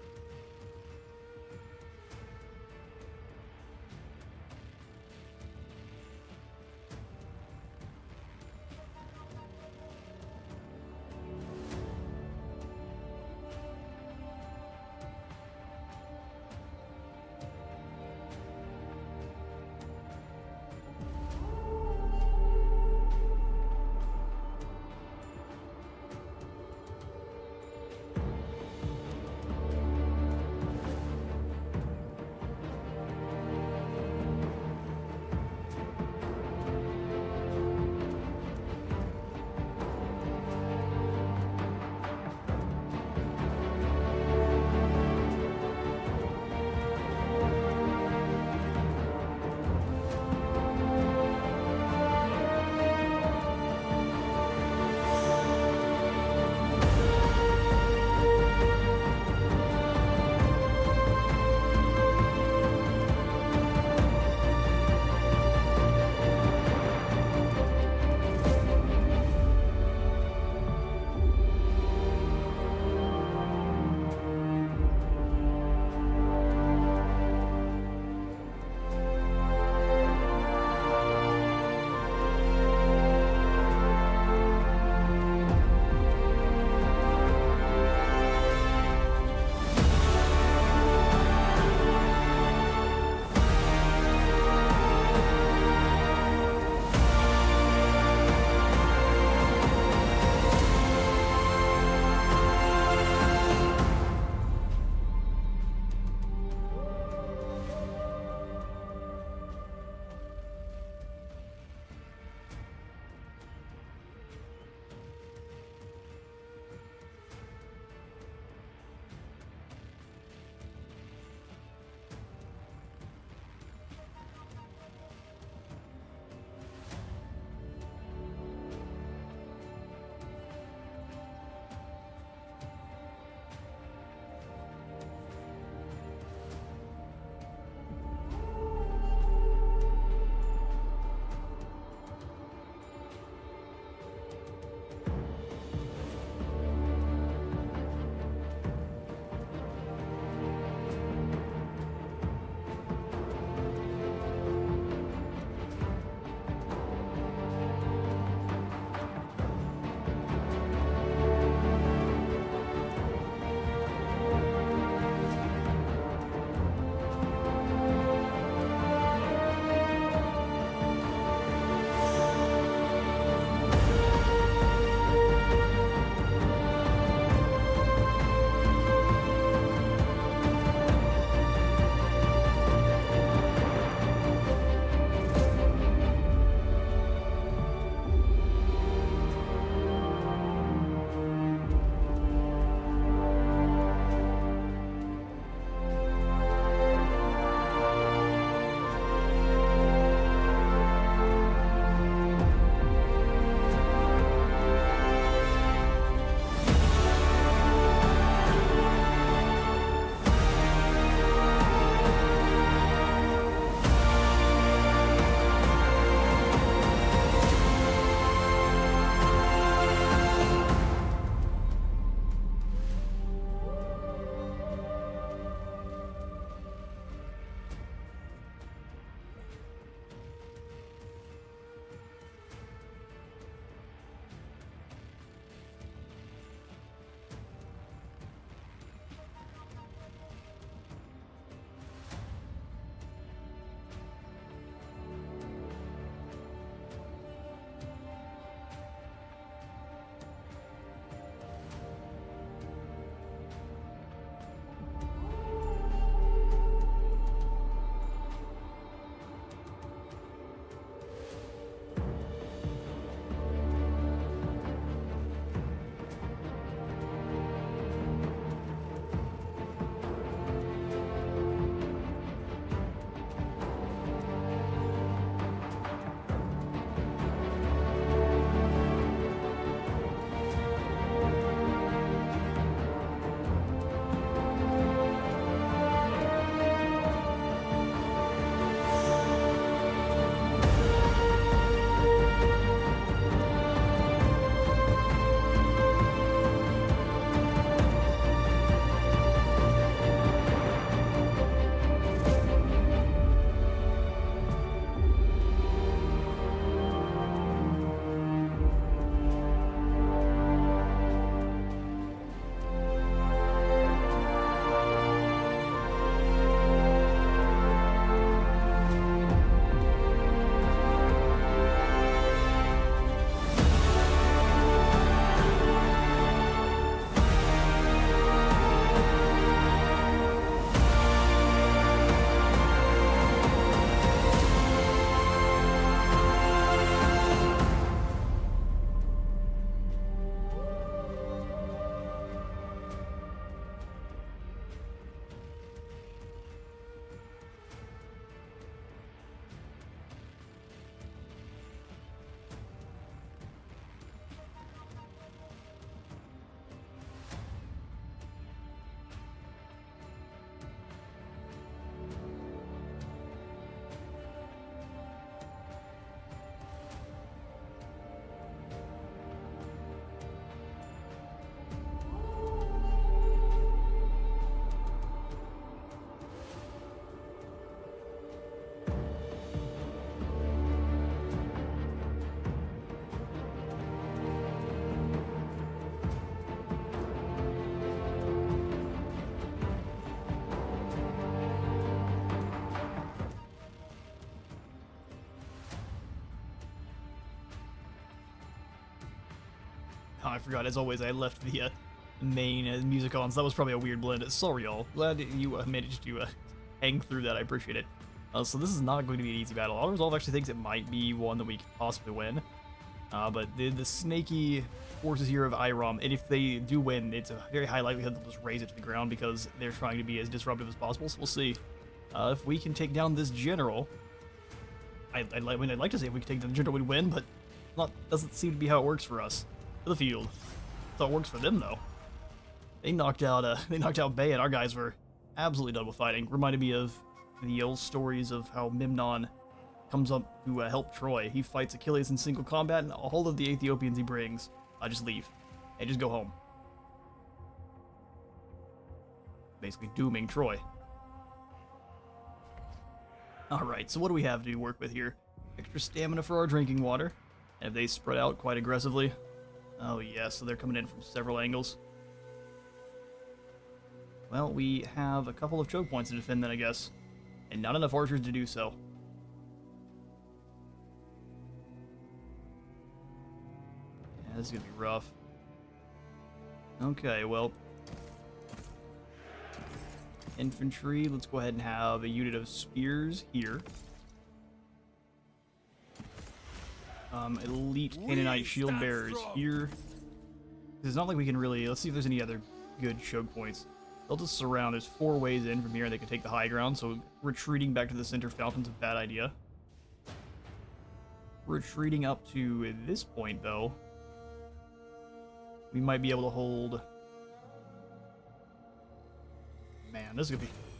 Oh, I forgot, as always, I left the main music on, so that was probably a weird blend. Sorry, y'all. Glad you managed to hang through that. I appreciate it. So this is not going to be an easy battle. Auto Resolve actually thinks it might be one that we could possibly win. But the snaky forces here of Iram, and if they do win, it's a very high likelihood they'll just raise it to the ground because they're trying to be as disruptive as possible. So we'll see if we can take down this general. I'd like to say if we can take down the general, we'd win, but doesn't seem to be how it works for us. To the field. That's how it works for them, though. They knocked out Bay, and our guys were absolutely done with fighting. Reminded me of the old stories of how Memnon comes up to help Troy. He fights Achilles in single combat, and all of the Ethiopians he brings just leave and just go home. Basically dooming Troy. Alright, so what do we have to work with here? Extra stamina for our drinking water. And if they spread out quite aggressively. Oh yeah, so they're coming in from several angles. Well, we have a couple of choke points to defend then, I guess. And not enough archers to do so. Yeah, this is gonna be rough. Okay, well. Infantry, let's go ahead and have a unit of spears here. Elite Canaanite shield bearers here. It's not like we can really... Let's see if there's any other good choke points. They'll just surround. There's 4 ways in from here, and they can take the high ground, so retreating back to the center fountain's a bad idea. Retreating up to this point, though, we might be able to hold... Man, this is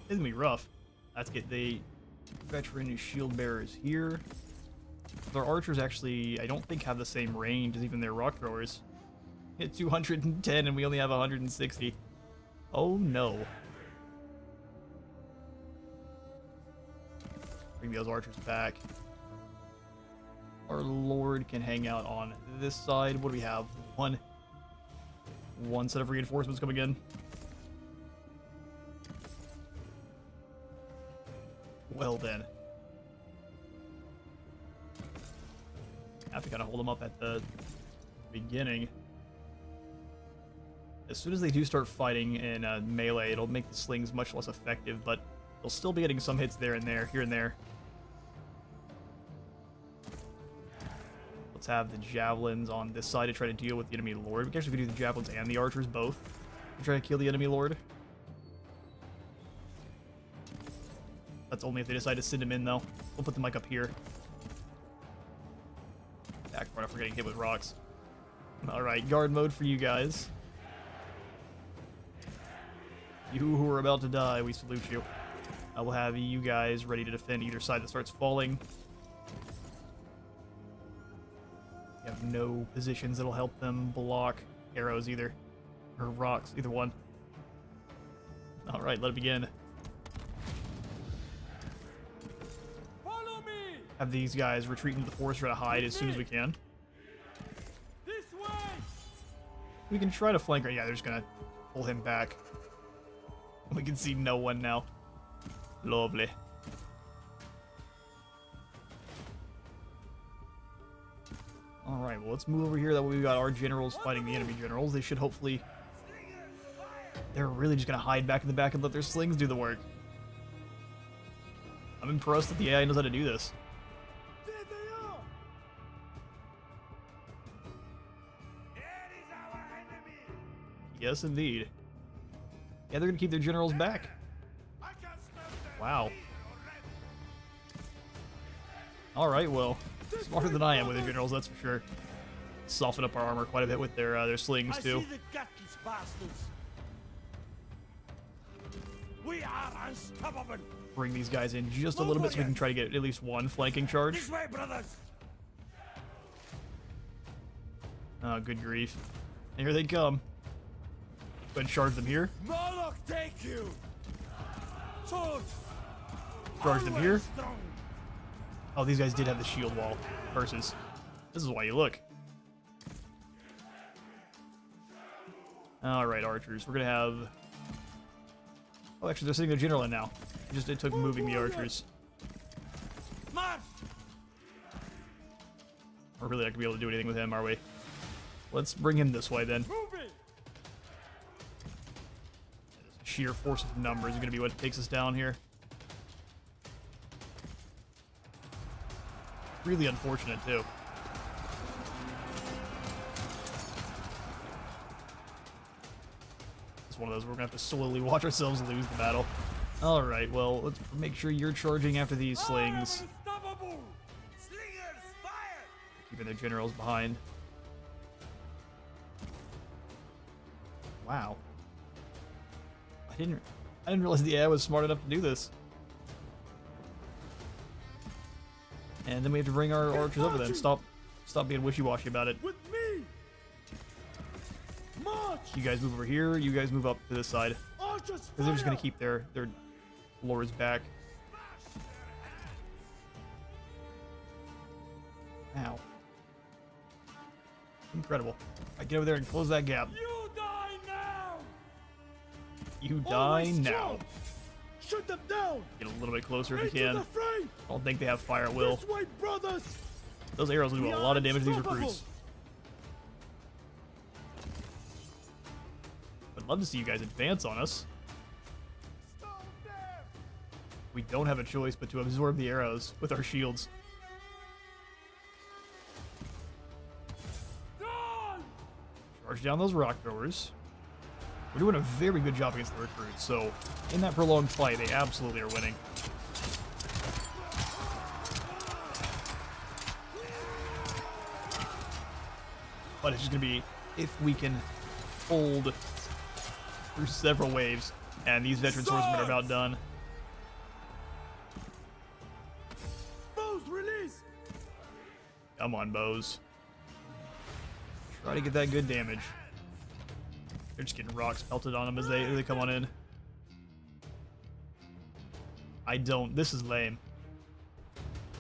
gonna be rough. Let's get the veteran shield bearers here. Their archers actually, I don't think, have the same range as even their rock throwers. Hit 210 and we only have 160. Oh no. Bring those archers back. Our lord can hang out on this side. What do we have? One set of reinforcements coming in. Well then. Have to kind of hold them up at the beginning. As soon as they do start fighting in melee, it'll make the slings much less effective, but they'll still be getting some hits there and there, here and there. Let's have the javelins on this side to try to deal with the enemy lord. We can actually do the javelins and the archers both to try to kill the enemy lord. That's only if they decide to send him in, though. We'll put the mic up here. Back far enough for getting hit with rocks. Alright, guard mode for you guys. You who are about to die, we salute you. I will have you guys ready to defend either side that starts falling. You have no positions that'll help them block arrows either. Or rocks, either one. Alright, let it begin. Have these guys retreat into the forest, try to hide as soon as we can. This way. We can try to flank her. Yeah, they're just gonna pull him back. We can see no one now. Lovely. Alright, well, let's move over here. That way we've got our generals fighting the enemy generals. They should hopefully... They're really just gonna hide back in the back and let their slings do the work. I'm impressed that the AI knows how to do this. Yes, indeed. Yeah, they're gonna keep their generals back. Wow. Alright, well, smarter than I am with their generals, that's for sure. Soften up our armor quite a bit with their slings, too. I see the gutless bastards. We are unstoppable. Bring these guys in just a little bit so we can try to get at least one flanking charge. This way, brothers. Oh, good grief. And here they come. Go ahead and charge them here. Moloch, take you. Sword. Charge them here. Strong. Oh, these guys did have the shield wall. Versus. This is why you look. Alright, archers. We're gonna have... Oh, actually, they're sending their general in now. It took moving the archers. March. We're really not gonna be able to do anything with him, are we? let's bring him this way then. Moving! Sheer force of numbers is going to be what takes us down here. Really unfortunate, too. It's one of those we're going to have to slowly watch ourselves lose the battle. Alright, well, let's make sure you're charging after these slings. Unstoppable! Slingers, fire! Keeping their generals behind. Wow. I didn't realize the AI was smart enough to do this. And then we have to bring our archers over them. Stop being wishy-washy about it. With me! March! You guys move over here, you guys move up to this side. Archers, Because they're just gonna fire! keep their lords back. Ow. Incredible. I get over there and close that gap. You die now! You die Always now. strong. Shoot them down! Get a little bit closer if Into you can. the fray! I don't think they have fire at will. This way, brothers! Those arrows will do a lot of damage to these recruits. I'd love to see you guys advance on us. We don't have a choice but to absorb the arrows with our shields. Charge down those rock throwers. We're doing a very good job against the recruits, so in that prolonged fight, they absolutely are winning. But it's just going to be if we can hold through several waves, and these veteran swordsmen are about done. Bows, release! Come on, bows. Try to get that good damage. They're just getting rocks pelted on them as they come on in. This is lame.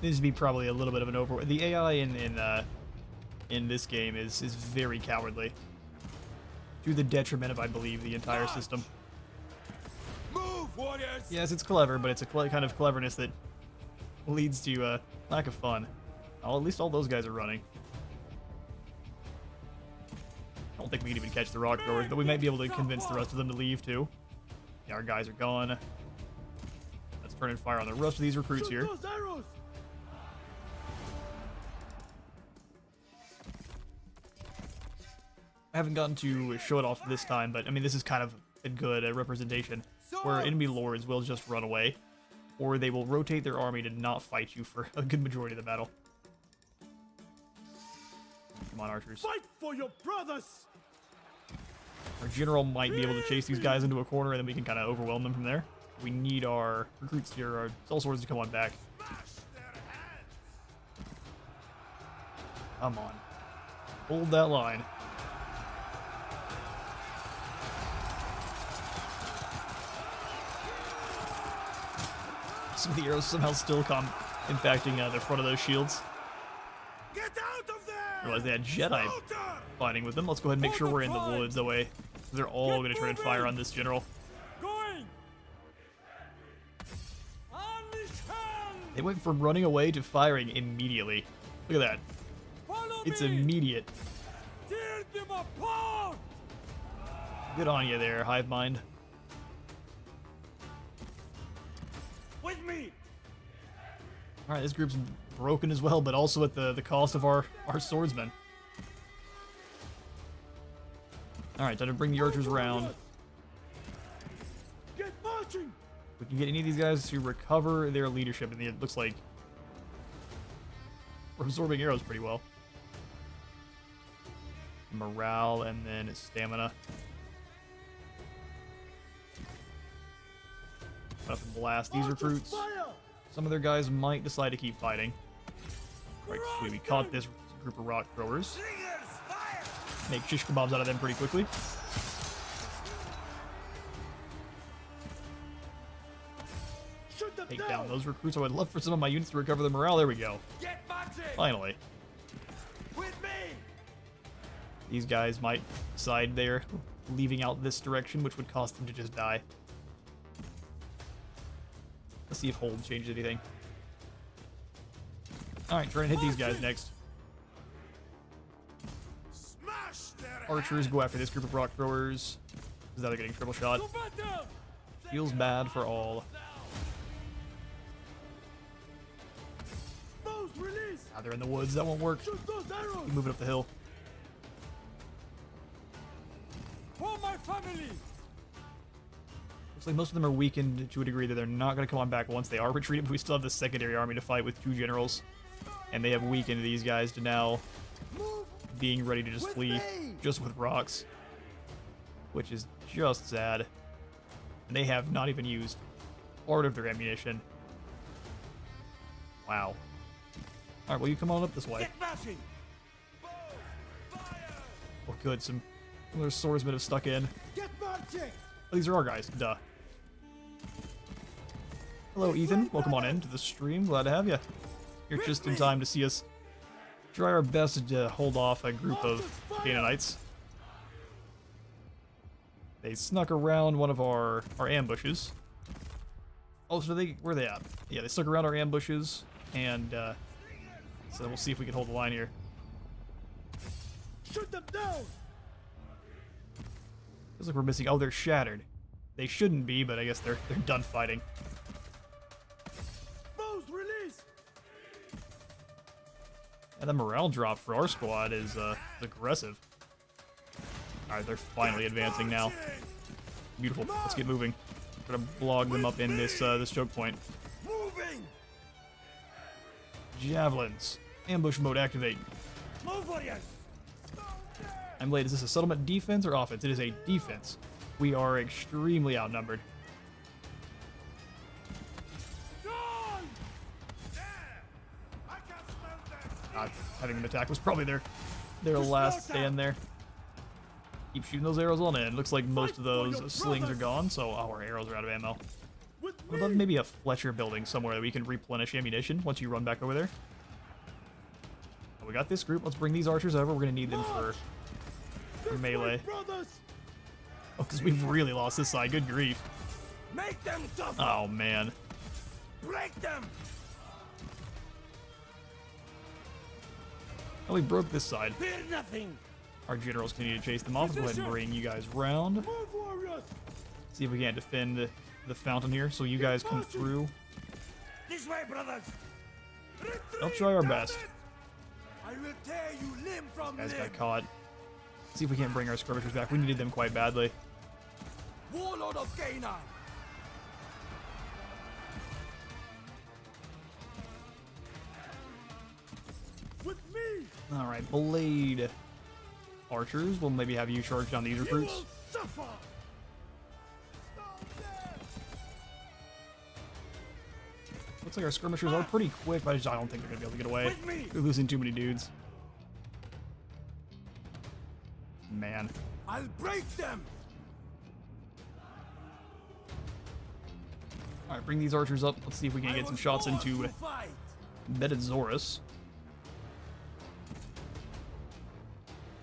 This would be probably a little bit of an over. The AI in this game is very cowardly, to the detriment of, I believe, the entire system. Move, warriors! Yes, it's clever, but it's a kind of cleverness that leads to lack of fun. Oh, at least all those guys are running. I don't think we can even catch the rock throwers, but we might be able to convince the rest of them to leave too. Yeah, our guys are gone. Let's turn and fire on the rest of these recruits Shoot here. those arrows! I haven't gotten to show it off this time, but I mean, this is kind of a good representation where enemy lords will just run away, or they will rotate their army to not fight you for a good majority of the battle. Come on, archers. Fight for your brothers! Our general might be able to chase these guys into a corner, and then we can kind of overwhelm them from there. We need our recruits here, our soul swords, to come on back. Come on. Hold that line. Some of the arrows somehow still come impacting the front of those shields. Get out of there! I realized they had Jedi fighting with them. Let's go ahead and make sure we're in the woods that way. They're all going to try and fire on this general. Going! Unleash hell! They went from running away to firing immediately. Look at that. Follow It's me! immediate. Tear them apart! Good on you there, Hive Mind. With me! Alright, this group's broken as well, but also at the cost of our swordsmen. Alright, time to bring the archers around. Get marching! We can get any of these guys to recover their leadership, and it looks like we're absorbing arrows pretty well. Morale and then stamina. Up and blast these Archers, recruits. fire! Some of their guys might decide to keep fighting. Right, sweet. We caught this group of rock throwers. Slingers, fire! Make shish kebabs out of them pretty quickly. Shoot them Take down those recruits. I would love for some of my units to recover the morale. There we go. Get marching! Finally. With me! These guys might decide they're leaving out this direction, which would cause them to just die. Let's see if hold changes anything. Alright, try and hit these guys next. Smash archers go after this group of rock throwers. Because now they're getting triple shot. To battle! Feels bad for all. Bows release! Now they're in the woods. That won't work. Shoot those arrows! Keep moving up the hill. For my family! Looks like most of them are weakened to a degree that they're not going to come on back once they are retreated, but we still have the secondary army to fight with 2 generals. And they have weakened these guys to now being ready to just flee just with rocks. Which is just sad. And they have not even used part of their ammunition. Wow. Alright, well you come on up this way. Get bashing! Oh good, some of their swordsmen have stuck in. Get marching! Oh, these are our guys, duh. Hello Ethan, welcome on in to the stream, glad to have you. You're just in time to see us try our best to hold off a group of Canaanites. They snuck around one of our ambushes. Oh, so where are they at? Yeah, they stuck around our ambushes, and so we'll see if we can hold the line here. Shoot them down! Feels like we're missing. Oh, they're shattered. They shouldn't be, but I guess they're done fighting. Bows release! And the morale drop for our squad is aggressive. Alright, they're finally advancing now. Beautiful. Let's get moving. We're gonna blog them up in this choke point. Moving! Javelins. Ambush mode activate. Move, warriors! I'm late. Is this a settlement defense or offense? It is a defense. We are extremely outnumbered. Having them attack was probably their last stand there. Keep shooting those arrows on in. Looks like most of those slings are gone, so our arrows are out of ammo. What about maybe a Fletcher building somewhere that we can replenish ammunition once you run back over there? Oh, we got this group. Let's bring these archers over. We're going to need them for melee. Oh, because we've really lost this side. Good grief. Make them suffer! Oh, man. Break them! Oh, we broke this side. Fear nothing! Our generals continue to chase them off. Let's go ahead and bring you guys round. Move, warriors! See if we can't defend the fountain here, so you guys come through. This way, brothers! I'll try our best. I will tear you limb from Guys limb! got caught. See if we can't bring our skirmishers back. We needed them quite badly. Warlord of Canaan! With me! Alright, blade archers. We'll maybe have you charge down these You recruits. will suffer! Looks like our skirmishers are pretty quick, but I don't think they're going to be able to get away. With me! We're losing too many dudes. Man. I'll break them! Alright, bring these archers up. Let's see if we can I get some was shots born into to fight. Betadzaurus.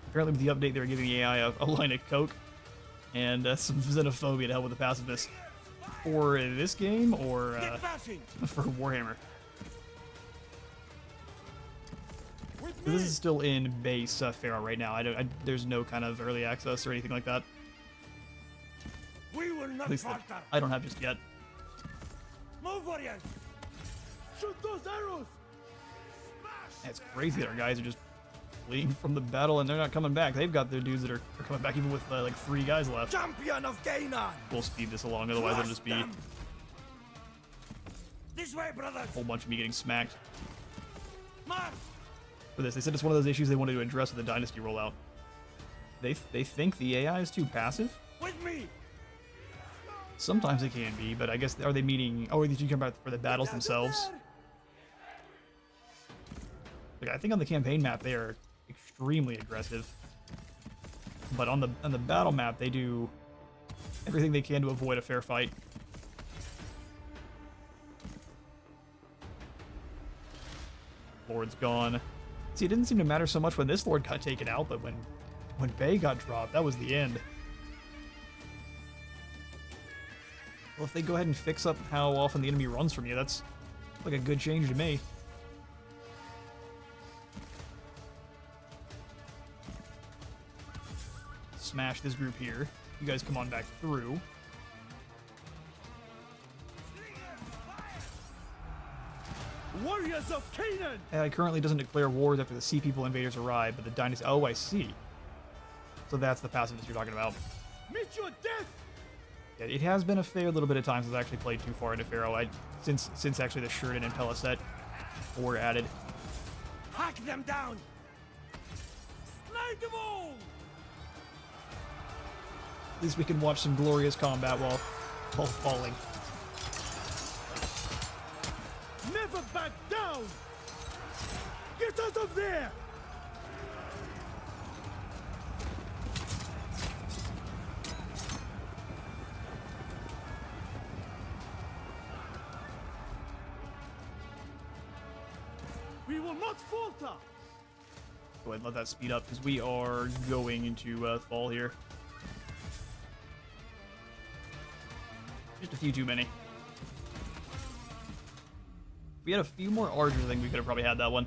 Apparently with the update, they were giving the AI a line of coke and some xenophobia to help with the pacifists. For this game, or Get bashing! for Warhammer. With So this me! is still in base Pharaoh right now. There's no kind of early access or anything like that. We will not At least that falter! I don't have just yet. Move, warriors! Shoot those arrows! It's crazy that our guys are just fleeing from the battle and they're not coming back. They've got their dudes that are coming back even with like 3 guys left. Champion of Canaan! We'll speed this along, otherwise it'll just be a Them. This way, brothers! whole bunch of me getting smacked. March! For this, they said it's one of those issues they wanted to address with the Dynasty rollout. They think the AI is too passive. With me! Sometimes it can be, but I guess, are they meaning, oh, are you talking about for the battles themselves? Like, I think on the campaign map they are extremely aggressive. But on the battle map they do everything they can to avoid a fair fight. Lord's gone. See, it didn't seem to matter so much when this Lord got taken out, but when Bay got dropped, that was the end. Well, if they go ahead and fix up how often the enemy runs from you, that's like a good change to me. smash this group here. You guys come on back through. Warriors of Canaan! It currently doesn't declare wars after the Sea People invaders arrive, but the Dynasty... Oh, I see. So that's the passive that you're talking about. Meet your death! Yeah, it has been a fair little bit of time since I actually played too far into Pharaoh. Since actually the Sheridan and Pella set were added. Hack them down! Slay them all! At least we can watch some glorious combat while falling. Never back down! Get out of there! We will not falter! Go ahead and let that speed up, because we are going to fall here. Just a few too many. If we had a few more archers, I think we could have probably had that one.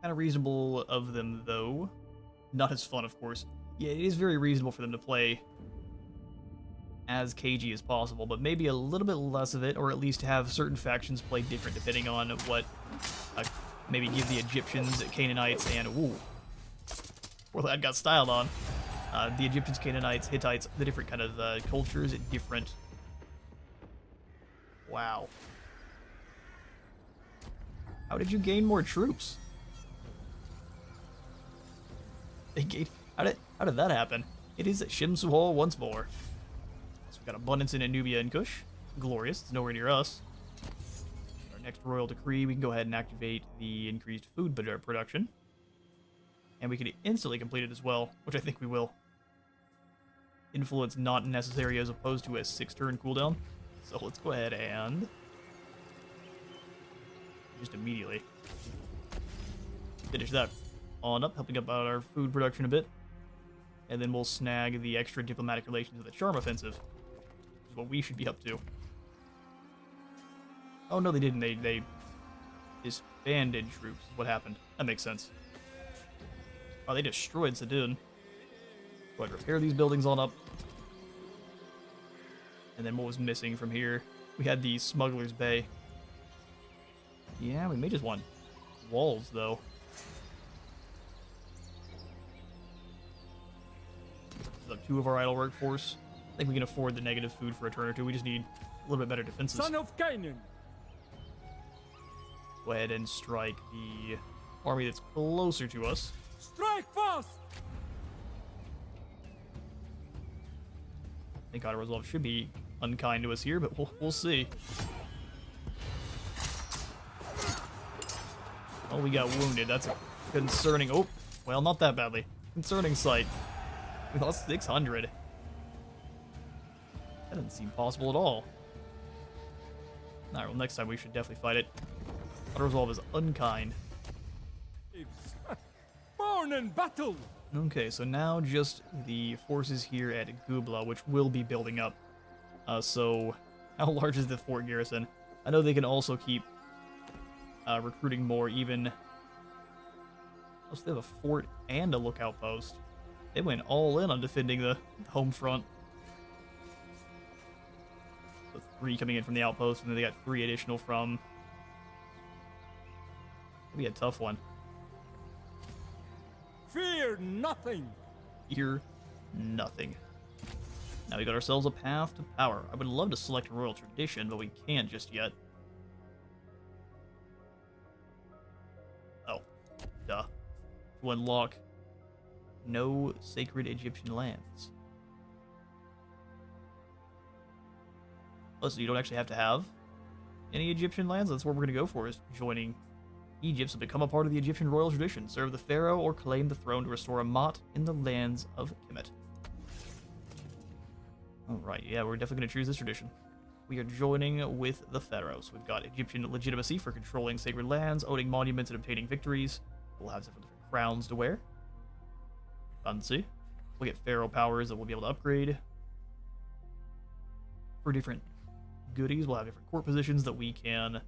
Kind of reasonable of them, though. Not as fun, of course. Yeah, it is very reasonable for them to play as cagey as possible, but maybe a little bit less of it, or at least have certain factions play different depending on what maybe give the Egyptians, Canaanites, and ooh, poor lad got styled on. The Egyptians, Canaanites, Hittites, the different kind of cultures, different. Wow. How did you gain more troops? How did that happen? It is Shimsuhol once more. So we've got abundance in Nubia and Kush. Glorious. It's nowhere near us. Our next royal decree, we can go ahead and activate the increased food production. And we can instantly complete it as well, which I think we will. Influence not necessary as opposed to a 6-turn cooldown. So let's go ahead and just immediately finish that on up, helping up out our food production a bit. And then we'll snag the extra diplomatic relations of the Charm Offensive, which is what we should be up to. Oh no, they didn't. They disbanded troops is what happened. That makes sense. Oh, they destroyed Sadun. Go ahead and repair these buildings on up. And then what was missing from here? We had the Smuggler's Bay. Yeah, we may just want walls, though. Up 2 of our idle workforce. I think we can afford the negative food for a turn or two. We just need a little bit better defenses. Son of Canaan! Go ahead and strike the army that's closer to us. Strike fast! I think Auto Resolve should be unkind to us here, but we'll see. Oh, we got wounded. That's a concerning... Oh, well, not that badly. Concerning sight. We lost 600. That doesn't seem possible at all. Alright, well, next time we should definitely fight it. Auto Resolve is unkind. Born in battle! Okay, so now just the forces here at Gubla, which will be building up. So, how large is the fort garrison? I know they can also keep recruiting more, even... Oh, so they have a fort and a lookout post. They went all in on defending the home front. So 3 coming in from the outpost, and then they got 3 additional from... It'll be a tough one. Fear nothing! Fear nothing. Now we got ourselves a path to power. I would love to select a royal tradition, but we can't just yet. Oh, duh. To unlock no sacred Egyptian lands. Oh, so you don't actually have to have any Egyptian lands? That's what we're going to go for, is joining Egypt to become a part of the Egyptian royal tradition, serve the pharaoh, or claim the throne to restore a mot in the lands of Kemet. Alright, yeah, we're definitely going to choose this tradition. We are joining with the pharaoh. So we've got Egyptian legitimacy for controlling sacred lands, owning monuments, and obtaining victories. We'll have several different crowns to wear. Fancy. We'll get pharaoh powers that we'll be able to upgrade. For different goodies, we'll have different court positions that we can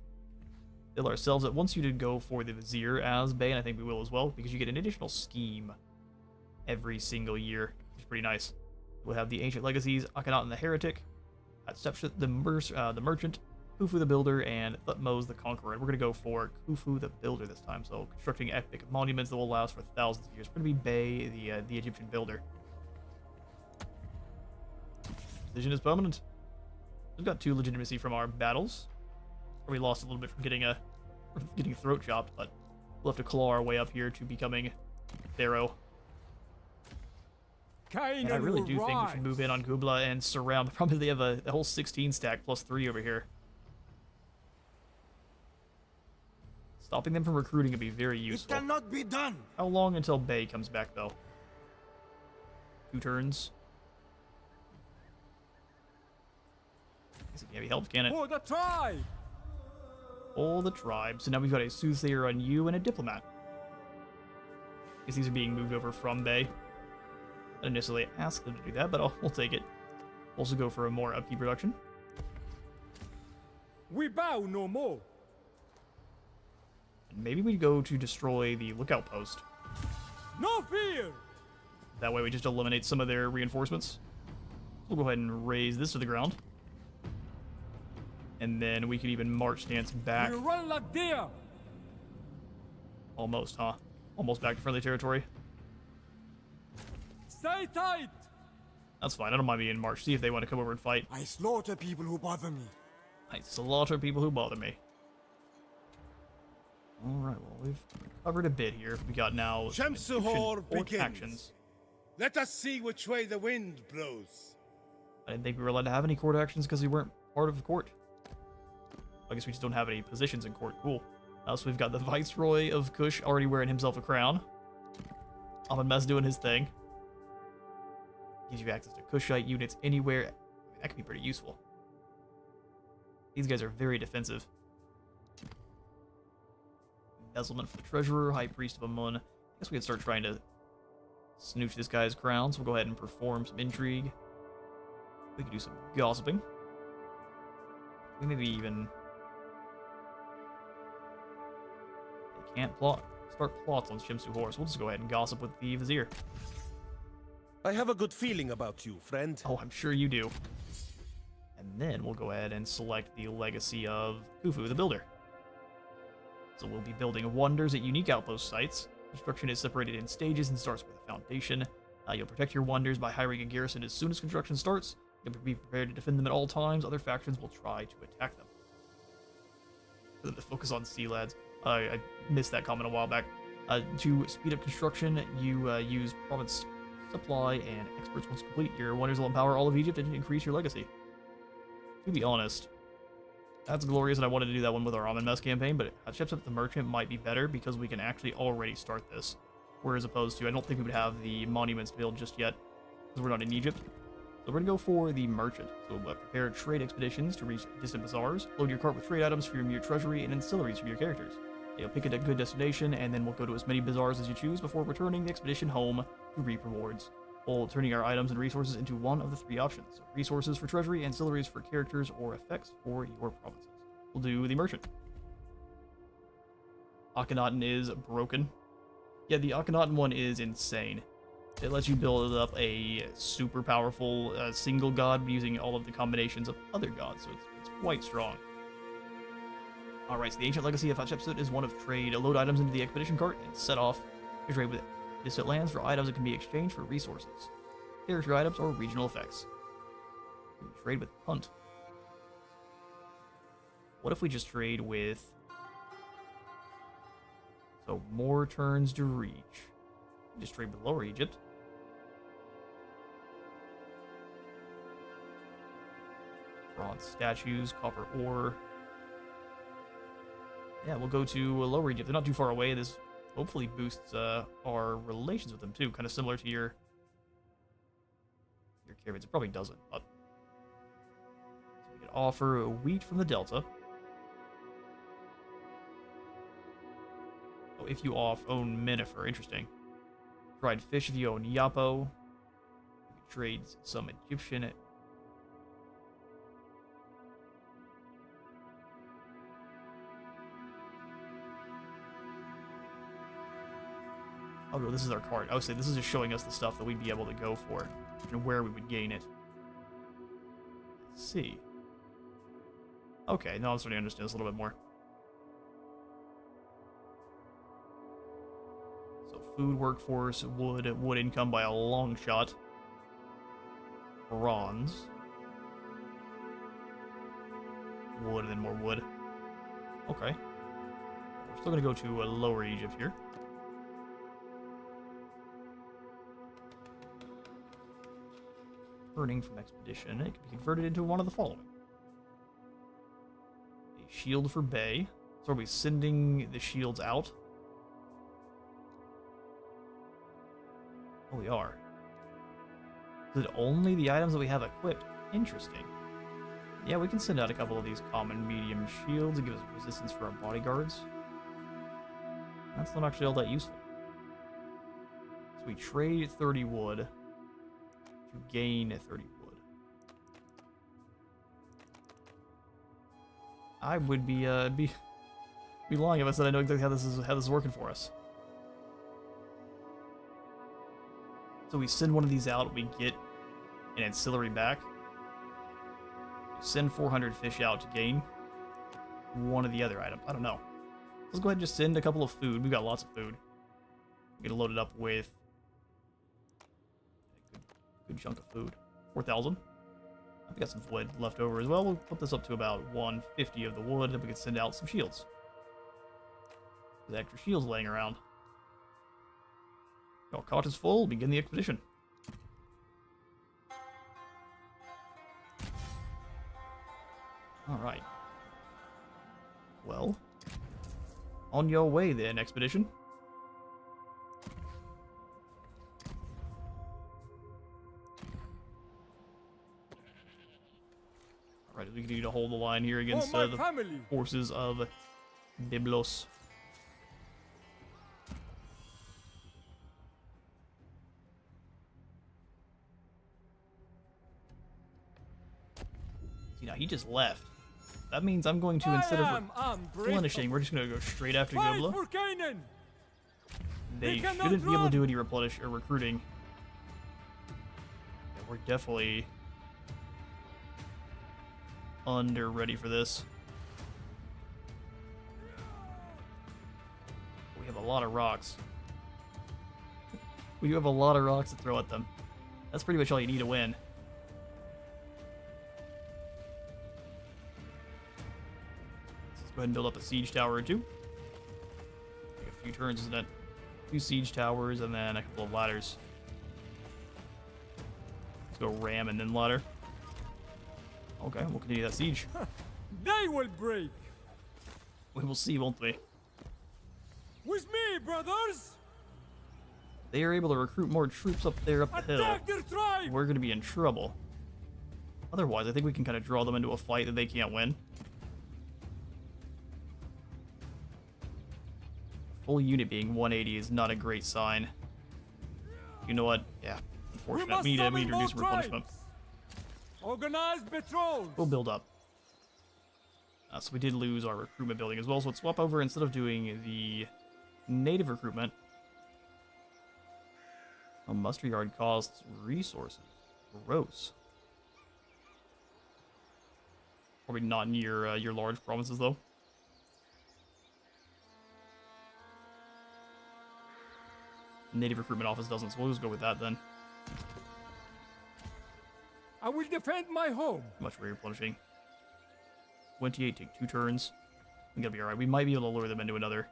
Bill ourselves. It wants you to go for the Vizier as Bay, and I think we will as well, because you get an additional scheme every single year, which is pretty nice. We'll have the Ancient Legacies, Akhenaten the Heretic, Hatshepsut the Merchant, Khufu the Builder, and Thutmose the Conqueror. And we're going to go for Khufu the Builder this time, so constructing epic monuments that will last for thousands of years. We're going to be Bay, the Egyptian builder. Decision is permanent. We've got 2 legitimacy from our battles. We lost a little bit from getting throat chopped, but we'll have to claw our way up here to becoming Pharaoh. And I really do think we should move in on Kubla and surround. The problem is they have a whole 16 stack plus 3 over here. Stopping them from recruiting would be very useful. It cannot be done. How long until Bay comes back, though? 2 turns. Guess it can't be helped, can it? For the tribe! All the tribes. So now we've got a Soothsayer on you and a Diplomat. Guess these are being moved over from Bay. I didn't necessarily ask them to do that, but we'll take it. Also go for a more upkeep reduction. We bow no more. And maybe we go to destroy the lookout post. No fear! That way we just eliminate some of their reinforcements. We'll go ahead and raise this to the ground. And then we could even march stance back. We run like deer! Almost, huh? Almost back to friendly territory. Stay tight! That's fine. I don't mind being in march. See if they want to come over and fight. I slaughter people who bother me. I slaughter people who bother me. Alright, well, we've covered a bit here. We got now Shamsuhor begins. actions. Let us see which way the wind blows. I didn't think we were allowed to have any court actions because we weren't part of the court. I guess we just don't have any positions in court. Cool. So we've got the Viceroy of Kush already wearing himself a crown. Amen-Mes doing his thing. Gives you access to Kushite units anywhere. That could be pretty useful. These guys are very defensive. Embezzlement for the Treasurer, High Priest of Amun. I guess we could start trying to snooch this guy's crown, so we'll go ahead and perform some intrigue. We could do some gossiping. We maybe even... They can't start plots on Shamsuhor, so we'll just go ahead and gossip with the Vizier. I have a good feeling about you, friend. Oh, I'm sure you do. And then we'll go ahead and select the legacy of Khufu the Builder. So we'll be building wonders at unique outpost sites. Construction is separated in stages and starts with a foundation. You'll protect your wonders by hiring a garrison as soon as construction starts. You'll be prepared to defend them at all times. Other factions will try to attack them. For them to focus on sea lads. I missed that comment a while back. To speed up construction, you use province supply and experts. Once complete, your wonders will empower all of Egypt and increase your legacy. To be honest, that's glorious, and I wanted to do that one with our Amen-Mes campaign, but Hatshepsut the Merchant might be better because we can actually already start this. Whereas opposed to, I don't think we would have the monuments to build just yet because we're not in Egypt. So we're going to go for the Merchant. So prepare trade expeditions to reach distant bazaars. Load your cart with trade items for your treasury and ancillaries for your characters. You'll pick a good destination, and then we'll go to as many bazaars as you choose before returning the expedition home to reap rewards, while turning our items and resources into one of the 3 options. So resources for treasury, ancillaries for characters, or effects for your provinces. We'll do the Merchant. Akhenaten is broken. Yeah, the Akhenaten one is insane. It lets you build up a super powerful single god using all of the combinations of other gods, so it's quite strong. Alright, so the Ancient Legacy of Hatshepsut is one of trade. Load items into the expedition cart and set off to trade with distant lands for items that can be exchanged for resources, character items, or regional effects. Trade with Punt. What if we just trade with... So, more turns to reach. Just trade with Lower Egypt. Bronze statues, copper ore. Yeah, we'll go to Lower Egypt. They're not too far away. This hopefully boosts our relations with them too. Kind of similar to your caravans. It probably doesn't, but so we could offer wheat from the Delta. Oh, if you own Minifer, interesting. Dried fish if you own Yapo. We could trade some Egyptian. Oh, no, this is our card. I would say this is just showing us the stuff that we'd be able to go for and where we would gain it. Let's see. Okay, now I'm starting to understand this a little bit more. So food, workforce, wood income by a long shot. Bronze. Wood and then more wood. Okay. We're still going to go to Lower Egypt here. Turning from expedition, it can be converted into one of the following. A shield for Bay. So are we sending the shields out? Oh, we are. Is it only the items that we have equipped? Interesting. Yeah, we can send out a couple of these common medium shields and give us resistance for our bodyguards. That's not actually all that useful. So we trade 30 wood to gain 30 wood. I would be lying if I said I know exactly how this is working for us. So we send one of these out, we get an ancillary back. We send 400 fish out to gain one of the other items. I don't know. Let's go ahead and just send a couple of food. We've got lots of food. Get it loaded up with a good chunk of food. 4,000. I've got some wood left over as well. We'll put this up to about 150 of the wood, and we can send out some shields. There's extra shields laying around. Your cart is full. Begin the expedition. All right. Well, on your way then, expedition. All right, we continue to hold the line here against the forces of Byblos. See, now he just left. That means I'm going to, instead of replenishing, we're just going to go straight after Gobla. They shouldn't be able to do any replenish or recruiting. Yeah, we're definitely under ready for this. We have a lot of rocks. We do have a lot of rocks to throw at them. That's pretty much all you need to win. Go ahead and build up a siege tower or two. Take a few turns, isn't it? 2 siege towers and then a couple of ladders. Let's go ram and then ladder. Okay, we'll continue that siege. They will break. We will see, won't we? With me, brothers. They are able to recruit more troops up there up the hill. Attack their tribe. We're going to be in trouble. Otherwise, I think we can kind of draw them into a fight that they can't win. Full unit being 180 is not a great sign. You know what? Yeah, unfortunate. We need to do some replenishment. Organized patrols. We'll build up. So we did lose our recruitment building as well, so let's swap over. Instead of doing the native recruitment, a muster yard costs resources. Gross. Probably not in your large provinces though. Native recruitment office doesn't, so we'll just go with that then. I will defend my home. Much for replenishing. 28, take 2 turns. I think that'll be alright. We might be able to lure them into another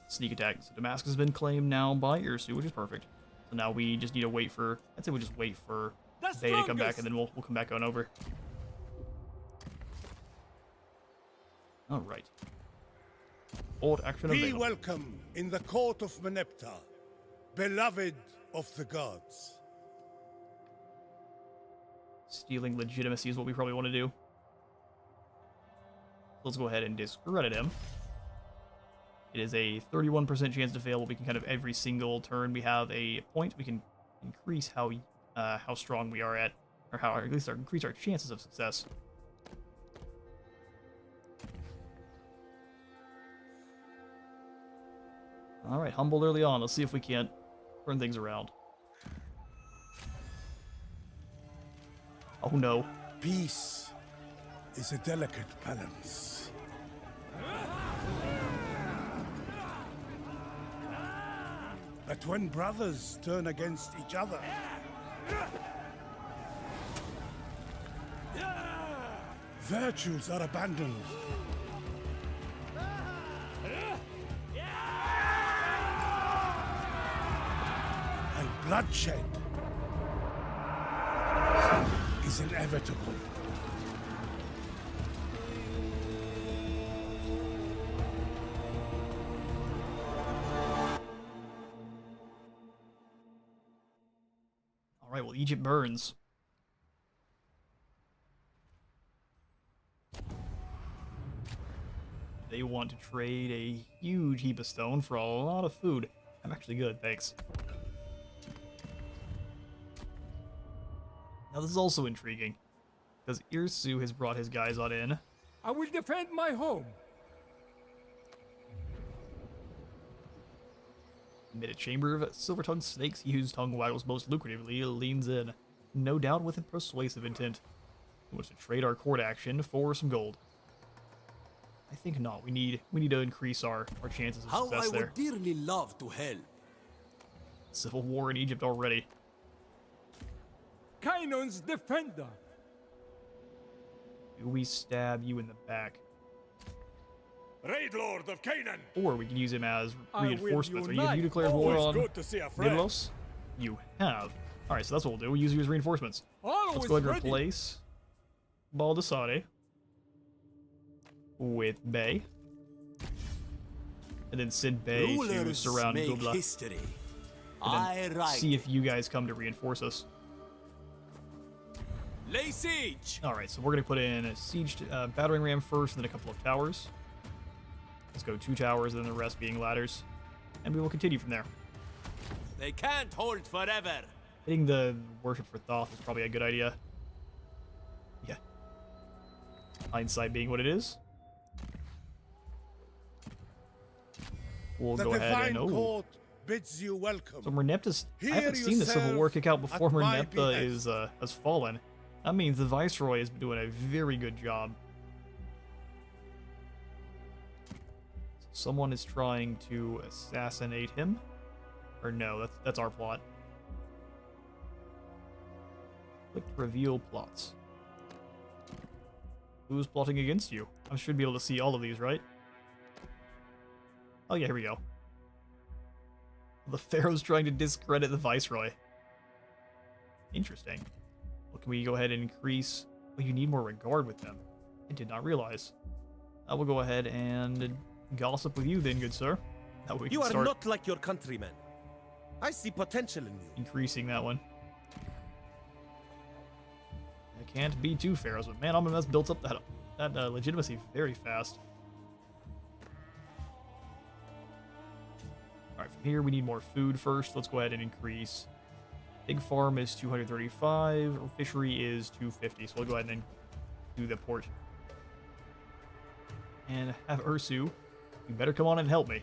sneak attack. So Damascus has been claimed now by Ursu, which is perfect. So now we just need to wait for, I'd say we just wait for Bay to come back, and then we'll come back on over. Alright. Old action Be available. welcome in the court of Meneptah, beloved of the gods. Stealing legitimacy is what we probably want to do. Let's go ahead and discredit him. It is a 31% chance to fail, but we can kind of every single turn we have a point. We can increase how strong we are at, or how, or at least increase our chances of success. All right, humbled early on. Let's see if we can't turn things around. Oh no. Peace is a delicate balance. But when brothers turn against each other, virtues are abandoned. And bloodshed is inevitable. All right, well, Egypt burns. They want to trade a huge heap of stone for a lot of food. I'm actually good, thanks. Now this is also intriguing, because Irsu has brought his guys on in. I will defend my home. Amid a chamber of silver-tongued snakes, he whose tongue waggles most lucratively leans in, no doubt with a persuasive intent. He wants to trade our court action for some gold. I think not. We need to increase our chances of How success I there. would dearly love to help. Civil war in Egypt already. Canaan's defender. Do we stab you in the back? Raid Lord of Canaan! Or we can use him as I will reinforcements. Have unite. you declared war Always on good to see a friend. Niblos? You have. Alright, so that's what we'll do. We'll use you as reinforcements. Always Let's go ahead and ready. replace Baldessade with Bay. And then send Bay to Rulers surround make Gubla. history. And I then write. see if you guys come to reinforce us. Lay siege. Alright, so we're going to put in a siege battering ram first, and then a couple of towers. Let's go 2 towers, and then the rest being ladders. And we will continue from there. They can't hold forever. Hitting the worship for Thoth is probably a good idea. Yeah. Hindsight being what it is. We'll The go ahead divine and... Oh. court bids you welcome. So Merneptah's... I Here haven't you seen the Civil serve War kick out before at my Merneptah behest. has fallen. That means the Viceroy has been doing a very good job. Someone is trying to assassinate him. Or no, that's our plot. Click to reveal plots. Who's plotting against you? I should be able to see all of these, right? Oh yeah, here we go. The Pharaoh's trying to discredit the Viceroy. Interesting. Well, can we go ahead and increase... Well, you need more regard with them. I did not realize. I will go ahead and gossip with you then, good sir. That way we You can are start not like your countrymen. I see potential in you. increasing that one. I can't be too Pharaohs, but man, that's built up that legitimacy very fast. Alright, from here we need more food first. Let's go ahead and increase. Big farm is 235, fishery is 250, so we'll go ahead and do the port. And have Ursu, you better come on and help me.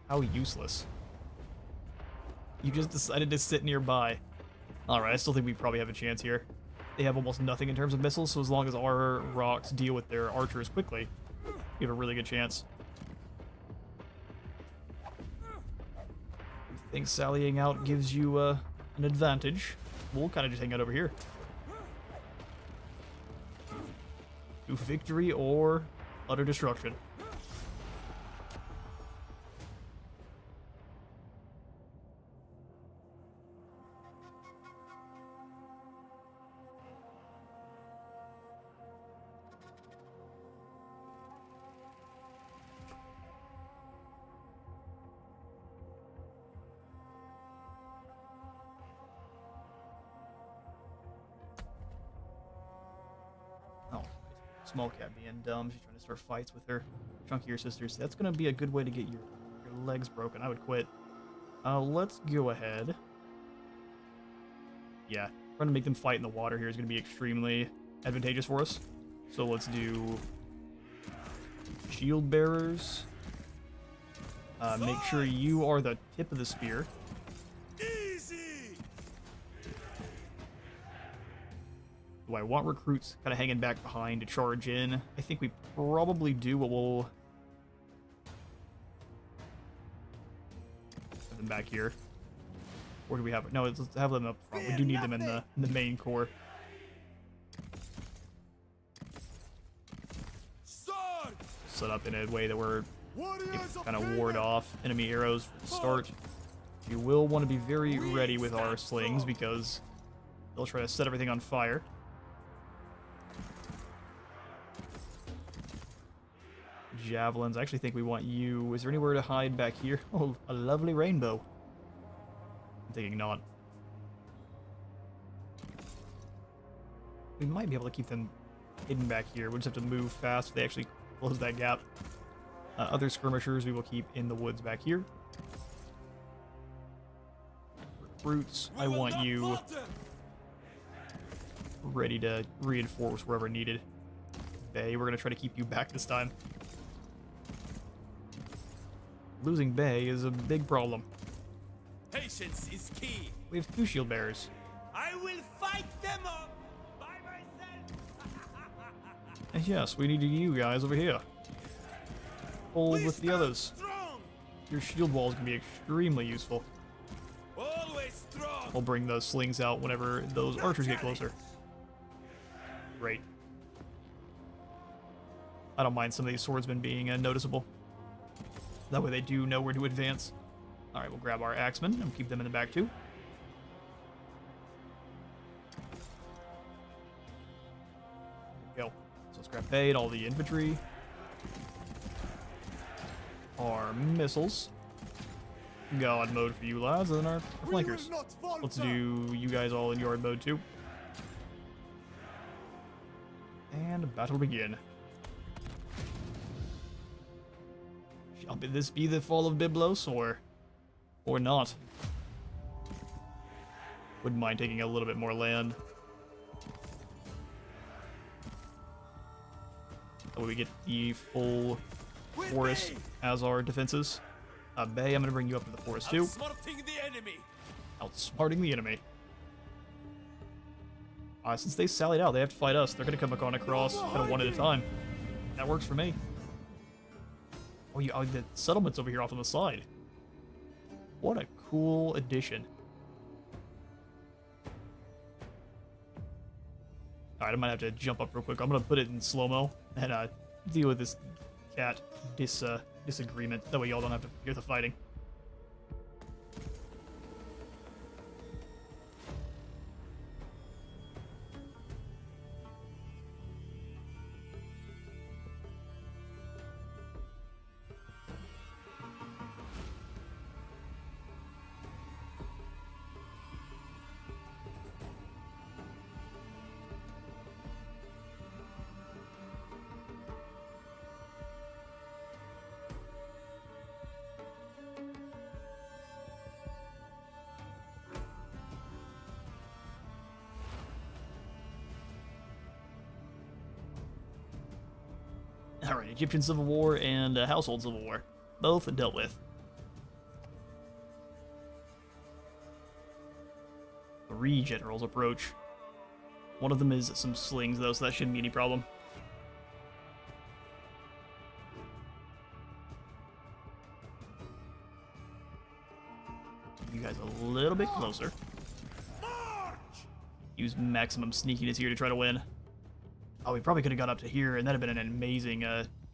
How useless. You just decided to sit nearby. Alright, I still think we probably have a chance here. They have almost nothing in terms of missiles, so as long as our rocks deal with their archers quickly, we have a really good chance. I think sallying out gives you an advantage. We'll kind of just hang out over here. Do victory or utter destruction. Small cat being dumb. She's trying to start fights with her chunkier sisters. That's going to be a good way to get your legs broken. I would quit. Let's go ahead. Yeah, trying to make them fight in the water here is going to be extremely advantageous for us. So let's do Shield bearers. Make sure you are the tip of the spear. Easy! Do I want recruits kind of hanging back behind to charge in? I think we probably do, but we'll have them back here. Or do we have? No, let's have them up front. We do need them in the main core. Sword! Set up in a way that we're Warriors of kind of Canaan! ward off enemy arrows from the start. You will want to be very ready with our slings because they'll try to set everything on fire. Javelins. I actually think we want you. Is there anywhere to hide back here? Oh, a lovely rainbow. I'm thinking not. We might be able to keep them hidden back here. We'll just have to move fast if they actually close that gap. Other skirmishers we will keep in the woods back here. Recruits, I want you ready to reinforce wherever needed. Bay, we're going to try to keep you back this time. Losing Bay is a big problem. Patience is key. We have 2 shield bearers. I will fight them up by myself. And yes, we need you guys over here. Hold We with the stand others. Strong. Your shield walls can be extremely useful. Always strong. We'll bring those slings out whenever those archers get closer. Great. I don't mind some of these swordsmen being noticeable. That way they do know where to advance. Alright, we'll grab our axemen and keep them in the back too. There we go. So let's grab Bay and all the infantry. Our missiles. God mode for you lads, and then our flankers. Let's do you guys all in yard mode too. And battle begin. Shall this be the fall of Byblos, or not? Wouldn't mind taking a little bit more land. That way we get the full forest as our defenses. Bay, I'm gonna bring you up to the forest too. Outsmarting the enemy. Outsmarting the enemy. Since they sallied out, they have to fight us. They're gonna come on across kind of one at a time. That works for me. Oh, the settlement's over here off on the side. What a cool addition. Alright, I might have to jump up real quick. I'm gonna put it in slow-mo and deal with this cat disagreement. That way y'all don't have to hear the fighting. Alright, Egyptian Civil War and Household Civil War. Both dealt with. 3 generals approach. One of them is some slings, though, so that shouldn't be any problem. You guys a little bit closer. Use maximum sneakiness here to try to win. Oh, we probably could have got up to here, and that'd have been an amazing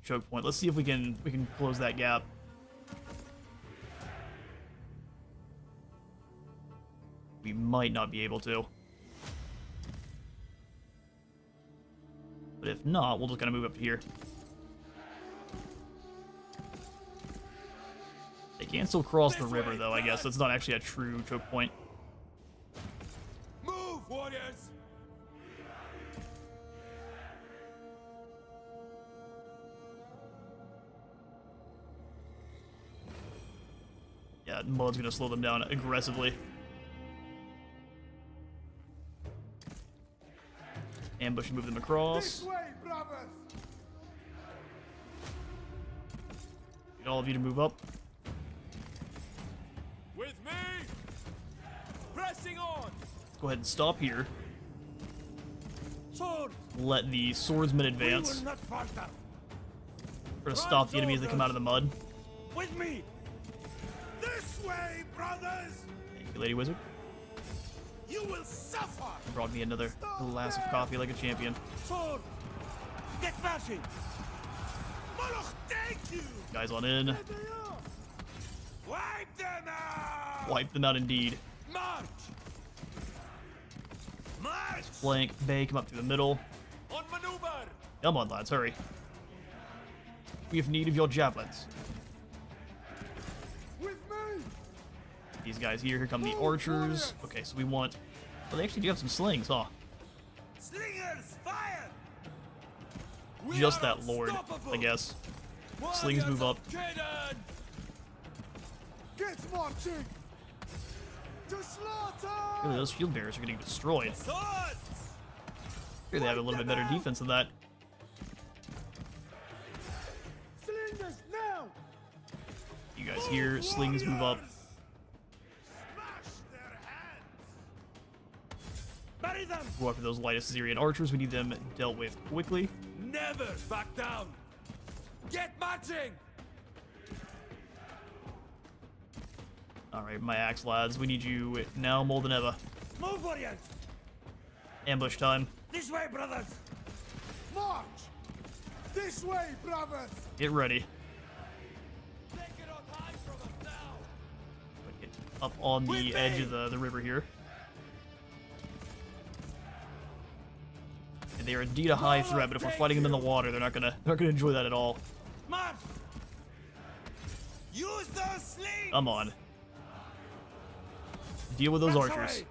choke point. Let's see if we can close that gap. We might not be able to. But if not, we'll just kind of move up to here. They can still cross the river, though, I guess. That's not actually a true choke point. Move, warriors. Yeah, Mud's gonna slow them down aggressively. Ambush and move them across. This way, brothers. Get all of you to move up. With me! Pressing on! Let's go ahead and stop here. Sword! Let the swordsmen We advance. will not falter! We're gonna stop the enemies as they come out of the mud. With me! This way, brothers! Thank you, Lady Wizard. You will suffer! Brought me another glass of coffee like a champion. Sword! Get marching! Moloch, thank you! Guys on in. Wipe them out! Wipe them out indeed. March! March! Flank, Bay, come up through the middle. On maneuver! Come on, lads, hurry. We have need of your javelins. With me! These guys here come the archers. Okay, so we want... Oh, they actually do have some slings, huh? Slingers, fire! Just that lord, I guess. Slings move up. Canaan! Get marching! To slaughter! Really, those shield bearers are getting destroyed. Swords! Here they have a little bit better defense than that. Slingers now! You guys here, slings move up. Smash their heads! Bury them! Go after those lightest Assyrian archers. We need them dealt with quickly. Never back down! Get marching! Alright, my axe lads, we need you now more than ever. Move, warriors! Ambush time. This way, brothers! March! This way, brothers! Get ready. Take it on high from us now! Get up on the edge of the river here. And they are indeed a high threat, but if we're fighting them in the water, they're not gonna enjoy that at all. March! Use those slings! Come on. Deal with those March archers. away.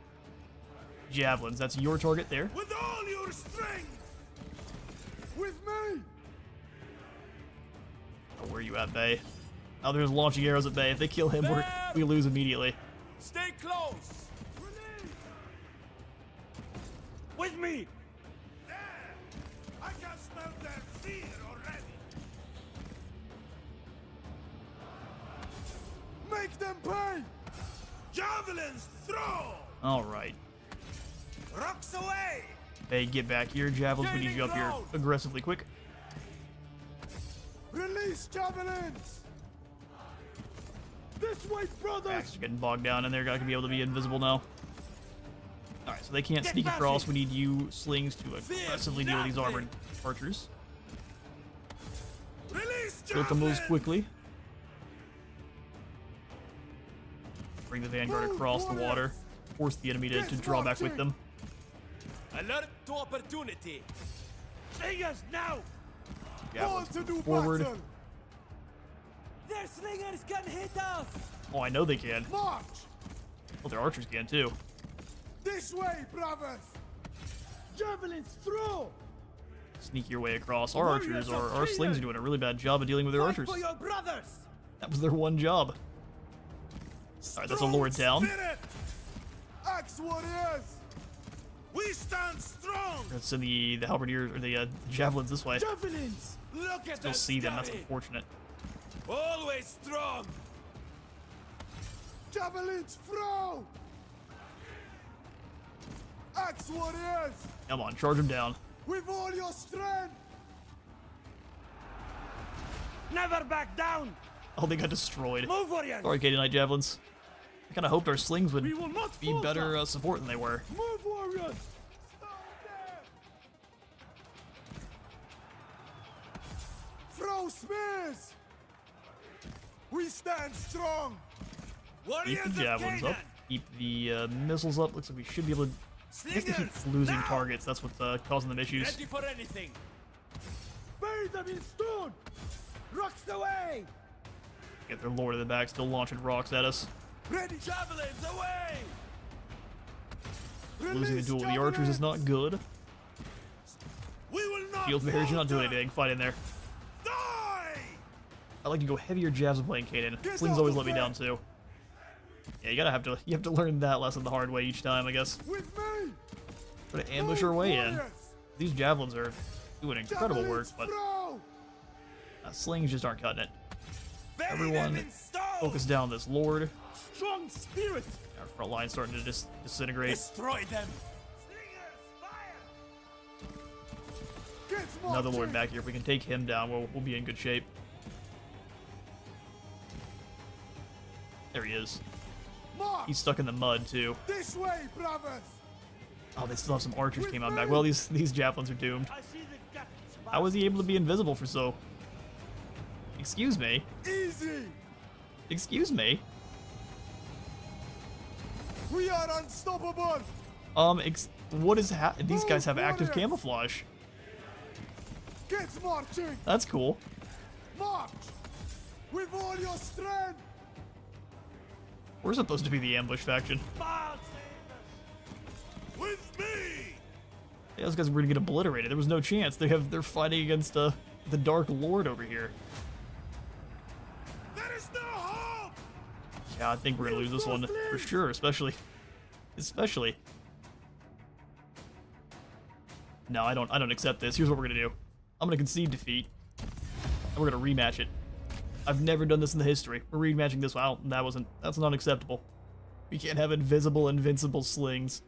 Javelins, that's your target there. With all your strength! With me! Oh, where are you at, Bay? Oh, there's launching arrows at Bay. If they kill him, we lose immediately. Stay close! With me! There! I can smell their fear already! Make them pay! Javelins, throw! Alright. Rocks away! Bay, get back here. Javelins, we need you up here aggressively quick. Release javelins! This way, brothers! Axes are getting bogged down, and they're not gonna be able to be invisible now. Alright, so they can't sneak across. We need you slings to aggressively deal with these armored archers. Release Kill the moves javelins! quickly. Bring the vanguard across the water. Force the enemy to draw back with them. Alert to opportunity! Slingers now! Javelins to do move forward. battle! Their slingers can hit us! Oh, I know they can. March! Well, their archers can too. This way, brothers! Javelins, throw! Sneak your way across. Our archers, our slings are doing a really bad job of dealing with their Fight archers. for your brothers! That was their one job. Alright, that's a lord down. Spirit! Axe warriors! We stand strong! Let's send the halberdiers or the javelins this way. Javelins! Look at Still us see them. That's scurry. unfortunate. Always strong! Javelins, throw! Axe warriors! Come on, charge them down. With all your strength! Never back down! Oh, they got destroyed. Move, warriors! Sorry, Canaanite javelins. I kind of hoped our slings would We will not be better support than they were. Move, warriors! Stop there! Throw spears! We stand strong! Keep Warriors the of javelins Canaan! up. Keep the missiles up. Looks like we should be able to. I guess they keep Slingers, losing now! targets. That's what's causing them issues. Ready for anything! Bathe them in stone! Rocks away! Get their lord in the back, still launching rocks at us. Ready! Javelins away! Losing the Release duel with the archers is not good. We will not Shield bearers, you're not doing falter! anything. Fight in there. Die! I like to go heavier jabs when playing Canaan. Get Slings off always the let me way. down too. Yeah, you have to learn that lesson the hard way each time, I guess. With me! Try to ambush Move, our way in. warriors! These javelins are doing incredible work, Javelins, but throw! slings just aren't cutting it. Everyone focus down on this Lord. Strong spirit. Our front line's starting to disintegrate. Destroy them. Another Lord back here. If we can take him down, we'll be in good shape. There he is. He's stuck in the mud, too. This way, brothers! Oh, they still have some archers came out back. Well, these javelins are doomed. I see the guts. How was he able to be invisible for so... Excuse me? Easy! Excuse me? We are unstoppable! What is these guys have active camouflage. Get marching! That's cool. March! With all your strength! We're supposed to be the ambush faction. With me. Yeah, those guys were gonna get obliterated. There was no chance. They're fighting against the Dark Lord over here. There is no hope. Yeah, I think we're gonna lose this one for sure, especially. No, I don't accept this. Here's what we're gonna do. I'm gonna concede defeat, and we're gonna rematch it. I've never done this in the history. We're rematching this one. That's not acceptable. We can't have invincible slings.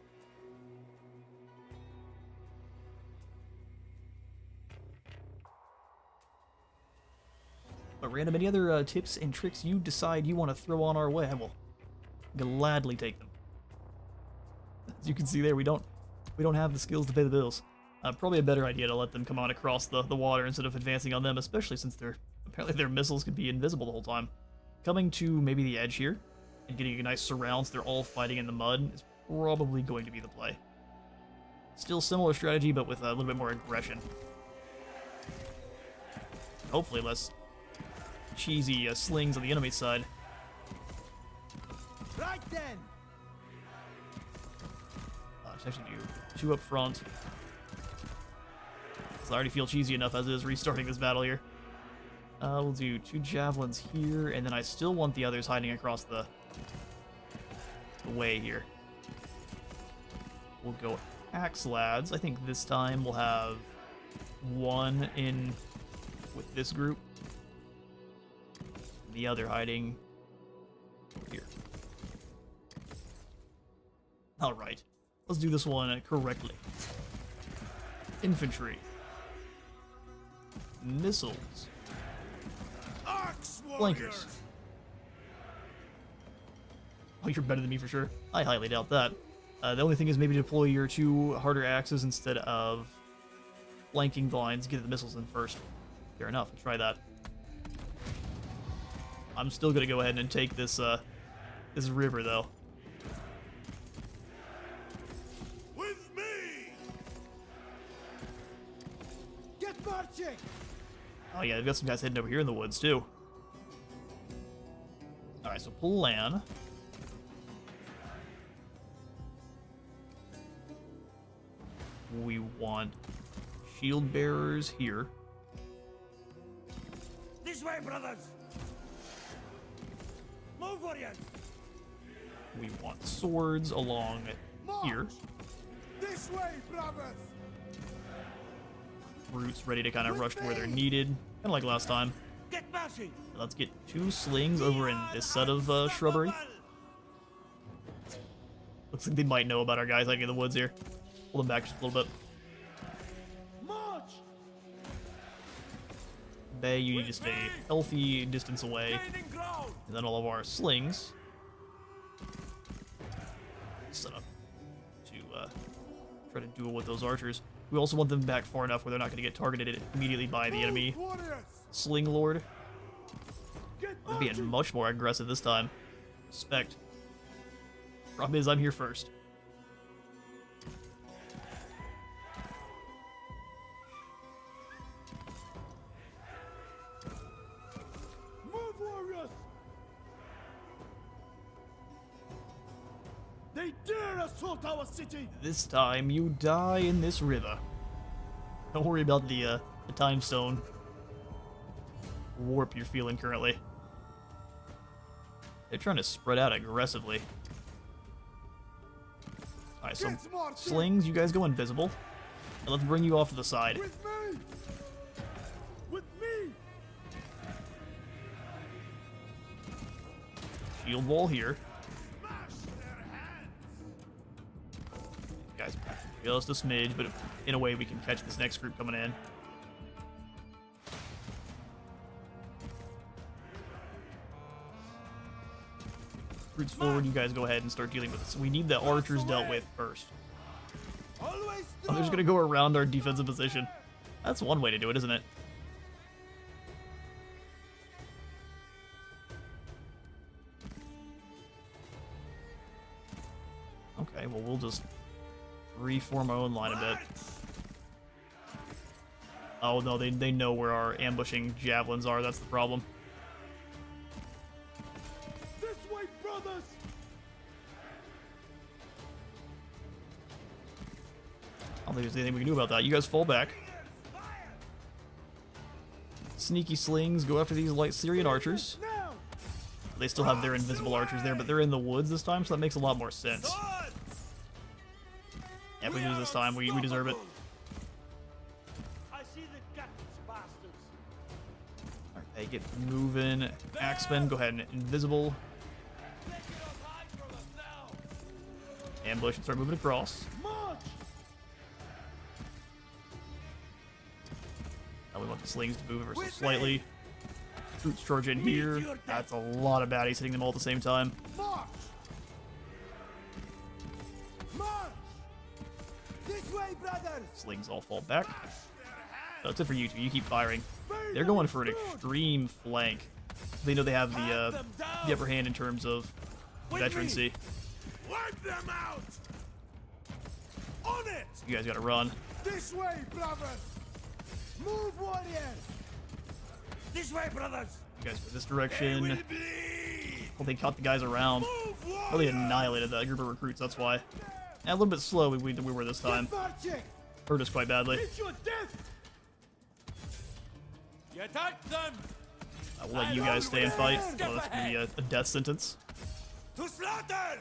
But random, any other tips and tricks you decide you want to throw on our way? I will gladly take them. As you can see there, we don't have the skills to pay the bills. Probably a better idea to let them come on across the water instead of advancing on them, especially since apparently their missiles could be invisible the whole time. Coming to maybe the edge here and getting a nice surround so they're all fighting in the mud is probably going to be the play. Still similar strategy, but with a little bit more aggression. Hopefully less cheesy slings on the enemy side. Right then. Let's actually do 2 up front. I already feel cheesy enough as it is restarting this battle here. We'll do 2 javelins here, and then I still want the others hiding across the way here. We'll go axe lads. I think this time we'll have 1 in with this group. The other hiding here. Alright, let's do this one correctly. Infantry. Missiles. Flankers. Oh, you're better than me for sure. I highly doubt that. The only thing is maybe deploy your 2 harder axes instead of flanking the lines. Get the missiles in first. Fair enough. Try that. I'm still gonna go ahead and take this this river though. With me. Get marching! Oh yeah, they've got some guys heading over here in the woods too. Alright, so plan. We want shield bearers here. This way, brothers. Move, warriors. We want swords along here. This way, brothers! Brutes ready to kind of rush to where they're needed. Kind of like last time. Get marching. Let's get 2 slings over in this set of shrubbery. Looks like they might know about our guys hiding in the woods here. Pull them back just a little bit. March. Bay, you need to stay healthy distance away. Gaining ground. And then all of our slings set up to try to duel with those archers. We also want them back far enough where they're not going to get targeted immediately by the enemy Sling Lord. They're being much more aggressive this time. Respect. Problem is, I'm here first. Move, warriors. They dare assault our city. This time, you die in this river. Don't worry about the time stone warp you're feeling currently. They're trying to spread out aggressively. Alright, so slings, you guys go invisible. And let's bring you off to the side. With me. With me. shield wall here. Guys, just a smidge, but in a way we can catch this next group coming in. Roots forward, you guys go ahead and start dealing with it. So we need the archers dealt with first. Oh, they're just gonna go around our defensive position. That's one way to do it, isn't it? Okay, well, we'll just reform our own line a bit. Oh, no, they know where our ambushing javelins are. That's the problem. This way, brothers! I don't think there's anything we can do about that. You guys fall back. Sneaky slings go after these light Syrian archers. They still have their invisible archers there, but they're in the woods this time, so that makes a lot more sense. Yeah, if we lose this time, we deserve it. I see the guts, bastards. Alright, they get moving. Axemen, go ahead and invisible. Ambush and start moving across. Now we want the slings to move ever so slightly. Troops charge in here. That's a lot of baddies hitting them all at the same time. March! March! This way, brothers! Slings all fall back. That's it for you two. You keep firing. They're going for an extreme flank. They know they have the upper hand in terms of veterancy. Wipe them out! On it! You guys gotta run. This way, brothers! Move, warriors! This way, brothers! You guys go this direction. Well, they caught the guys around. Really annihilated that group of recruits, that's why. And a little bit slow we were this time. Hurt us quite badly. It's your death! You attack them! I will let you guys stay and fight. Oh, that's gonna be a death sentence. To slaughter!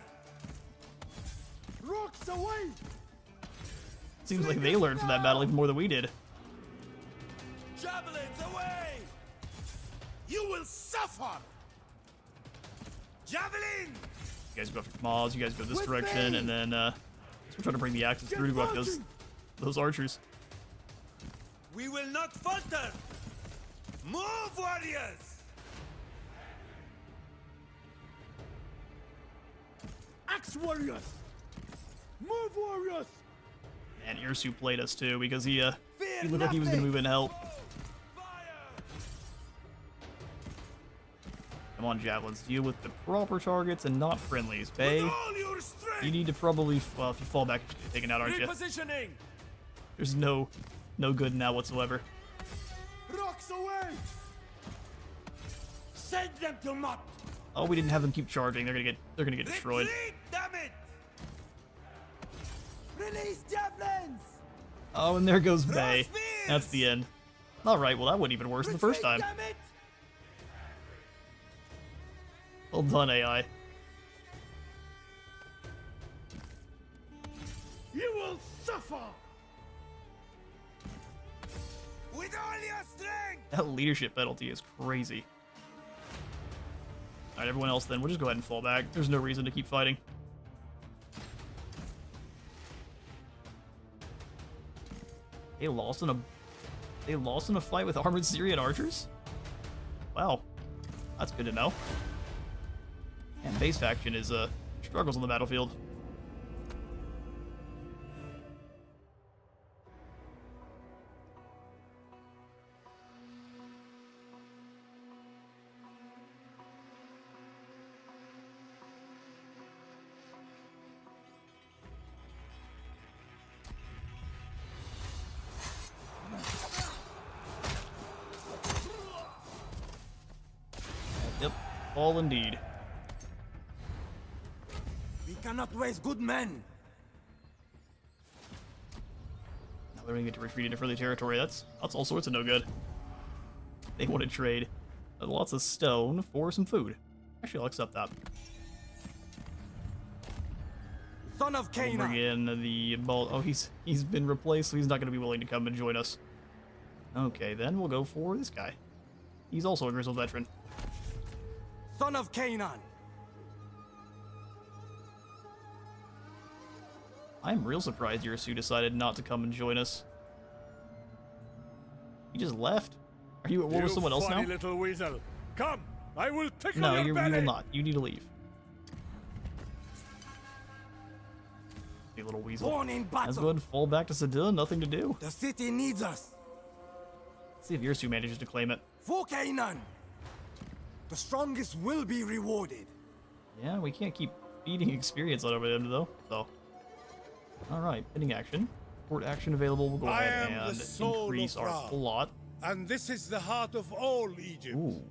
Rocks away! Seems like they learned from that battle even more than we did. Javelins away! You will suffer! Javelin! You guys go after Maz, you guys go this direction, and then we're trying to bring the axes through to go after those archers. We will not falter! Move, warriors! Axe warriors! Move, warriors! And Irsu played us too because he looked like he was gonna move in to help. Come on, javelins, deal with the proper targets and not friendlies. Bay, you need to probably, well, if you fall back, you're taken out, aren't you? Repositioning! There's no good in that whatsoever. Rocks away! Send them to Mott! Oh, we didn't have them keep charging. They're gonna get destroyed. Retreat, damn it! Release javelins! Oh, and there goes Bay. That's the end. All right, well that went even worse than the first time. Damn it! Well done, AI. You will suffer! With all your strength! That leadership penalty is crazy. All right, everyone else then, we'll just go ahead and fall back. There's no reason to keep fighting. They lost in a fight with armored Syrian archers? Wow. That's good to know. And base faction is struggles on the battlefield. Yep, all indeed. We cannot waste good men! Now they're gonna get to retreat into friendly territory. That's all sorts of no good. They want to trade lots of stone for some food. Actually, I'll accept that. Son of Bring Canaan! in the ball. Oh, he's been replaced, so he's not gonna be willing to come and join us. Okay, then we'll go for this guy. He's also a grizzled veteran. Son of Canaan! I'm real surprised Yursu decided not to come and join us. He just left. Are you at war with someone else now? Funny little weasel. Come, I will tickle No, your you belly. will not. You need to leave. You little weasel. Born in Let's battle. go ahead and fall back to Sedilla. Nothing to do. The city needs us. Let's see if Yursu manages to claim it. For Canaan. The strongest will be rewarded. Yeah, we can't keep feeding experience on over him though. So, all right, pending action. Port action available. We'll go I ahead am and the soul increase of our Ra. plot. And this is the heart of all Egypt. Ooh.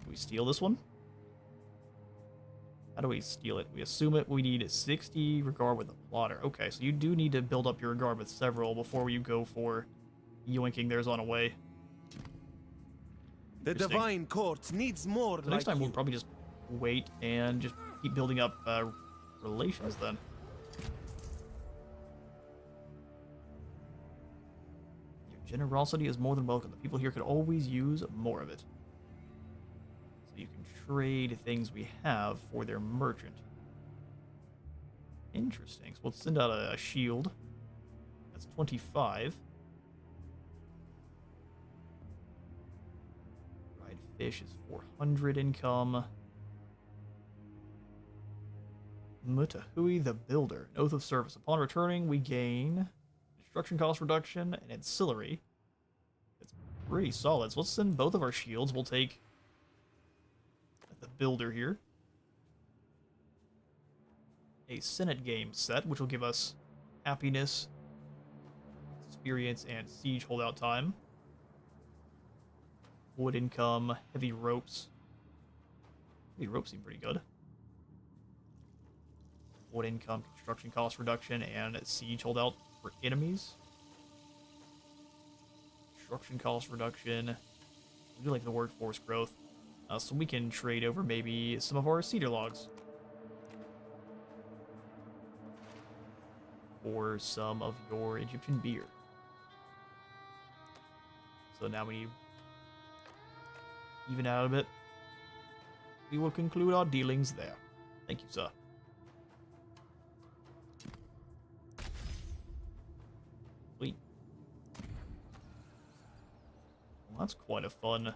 Can we steal this one? How do we steal it? We assume it. We need 60 regard with a plotter. Okay, so you do need to build up your regard with several before you go for yoinking theirs on away. The Interesting. divine court needs more So next like time we'll you. probably just wait and just keep building up relations then. Your generosity is more than welcome. The people here could always use more of it. So you can trade things we have for their merchant. Interesting. So we'll send out a shield. That's 25. Dried fish is 400 income. Mutahui the Builder. An oath of service. Upon returning, we gain construction cost reduction and ancillary. It's pretty solid. So let's send both of our shields. We'll take the Builder here. A Senate game set, which will give us happiness, experience, and siege holdout time. Wood income, heavy ropes. Heavy ropes seem pretty good. Wood income, construction cost reduction, and siege holdout for enemies. Construction cost reduction. I do like the workforce growth. So we can trade over maybe some of our cedar logs. For some of your Egyptian beer. So now we even out a bit. We will conclude our dealings there. Thank you, sir. Sweet. Well, that's quite a fun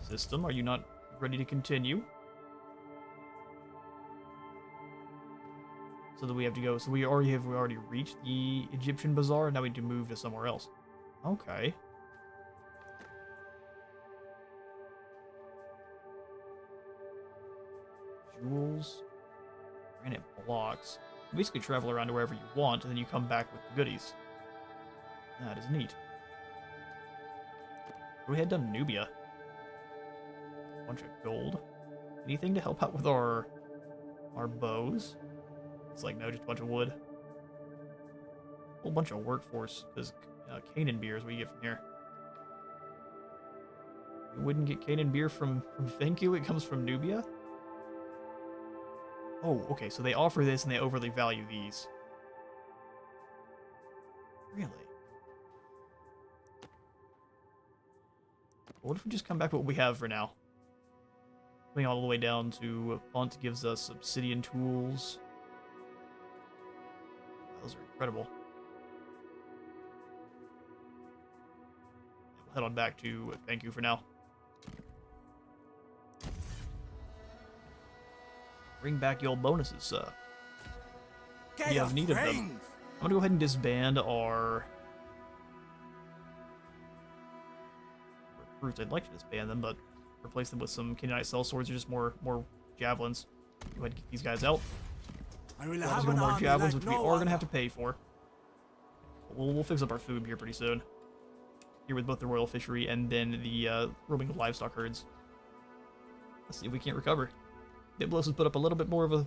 system. Are you not ready to continue? So that we have to go. So we already reached the Egyptian bazaar. Now we need to move to somewhere else. Okay. Jewels, granite blocks. You basically travel around to wherever you want, and then you come back with the goodies. That is neat. We head to Nubia. Bunch of gold. Anything to help out with our bows? It's like, no, just a bunch of wood. Whole bunch of workforce, because Canaan beer is what you get from here. You wouldn't get Canaan beer from Fenku, it comes from Nubia? Oh, okay, so they offer this and they overly value these. Really? What if we just come back with what we have for now? Coming all the way down to Font gives us obsidian tools. Those are incredible. We'll head on back to thank you for now. Bring back your bonuses, sir. We have need of them. I'm gonna go ahead and disband our recruits. I'd like to disband them, but replace them with some Canaanite sellswords or just more javelins. Go ahead and get these guys out. I will Let's have go an more army javelins, like which we no are gonna other. have to pay for. We'll fix up our food here pretty soon. Here with both the royal fishery and then the roaming livestock herds. Let's see if we can't recover. Diblos has put up a little bit more of a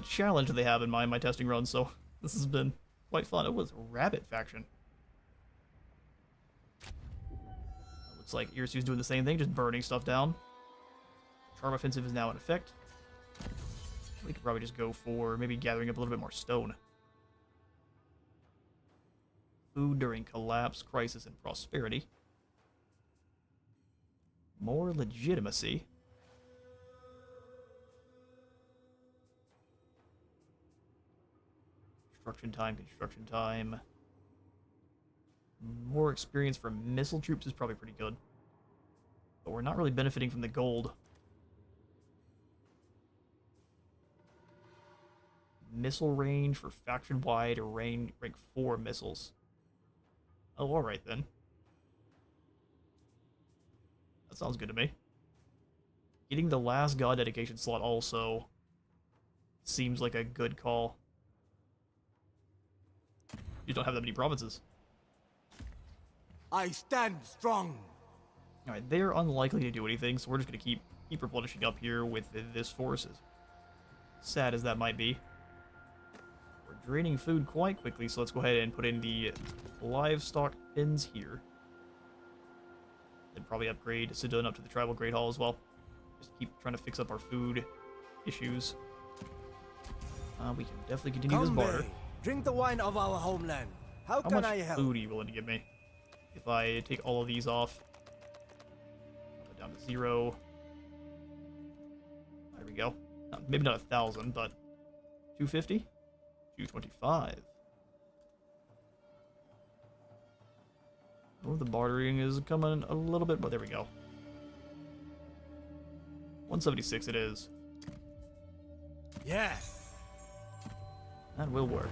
challenge that they have in my testing run, so this has been quite fun. It was a rabbit faction. Looks like Irsu's doing the same thing, just burning stuff down. Charm offensive is now in effect. We could probably just go for maybe gathering up a little bit more stone. Food during collapse, crisis, and prosperity. More legitimacy. Construction time. More experience from missile troops is probably pretty good. But we're not really benefiting from the gold. Missile range for faction-wide rank 4 missiles. Oh, alright then. That sounds good to me. Getting the last god dedication slot also seems like a good call. You don't have that many provinces. I stand strong. Alright, they're unlikely to do anything, so we're just going to keep replenishing up here with this force. As sad as that might be. We're draining food quite quickly, so let's go ahead and put in the livestock pens here. Then probably upgrade Sidon up to the Tribal Great Hall as well. Just keep trying to fix up our food issues. We can definitely continue this barter. Drink the wine of our homeland. How How can much I help? food are you willing to give me? If I take all of these off, put it down to 0. There we go. Maybe not 1,000, but 250, 225. Oh, the bartering is coming a little bit, but there we go. 176 it is. Yes. That will work.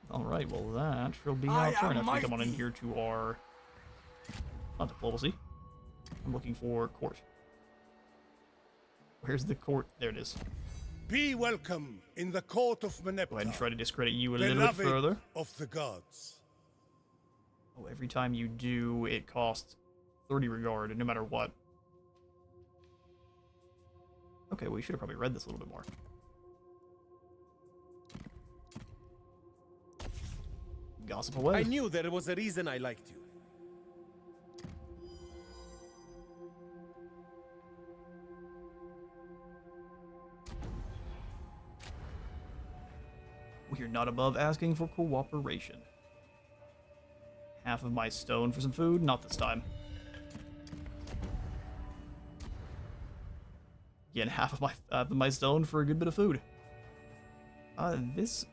Alright, well that shall be our turn after we come on in here to our... not diplomacy. I'm looking for court. Where's the court? There it is. Be welcome in the court of Meneptah. Go ahead and try to discredit you a little bit beloved further. of the gods. Oh, every time you do, it costs 30 regard, no matter what. Okay, well, you should have probably read this a little bit more. Gossip away. I knew there was a reason I liked you. We're not above asking for cooperation. Half of my stone for some food? Not this time. Again, half of my stone for a good bit of food. This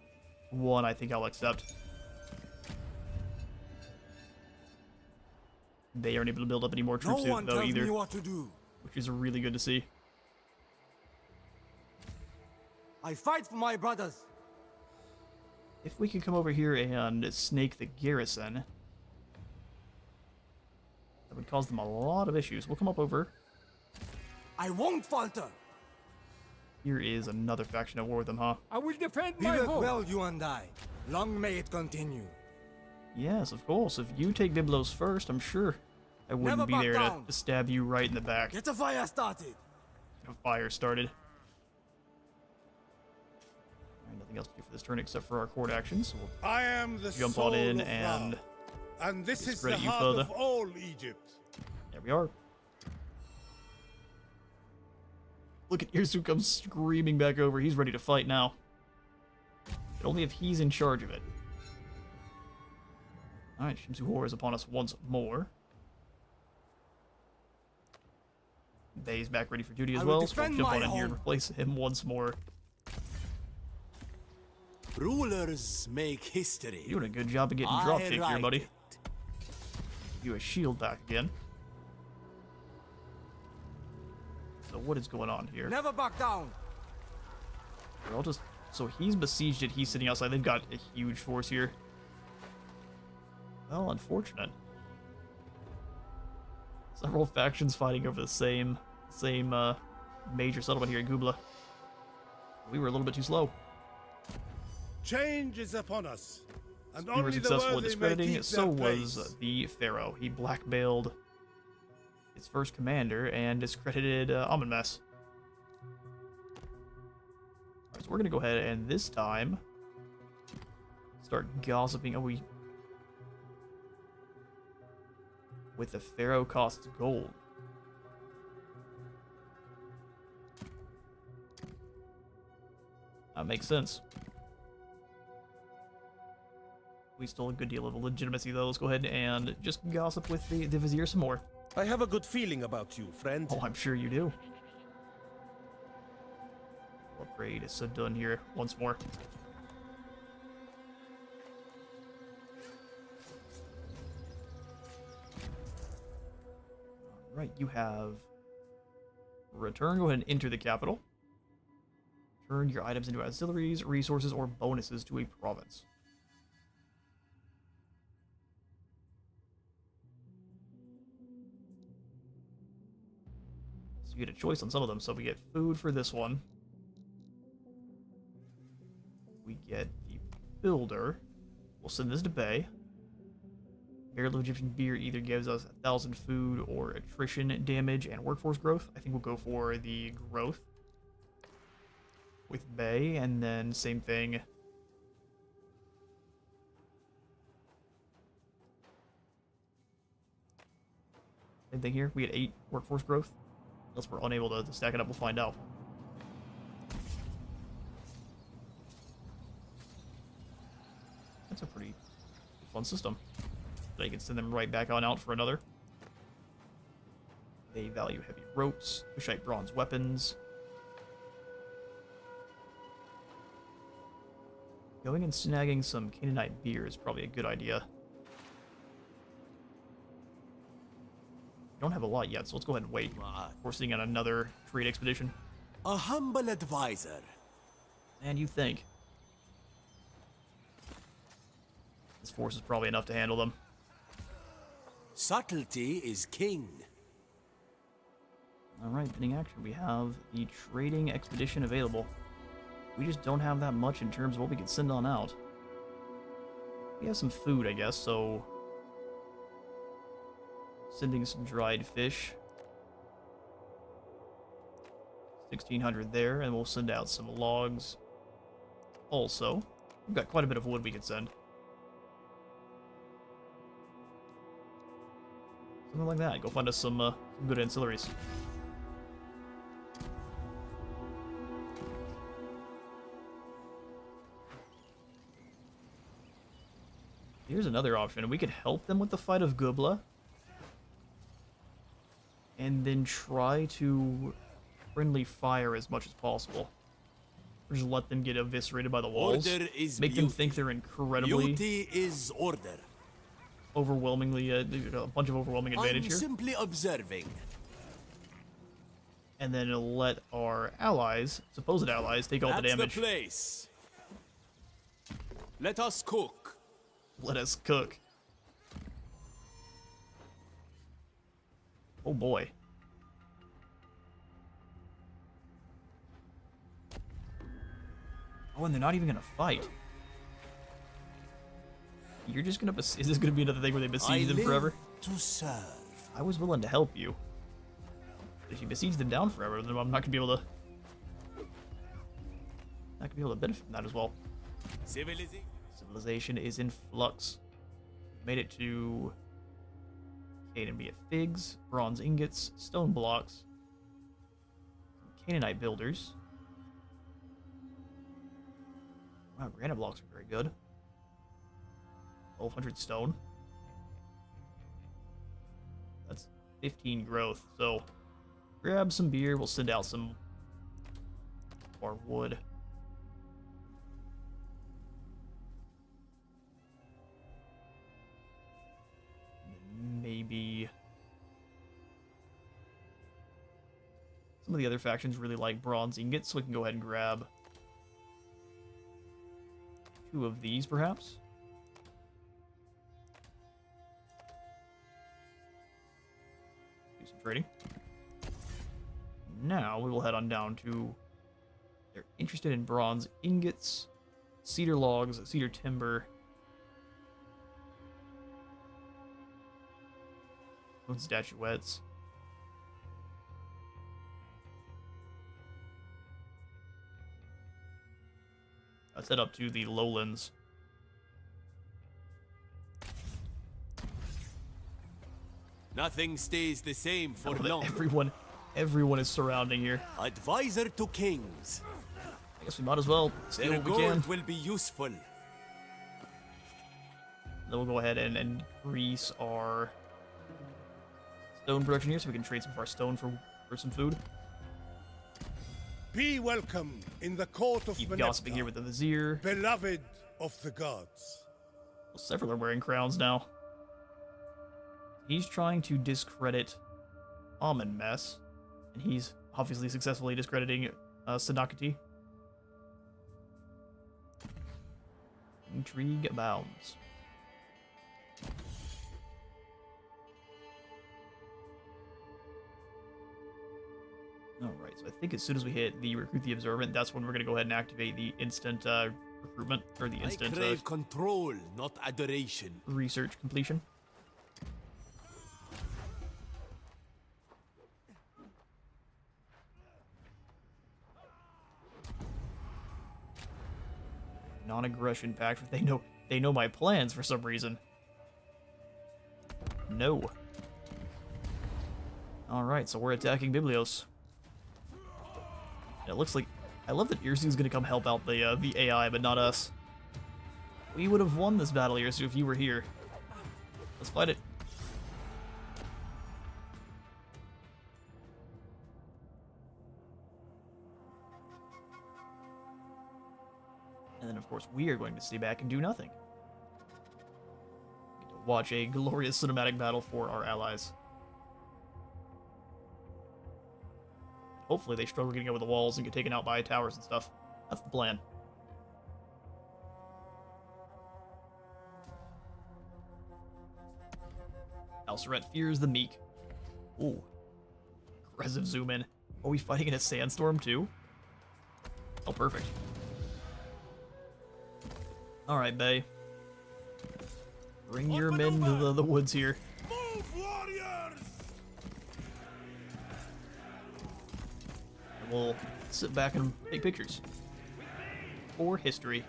one I think I'll accept. They aren't able to build up any more troops though either, what to do. which is really good to see. I fight for my brothers. If we could come over here and snake the garrison, that would cause them a lot of issues. We'll come up over. I won't falter. Here is another faction at war with them, huh? I will defend We my work home. well, you and I. Long may it continue. Yes, of course. If you take Byblos first, I'm sure I wouldn't Never be back there down. to stab you right in the back. Get a fire started. A fire started. Alright, nothing else to do for this turn except for our court actions. So we'll I am the jump soul on in of and Ra, and this is the discredit you heart further. of all Egypt. there we are. Look at Irsu comes screaming back over. He's ready to fight now. But only if he's in charge of it. Alright, Shimsu is upon us once more. Bay's back ready for duty as I will well, so we'll defend jump my on in here and home. replace him once more. Rulers make history. You're doing a good job of getting I drop kicked here, like buddy. it. You a shield back again. So what is going on here? Never back down. I'll just... So he's besieged it, he's sitting outside. They've got a huge force here. Well, unfortunate. Several factions fighting over the same major settlement here in Kubla. We were a little bit too slow. Change is upon us, and We were only the successful in worthy may discrediting, keep so their was place. the Pharaoh. He blackmailed his first commander and discredited Amenmess. Alright, so we're gonna go ahead and this time start gossiping. Oh, with the Pharaoh costs gold. That makes sense. We stole a good deal of legitimacy, though. Let's go ahead and just gossip with the vizier some more. I have a good feeling about you, friend. Oh, I'm sure you do. Upgrade Sudun here once more. Alright, you have return. Go ahead and enter the capital. Turn your items into auxiliaries, resources, or bonuses to a province. So you get a choice on some of them. So we get food for this one. We get the builder. We'll send this to Bay. Barrel of Egyptian beer either gives us 1,000 food or attrition damage and workforce growth. I think we'll go for the growth with Bay, and then same thing. Same thing here. We get 8 workforce growth. Unless we're unable to stack it up, we'll find out. That's a pretty fun system. So you can send them right back on out for another. They value heavy ropes, Cushite bronze weapons. Going and snagging some Canaanite beer is probably a good idea. We don't have a lot yet, so let's go ahead and wait. We're sitting on another trade expedition. A humble advisor. And you think? This force is probably enough to handle them. Subtlety is king. Alright, pending action. We have the trading expedition available. We just don't have that much in terms of what we can send on out. We have some food, I guess, so... Sending some dried fish. 1,600 there, and we'll send out some logs. Also, we've got quite a bit of wood we could send. Something like that. Go find us some good ancillaries. Here's another option. We could help them with the fight of Gubla. And then try to friendly fire as much as possible. Or just let them get eviscerated by the walls. Order is Make beauty. them think they're incredibly... Beauty is order. Overwhelmingly, a bunch of overwhelming advantage I'm here. simply observing. And then let our allies, supposed allies, take all the That's damage. the place. Let us cook. Let us cook. Oh boy. Oh, and they're not even gonna fight. You're just gonna... Is this gonna be another thing where they besiege them forever? To serve. I was willing to help you. But if you besiege them down forever, then I'm not gonna be able to... Not gonna be able to benefit from that as well. Civilization is in flux. Made it to Canaan, be it figs, bronze ingots, stone blocks, Canaanite builders. Wow, granite blocks are very good. 1,200 stone. That's 15 growth. So grab some beer. We'll send out some more wood. Maybe some of the other factions really like bronze ingots, so we can go ahead and grab 2 of these, perhaps. Do some trading. Now we will head on down to... They're interested in bronze ingots, cedar logs, cedar timber, statuettes. Let's head up to the lowlands. Nothing stays the same for long. Everyone is surrounding here. Advisor to kings. I guess we might as well steal Their what we can. gold will be useful. Then we'll go ahead and increase our stone production here, so we can trade some of our stone for some food. Be welcome in the court of Keep gossiping here with the vizier. beloved of the gods. Well, several are wearing crowns now. He's trying to discredit Amun Mess, and he's obviously successfully discrediting Sanakati. Intrigue abounds. Alright, so I think as soon as we hit the Recruit the Observant, that's when we're going to go ahead and activate the instant recruitment, or the instant I crave control, not adoration. research completion. Non-aggression pact. They know my plans for some reason. No. Alright, so we're attacking Biblios. It looks like... I love that Irsu's gonna come help out the AI, but not us. We would have won this battle, Irsu, if you were here. Let's fight it. And then, of course, we are going to stay back and do nothing. Get to watch a glorious cinematic battle for our allies. Hopefully they struggle getting over the walls and get taken out by towers and stuff. That's the plan. Alceret fears the meek. Ooh. Aggressive zoom in. Are we fighting in a sandstorm too? Oh, perfect. Alright, Bay. Bring your men to the woods here. Move, warriors! And we'll sit back and take pictures. For history.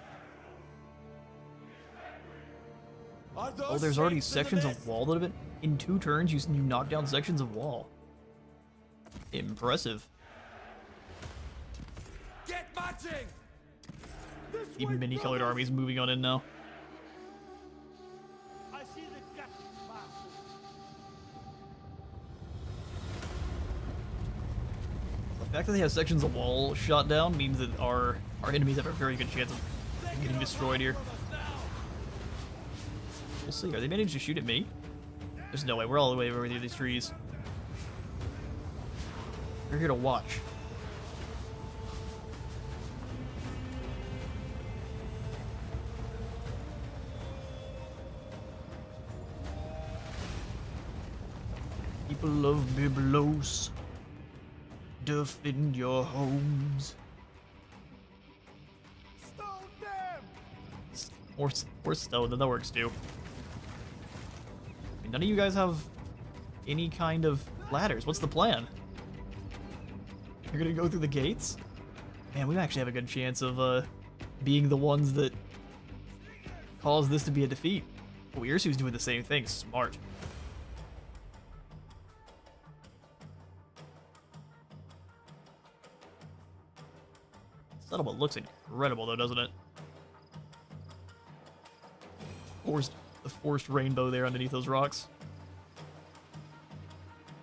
Oh, there's already sections of wall that have been... In 2 turns, you knock down sections of wall. Impressive. Get marching! The mini-colored armies moving on in now. I see the captain bastards. The fact that they have sections of wall shot down means that our enemies have a very good chance of getting destroyed here. We'll see. Are they managing to shoot at me? There's no way. We're all the way over here, these trees. We're here to watch. People of Byblos, defend your homes. Stone them! Or stone, that works too. I mean, none of you guys have any kind of ladders. What's the plan? You're gonna go through the gates? Man, we actually have a good chance of being the ones that cause this to be a defeat. Oh, Irsu's doing the same thing. Smart. Settlement looks incredible though, doesn't it? The forced rainbow there underneath those rocks.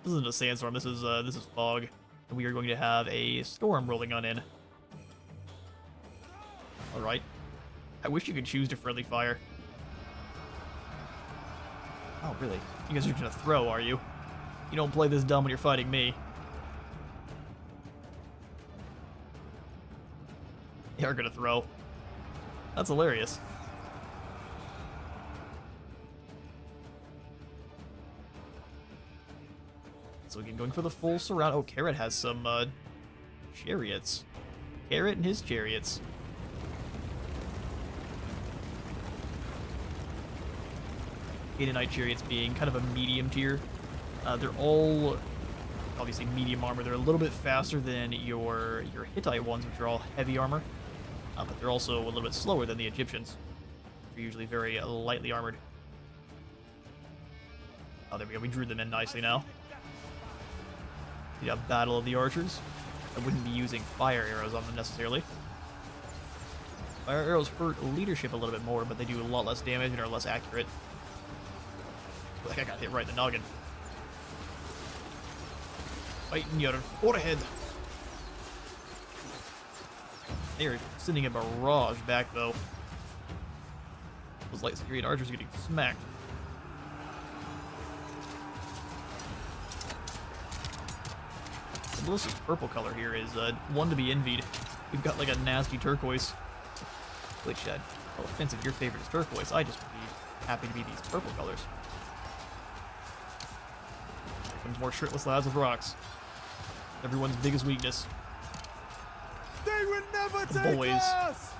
This isn't a sandstorm, this is fog. And we are going to have a storm rolling on in. Alright. I wish you could choose to friendly fire. Oh, really? You guys are gonna throw, are you? You don't play this dumb when you're fighting me. They are gonna throw. That's hilarious. So again, going for the full surround. Oh, Carrot has some chariots. Carrot and his chariots. Canaanite chariots being kind of a medium tier. They're all obviously medium armor. They're a little bit faster than your Hittite ones, which are all heavy armor. But they're also a little bit slower than the Egyptians. They're usually very lightly armored. Oh, there we go. We drew them in nicely now. Yeah, Battle of the Archers. I wouldn't be using fire arrows on them necessarily. Fire arrows hurt leadership a little bit more, but they do a lot less damage and are less accurate. Like I got hit right in the noggin. Right in your forehead. They are sending a barrage back, though. Those light Syrian archers are getting smacked. Melissa's purple color here is one to be envied. We've got like a nasty turquoise, which, no offense if your favorite is turquoise, I just would be happy to be these purple colors. Here comes more shirtless lads with rocks. Everyone's biggest weakness. They will never take boys. us!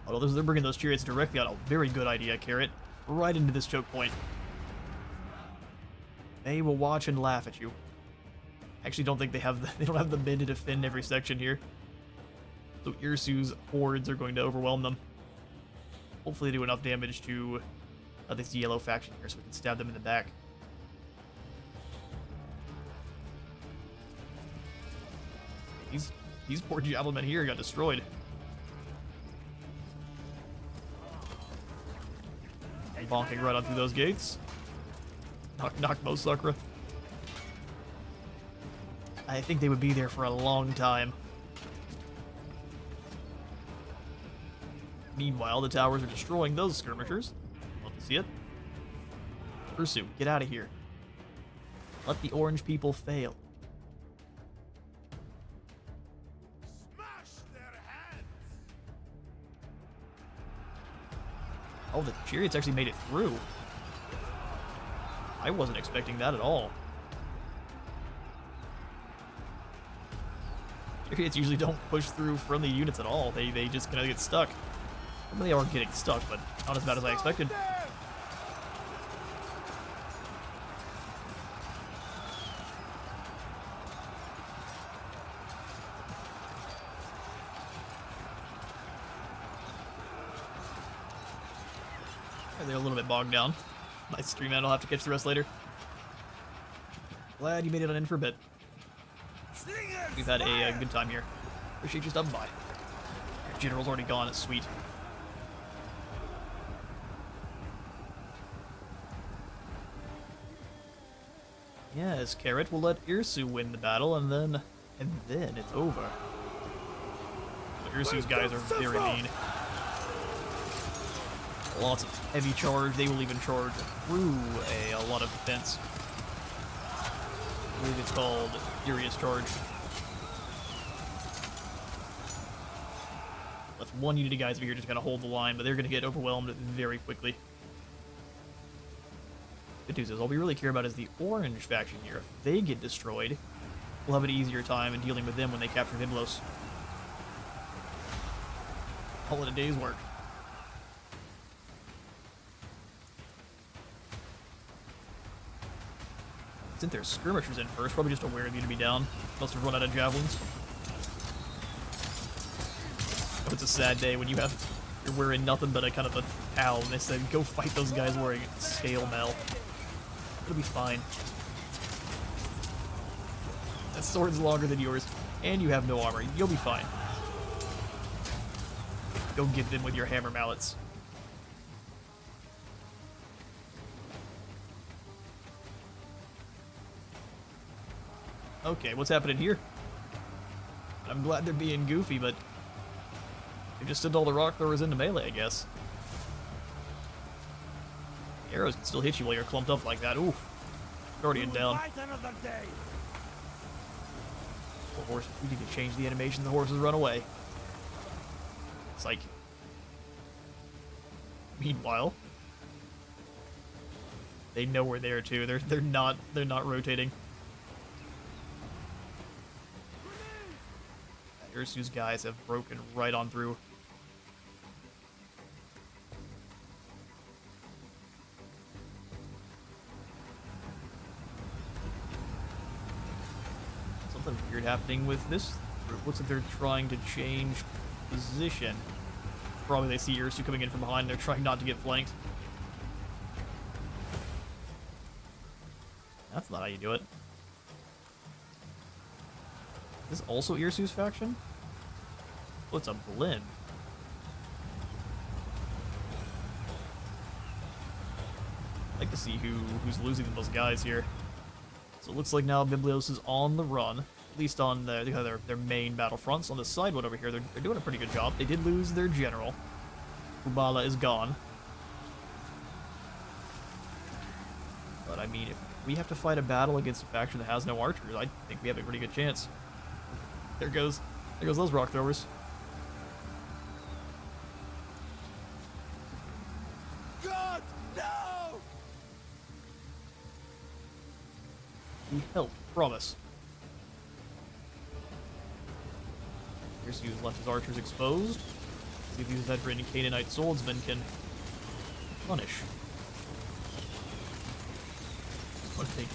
Although they're bringing those chariots directly out, a very good idea, Carrot. Right into this choke point. They will watch and laugh at you. Actually, don't think they don't have the men to defend every section here. So Irsu's hordes are going to overwhelm them. Hopefully they do enough damage to this yellow faction here so we can stab them in the back. These poor javelin here got destroyed. Bonking right on through those gates. Knock, knock, Mo Sakura. I think they would be there for a long time. Meanwhile, the towers are destroying those skirmishers. Love to see it. Ursu, get out of here. Let the orange people fail. Oh, the chariots actually made it through. I wasn't expecting that at all. Chariots usually don't push through friendly units at all. They just kind of get stuck. I mean, they are getting stuck, but not as bad as I expected. They're a little bit bogged down. Nice stream, man. I'll have to catch the rest later. Glad you made it on in for a bit. We've had a good time here. Appreciate you stopping by. Your general's already gone. It's sweet. Yes, Carrot will let Irsu win the battle, and then it's over. But Irsu's guys are very mean. Lots of heavy charge. They will even charge through a lot of defense. I believe it's called Furious Charge. Left one unit of guys over here just kind of hold the line, but they're going to get overwhelmed very quickly. Good news is, all we really care about is the orange faction here. If they get destroyed, we'll have an easier time in dealing with them when they capture Hyblos. All in a day's work. Sent their skirmishers in first, probably just aware of you to be down. Must have run out of javelins. Oh, it's a sad day when you're wearing nothing but a kind of a towel, and they said, go fight those guys wearing scale mail. It'll be fine. That sword's longer than yours, and you have no armor. You'll be fine. Go get them with your hammer mallets. Okay, what's happening here? I'm glad they're being goofy, but they just sent all the rock throwers into melee, I guess. Arrows can still hit you while you're clumped up like that. Oof. Guardian down. The horse. We need to change the animation. The horses run away. It's like. Meanwhile, they know we're there too. They're not rotating. Ursu's guys have broken right on through. Something weird happening with this group. Looks like they're trying to change position. Probably they see Ursu coming in from behind. They're trying not to get flanked. That's not how you do it. Is this also Irsu's faction? Oh, it's a blend. I'd like to see who's losing the most guys here. So it looks like now Biblios is on the run. At least on their main battlefronts. On the side one over here, they're doing a pretty good job. They did lose their general. Ubala is gone. But I mean, if we have to fight a battle against a faction that has no archers, I think we have a pretty good chance. There goes those rock throwers. God, no! We help, promise. Here's who's left his archers exposed. See if these veteran Canaanite swordsmen can punish. What I think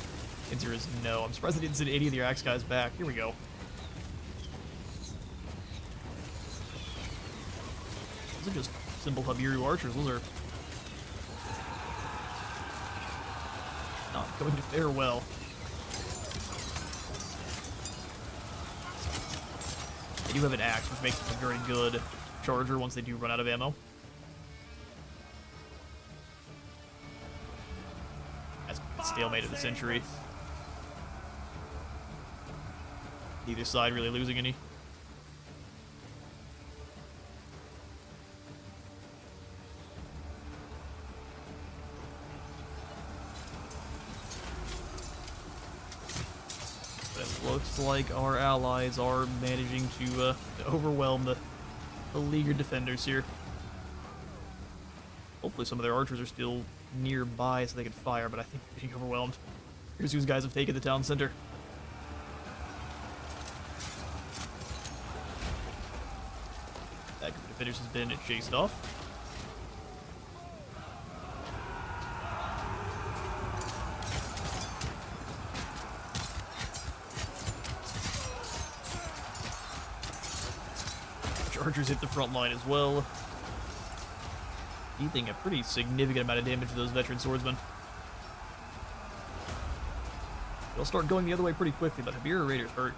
answer is no. I'm surprised they didn't send any of the axe guys back. Here we go. Those are just simple Habiru archers. Those are not going to fare well. They do have an axe, which makes them a very good charger once they do run out of ammo. That's stalemate of the century. Neither side really losing any. Looks like our allies are managing to overwhelm the beleaguered defenders here. Hopefully some of their archers are still nearby so they can fire, but I think they're getting overwhelmed. Here's whose guys have taken the town center. That group of defenders has been chased off. Chargers hit the front line as well, dealing a pretty significant amount of damage to those veteran swordsmen. They'll start going the other way pretty quickly, but Habiru Raiders hurt.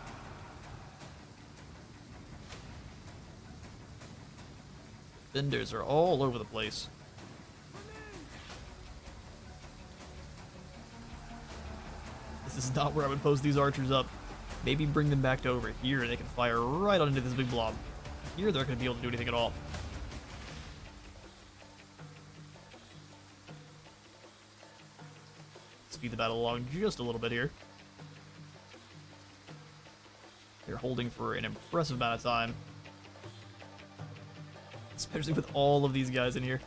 Defenders are all over the place. This is not where I would post these archers up. Maybe bring them back to over here and they can fire right on into this big blob. Here they're not going to be able to do anything at all. Speed the battle along just a little bit here. They're holding for an impressive amount of time. Especially with all of these guys in here.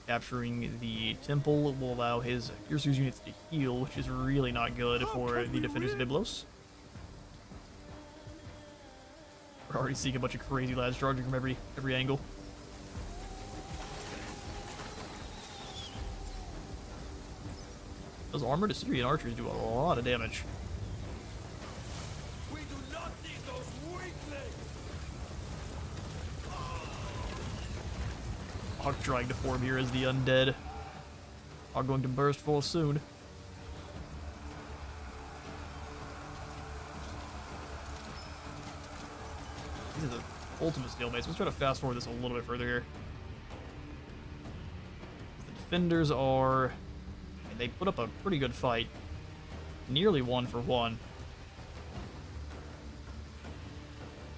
Capturing the temple will allow his Ursu's units to heal, which is really not good for the defenders of Byblos. We're already seeing a bunch of crazy lads charging from every angle. Those armored Assyrian archers do a lot of damage. We do not need those weaklings! Hawk trying to form here as the undead are going to burst forth soon. These are the ultimate stalemates. Let's try to fast forward this a little bit further here. The defenders are... They put up a pretty good fight. Nearly 1-for-1. I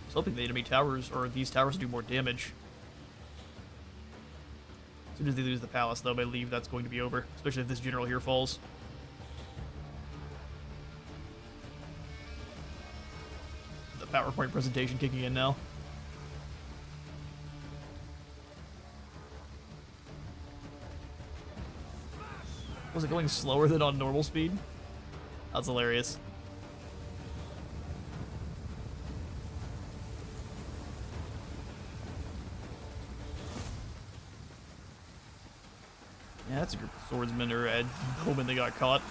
was hoping the enemy towers, or these towers, do more damage. As soon as they lose the palace, though, I believe that's going to be over. Especially if this general here falls. The PowerPoint presentation kicking in now. Was it going slower than on normal speed? That's hilarious. Yeah, that's a group of swordsmen or bowmen that got caught.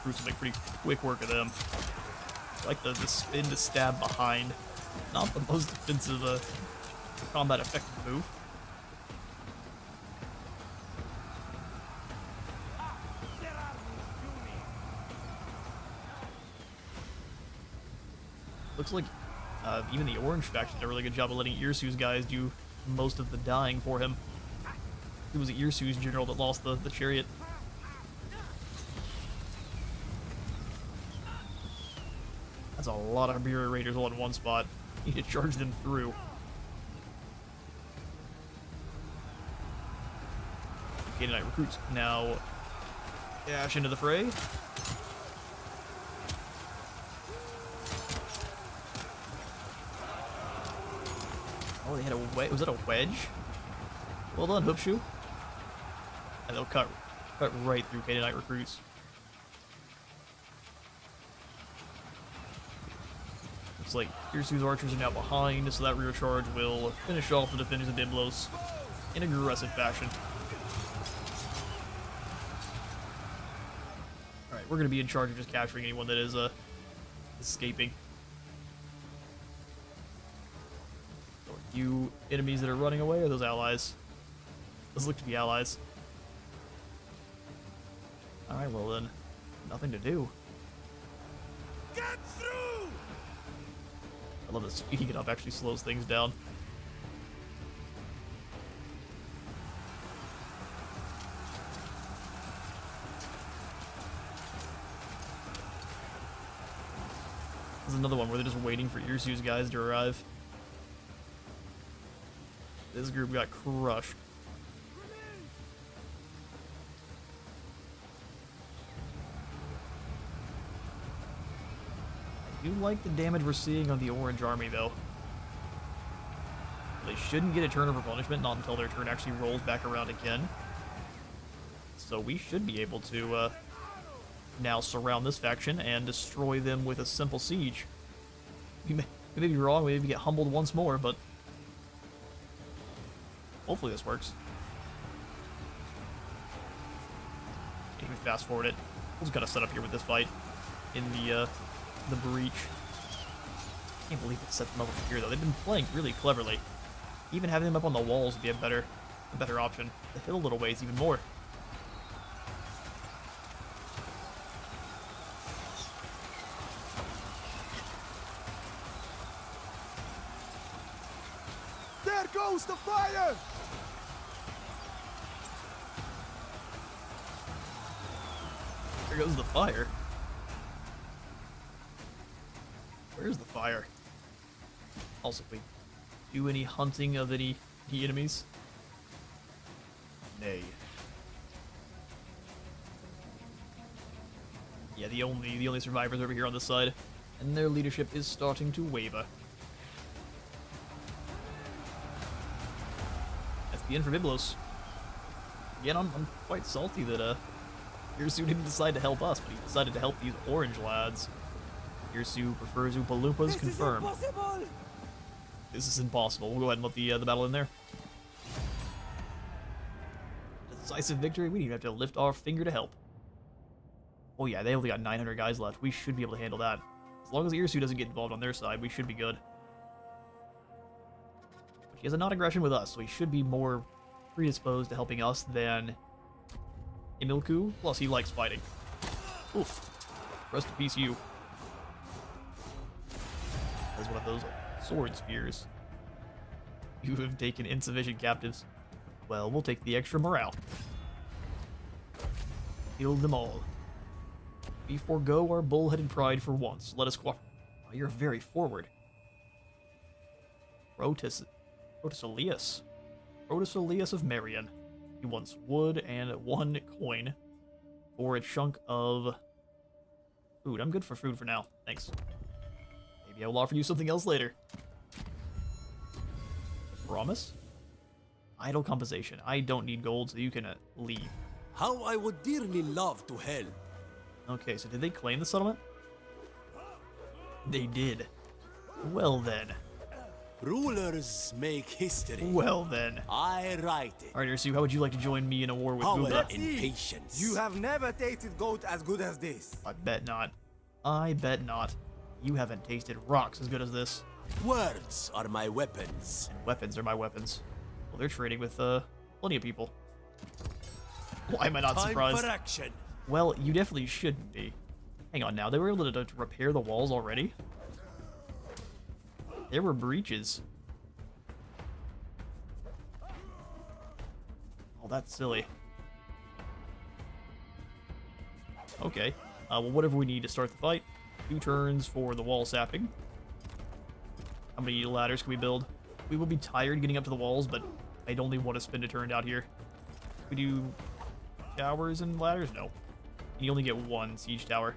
Bruce will make pretty quick work of them. I like the spin to stab behind. Not the most defensive combat effective move. Looks like even the orange faction did a really good job of letting Irsu's guys do most of the dying for him. It was Irsu's general that lost the chariot. That's a lot of Iberian Raiders all in one spot. You need to charge them through. Canaanite recruits now dash into the fray. Oh, they had a wedge. Was that a wedge? Well done, Hoopshoe. And they'll cut right through Canaanite recruits. Looks like Irsu's archers are now behind, so that rear charge will finish off the defenders of Byblos in aggressive fashion. Alright, we're going to be in charge of just capturing anyone that is escaping. So you enemies that are running away, or those allies? Those look to be allies. Alright, well then, nothing to do. Get through! I love that speeding it up actually slows things down. There's another one where they're just waiting for Irsu's guys to arrive. This group got crushed. I do like the damage we're seeing on the Orange Army, though. They shouldn't get a turn of replenishment, not until their turn actually rolls back around again. So we should be able to now surround this faction and destroy them with a simple siege. We may be wrong, we may get humbled once more, but hopefully this works. Can't even fast forward it. We'll just gotta set up here with this fight in the breach. Can't believe it set them up over here though. They've been playing really cleverly. Even having them up on the walls would be a better option. The hill little ways even more. There goes the fire! There goes the fire. Where's the fire? Also, we do any hunting of any enemies? Nay. Yeah, the only survivors over here on this side, and their leadership is starting to waver. That's the end for Byblos. Again, I'm quite salty that Irsu didn't decide to help us, but he decided to help these orange lads. Irsu prefers Oompa Loompas, confirmed. This is impossible. We'll go ahead and let the battle in there. Decisive victory. We didn't even have to lift our finger to help. Oh yeah, they only got 900 guys left. We should be able to handle that. As long as Irsu doesn't get involved on their side, we should be good. He has a non-aggression with us, so he should be more predisposed to helping us than Emilku. Plus, he likes fighting. Oof. Rest in peace, you. As one of those sword spears. You have taken insufficient captives. Well, we'll take the extra morale. Kill them all. We forego our bullheaded pride for once. Let us cooperate. Oh, you're very forward. Protesileus. Protesileus of Marion. He wants wood and 1 coin for a chunk of food. I'm good for food for now. Thanks. Maybe I will offer you something else later. Promise? Idle compensation. I don't need gold, so you can leave. How I would dearly love to help. Okay, so did they claim the settlement? They did. Well then. Rulers make history. Well then. I write it. Alright, Irsu, how would you like to join me in a war with Power Buddha? and patience. You have never tasted goat as good as this. I bet not. I bet not. You haven't tasted rocks as good as this. Words are my weapons. And weapons are my weapons. Well, they're trading with plenty of people. Why am I not surprised? Time for action. Well, you definitely shouldn't be. Hang on now, they were able to repair the walls already? There were breaches. Well, that's silly. Okay. Well, whatever we need to start the fight. 2 turns for the wall sapping. How many ladders can we build? We will be tired getting up to the walls, but I'd only want to spend a turn out here. We do towers and ladders? No. You only get 1 siege tower.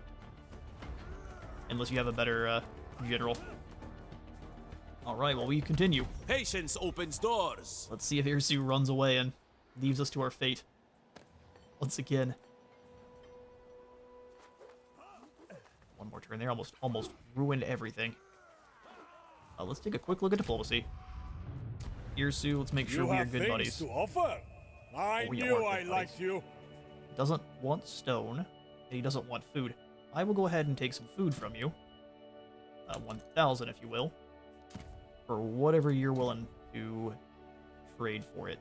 Unless you have a better general. Alright, well, we continue. Patience opens doors. Let's see if Irsu runs away and leaves us to our fate. Once again. One more turn there. Almost ruined everything. Let's take a quick look at diplomacy. Irsu, let's make sure we are good buddies. To offer. I We knew are I good liked you. Doesn't want stone, and he doesn't want food. I will go ahead and take some food from you. 1,000, if you will. For whatever you're willing to trade for it.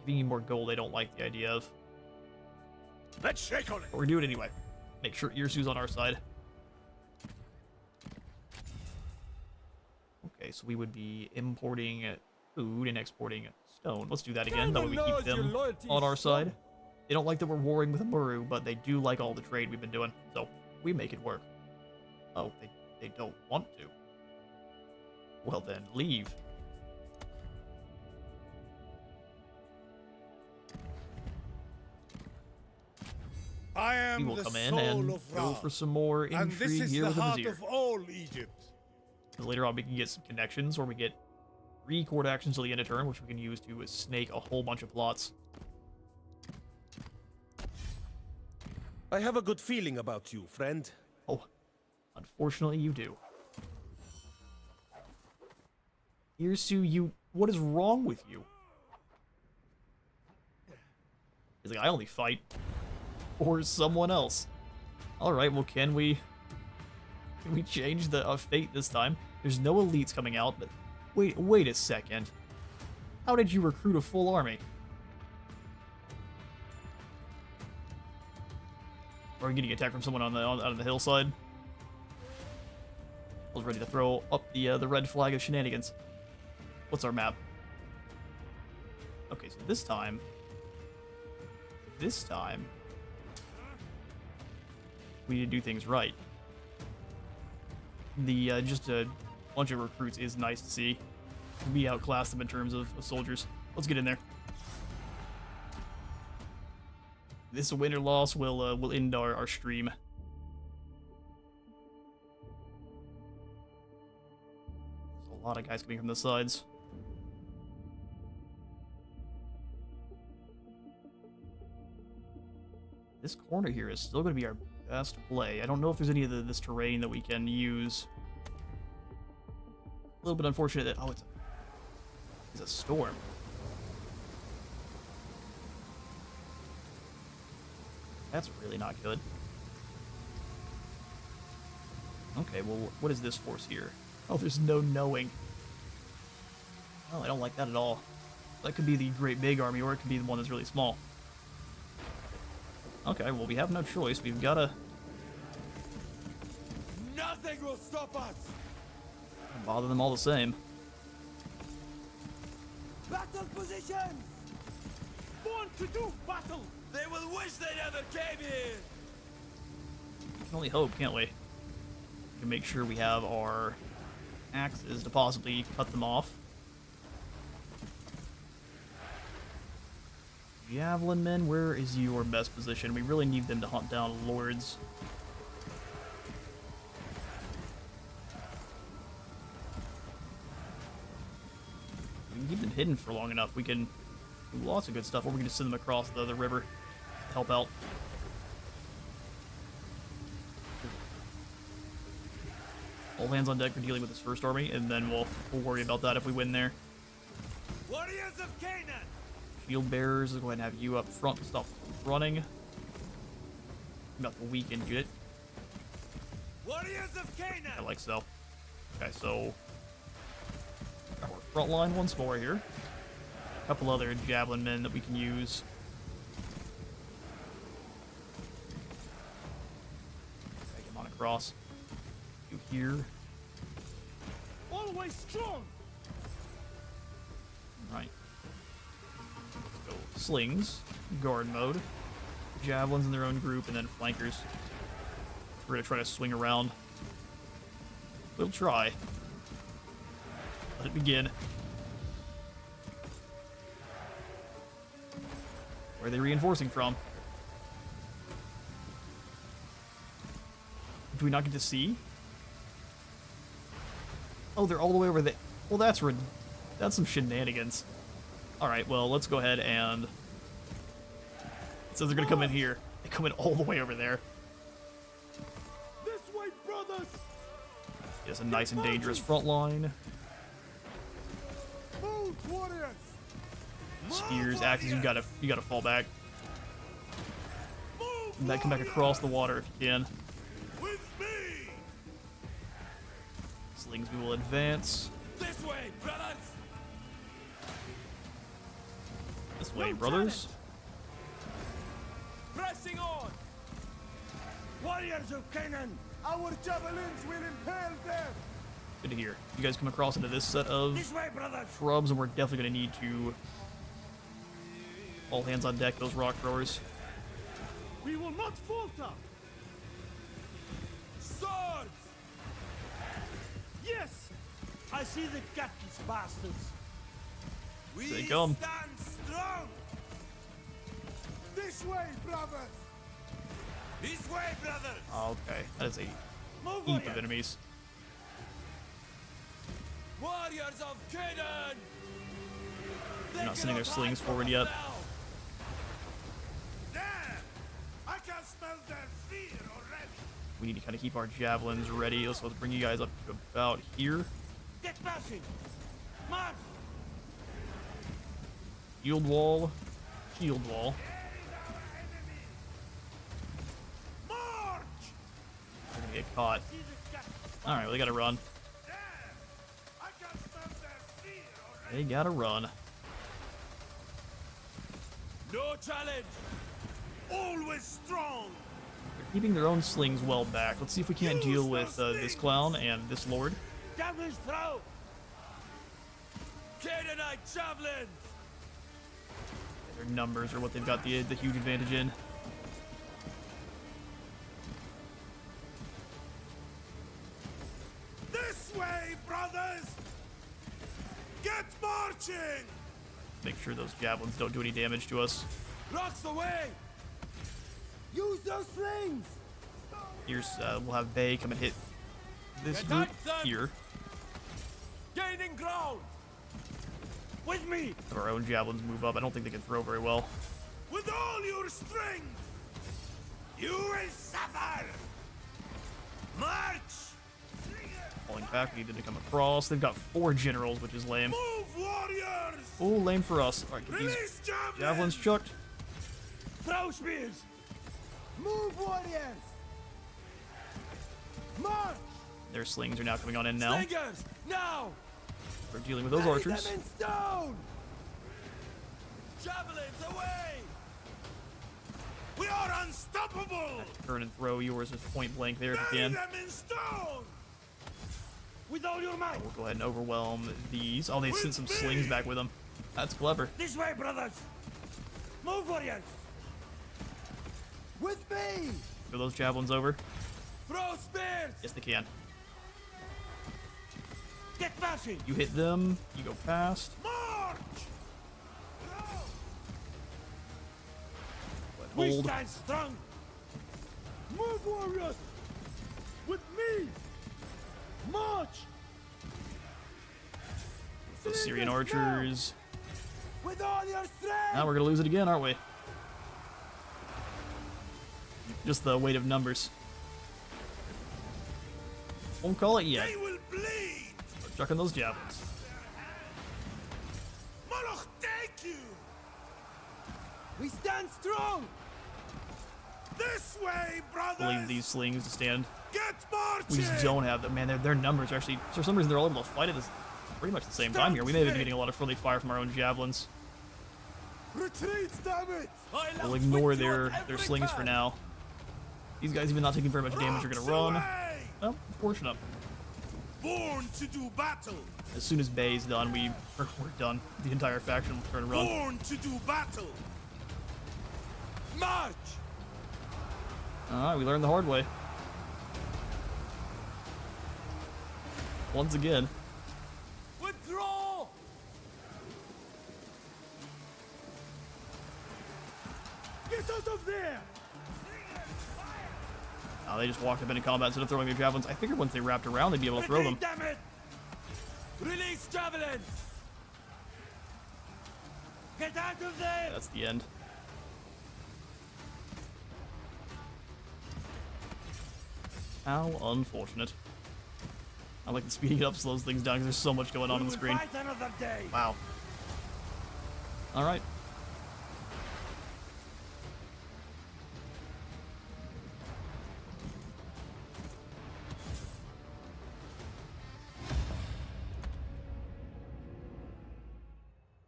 Giving you more gold, I don't like the idea of. Let's shake on it. But we're doing it anyway. Make sure Irsu's on our side. Okay, so we would be importing food and exporting stone. Let's do that again. That way we keep them on our side. They don't like that we're warring with Muru, but they do like all the trade we've been doing. So we make it work. Oh, they don't want to. Well then, leave. I am We will the come in soul and of go Ra, for some more and this intrigue is here the with the heart Vizier. of all Egypt. Later on, we can get some connections, or we get 3 court actions till the end of turn, which we can use to snake a whole bunch of plots. I have a good feeling about you, friend. Oh, unfortunately you do. Irsu, what is wrong with you? He's like, I only fight for someone else. Alright, well, can we change the fate this time? There's no elites coming out, but wait a second. How did you recruit a full army? Are we getting attacked from someone on the hillside? I was ready to throw up the red flag of shenanigans. What's our map? Okay, so this time, we need to do things right. The just a bunch of recruits is nice to see. We outclass them in terms of soldiers. Let's get in there. This win or loss will end our stream. There's a lot of guys coming from the sides. This corner here is still going to be our best play. I don't know if there's any of this terrain that we can use. A little bit unfortunate that... Oh, it's a storm. That's really not good. Okay, well, what is this force here? Oh, there's no knowing. Oh, I don't like that at all. That could be the great big army, or it could be the one that's really small. Okay, well, we have no choice. We've got to Nothing will stop us. bother them all the same. Battle positions. Born to do battle. They will wish they never came here. We can only hope, can't we? We can make sure we have our axes to possibly cut them off. Javelin men, where is your best position? We really need them to hunt down lords. We can keep them hidden for long enough. We can do lots of good stuff, or we can just send them across the river to help out. All hands on deck for dealing with this first army, and then we'll worry about that if we win there. Warriors of Canaan. Shield bearers, let's go ahead and have you up front to stop running. About the weakened unit. Warriors of Canaan. I like so. Okay, so our front line once more here. A couple other javelin men that we can use. Okay, get him on across. You here. Always strong. Right. slings, guard mode, javelins in their own group, and then flankers. We're gonna try to swing around. We'll try. Let it begin. Where are they reinforcing from? Do we not get to see? Oh, they're all the way over there. Well, that's some shenanigans. Alright, well, let's go ahead and... It says they're gonna come in here. They come in all the way over there. This way, brothers! It's a nice and dangerous front line. Move, warriors! Spears, axes, you gotta fall back. And then come back across the water if you can. With me! Slings, we will advance. This way, brothers! This way, brothers. Pressing on! Warriors of Canaan! Our javelins will impale them! Good to hear. You guys come across into this set of This way, brothers! shrubs, and we're definitely gonna need to all hands on deck those rock throwers. We will not falter! Swords! Yes! I see the gutless bastards. We They come. stand strong! This way, brothers! This way, brothers! Okay, that is a Move, heap of warriors! enemies. Warriors of Canaan! They're not sending their slings forward yet. There! I can smell their fear already! We need to kind of keep our javelins ready. So let's bring you guys up to about here. Get bashing! March! Shield wall. Shield wall. March! They're gonna get caught. See the gutless Alright, well, they gotta run. There! I can smell their fear already! They gotta run. No challenge! Always strong! They're keeping their own slings well back. Let's see if we can't deal with this clown and this lord. javelins throw! Canaanite javelins! Their numbers are what they've got the huge advantage in. This way, brothers! Get marching! Make sure those javelins don't do any damage to us. Rocks away! Use those slings! Here's we'll have Bay come and hit this Get group out, son! here. Gaining ground! With me! Have our own javelins move up. I don't think they can throw very well. With all your strength! You will suffer! March! Falling back, we need them to come across. They've got 4 generals, which is lame. Move, warriors! Oh, lame for us. Alright, get these Release javelins! javelins chucked. Throw spears! Move, warriors! March! Their slings are now coming on in now. Slingers! Now! We're dealing with those Lay archers. them in stone! Javelins away! We are unstoppable! Turn and throw yours is point blank there if you Bury can. them in stone! With all your might! We'll go ahead and overwhelm these. Oh, they sent some slings back with them. That's clever. This way, brothers! Move, warriors! With me! Throw those javelins over. Throw spears! Yes, they can. Get bashing! You hit them. You go past. March! We Hold. stand strong! Move, warriors! With me! March! Those Syrian archers. With all your strength! Now we're gonna lose it again, aren't we? Just the weight of numbers. Won't call it yet. They will bleed! We're chucking those javelins. Moloch, take you! We stand strong! This way, brothers! Believe these slings to stand. Get We marching! just don't have them. Man, their numbers are actually, for some reason, they're all able to fight at this pretty much the same time here. We may have been getting a lot of friendly fire from our own javelins. Retreat, damn it! We'll ignore their slings for now. These guys, even not taking very much damage, are gonna Rocks run. away! Well, unfortunate. Born to do battle. As soon as Bay's done, we're done. The entire faction will turn and run. Born to do battle. March. We learned the hard way. Once again. Withdraw! Get out of there. They just walked up into combat instead of throwing their javelins. I figured once they wrapped around, they'd be able to throw them. Damn it. Release javelins! Get out of there. That's the end. How unfortunate. I like the speeding it up slows things down because there's so much going on the screen. Fight another day. Wow. Alright.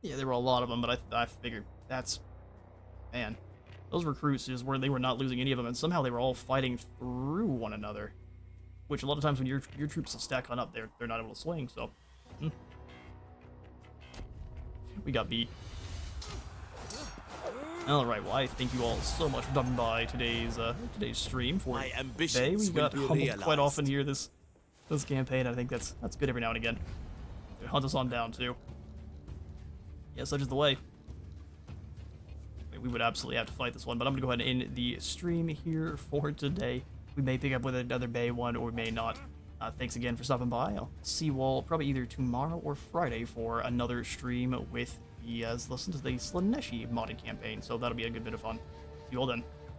Yeah, there were a lot of them, but I figured that's... Man. Those recruits just were, they were not losing any of them, and somehow they were all fighting through one another. Which a lot of times when your troops stack on up, they're not able to swing, so... We got beat. Alright, well, I thank you all so much for dropping by today's stream for My Bay. ambitions We got will be humbled realized. quite often here this campaign. I think that's good every now and again. They hunt us on down too. Yeah, such is the way. I mean, we would absolutely have to fight this one, but I'm gonna go ahead and end the stream here for today. We may pick up with another Bay one, or we may not. Thanks again for stopping by. I'll see you all probably either tomorrow or Friday for another stream with the listen to the Slaneshi modded campaign. So that'll be a good bit of fun. See you all then.